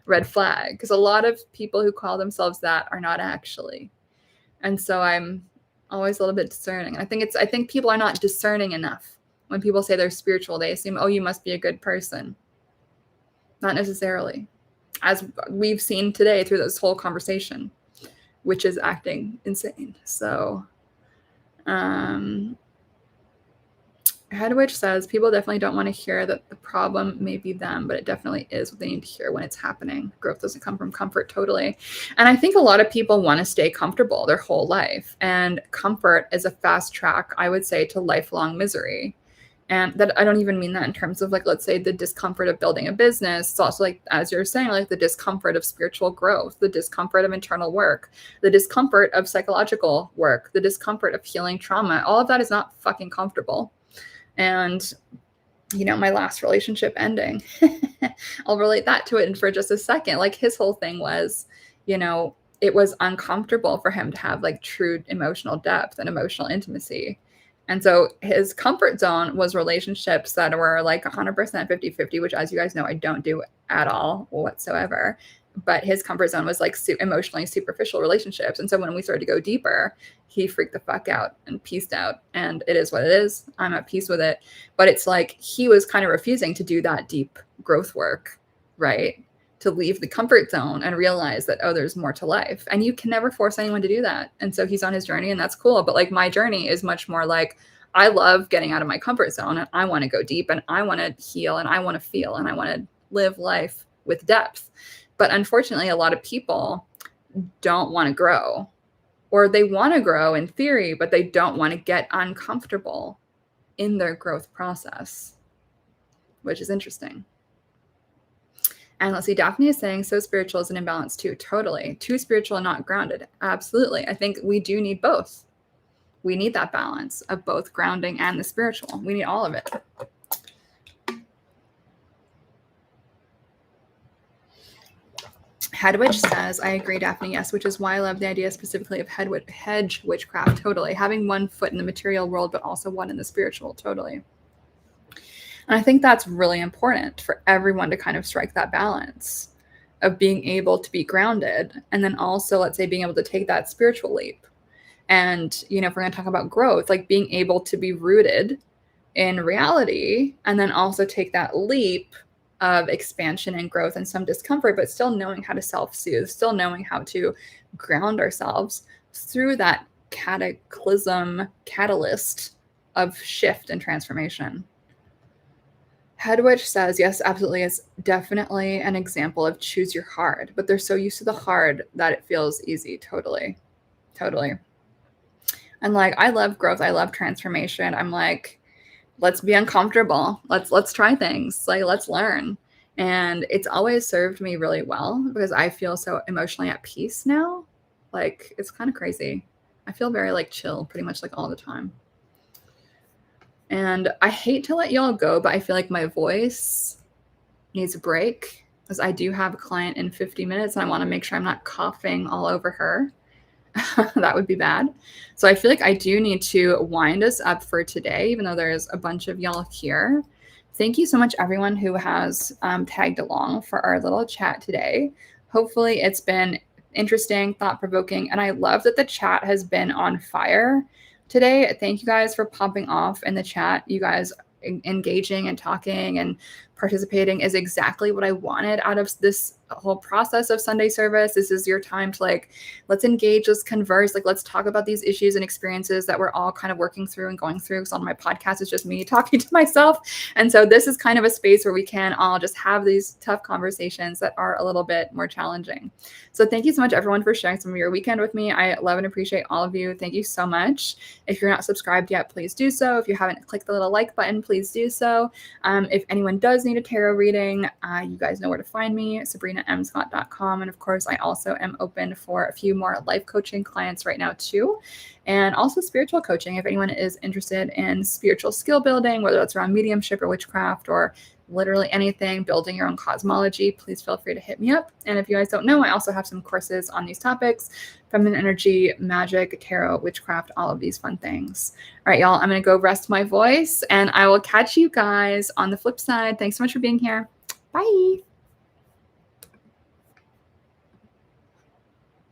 red flag, because a lot of people who call themselves that are not actually. And so I'm always a little bit discerning. I think people are not discerning enough. When people say they're spiritual, they assume, oh, you must be a good person. Not necessarily. As we've seen today through this whole conversation, which is acting insane. So Head Witch says people definitely don't want to hear that the problem may be them, but it definitely is what they need to hear when it's happening. Growth doesn't come from comfort, totally. And I think a lot of people want to stay comfortable their whole life. And comfort is a fast track, I would say, to lifelong misery. And that I don't even mean that in terms of like, let's say the discomfort of building a business. It's also like, as you're saying, like the discomfort of spiritual growth, the discomfort of internal work, the discomfort of psychological work, the discomfort of healing trauma. All of that is not fucking comfortable. And, my last relationship ending, I'll relate that to it for just a second. Like his whole thing was, it was uncomfortable for him to have like true emotional depth and emotional intimacy. And so his comfort zone was relationships that were like 100% 50-50, which, as you guys know, I don't do at all whatsoever. But his comfort zone was like emotionally superficial relationships. And so when we started to go deeper, he freaked the fuck out and peaced out. And it is what it is. I'm at peace with it. But it's like he was kind of refusing to do that deep growth work, right? To leave the comfort zone and realize that, oh, there's more to life. And you can never force anyone to do that. And so he's on his journey, and that's cool. But like my journey is much more like, I love getting out of my comfort zone, and I want to go deep, and I want to heal, and I want to feel, and I want to live life with depth. But unfortunately, a lot of people don't want to grow, or they want to grow in theory, but they don't want to get uncomfortable in their growth process, which is interesting. And let's see, Daphne is saying, so spiritual is an imbalance too. Totally. Too spiritual and not grounded. Absolutely. I think we do need both. We need that balance of both grounding and the spiritual. We need all of it. Head Witch says, I agree, Daphne, yes, which is why I love the idea specifically of hedge witchcraft, totally. Having one foot in the material world, but also one in the spiritual, totally. And I think that's really important for everyone to kind of strike that balance of being able to be grounded, and then also, let's say, being able to take that spiritual leap. And, if we're going to talk about growth, like being able to be rooted in reality, and then also take that leap of expansion and growth and some discomfort, but still knowing how to self-soothe, still knowing how to ground ourselves through that catalyst of shift and transformation. Head Witch says, yes, absolutely. It's definitely an example of choose your hard, but they're so used to the hard that it feels easy. Totally. And like, I love growth. I love transformation. I'm like, let's be uncomfortable. Let's try things. Like, let's learn. And it's always served me really well because I feel so emotionally at peace now. Like, it's kind of crazy. I feel very like chill pretty much like all the time. And I hate to let y'all go, but I feel like my voice needs a break because I do have a client in 50 minutes and I want to make sure I'm not coughing all over her. That would be bad. So I feel like I do need to wind us up for today, even though there's a bunch of y'all here. Thank you so much, everyone who has tagged along for our little chat today. Hopefully it's been interesting, thought-provoking, and I love that the chat has been on fire today. Thank you guys for popping off in the chat. You guys engaging and talking and participating is exactly what I wanted out of this whole process of Sunday service. This is your time to like, let's engage, let's converse, like let's talk about these issues and experiences that we're all kind of working through and going through. Because on my podcast, it's just me talking to myself. And so this is kind of a space where we can all just have these tough conversations that are a little bit more challenging. So thank you so much, everyone, for sharing some of your weekend with me. I love and appreciate all of you. Thank you so much. If you're not subscribed yet, please do so. If you haven't clicked the little like button, please do so. If anyone does need a tarot reading, you guys know where to find me, sabrinamscott.com. And of course, I also am open for a few more life coaching clients right now too. And also spiritual coaching. If anyone is interested in spiritual skill building, whether that's around mediumship or witchcraft or literally anything, building your own cosmology, please feel free to hit me up. And if you guys don't know, I also have some courses on these topics: feminine energy, magic, tarot, witchcraft, all of these fun things. All right, y'all, I'm going to go rest my voice and I will catch you guys on the flip side. Thanks so much for being here. Bye.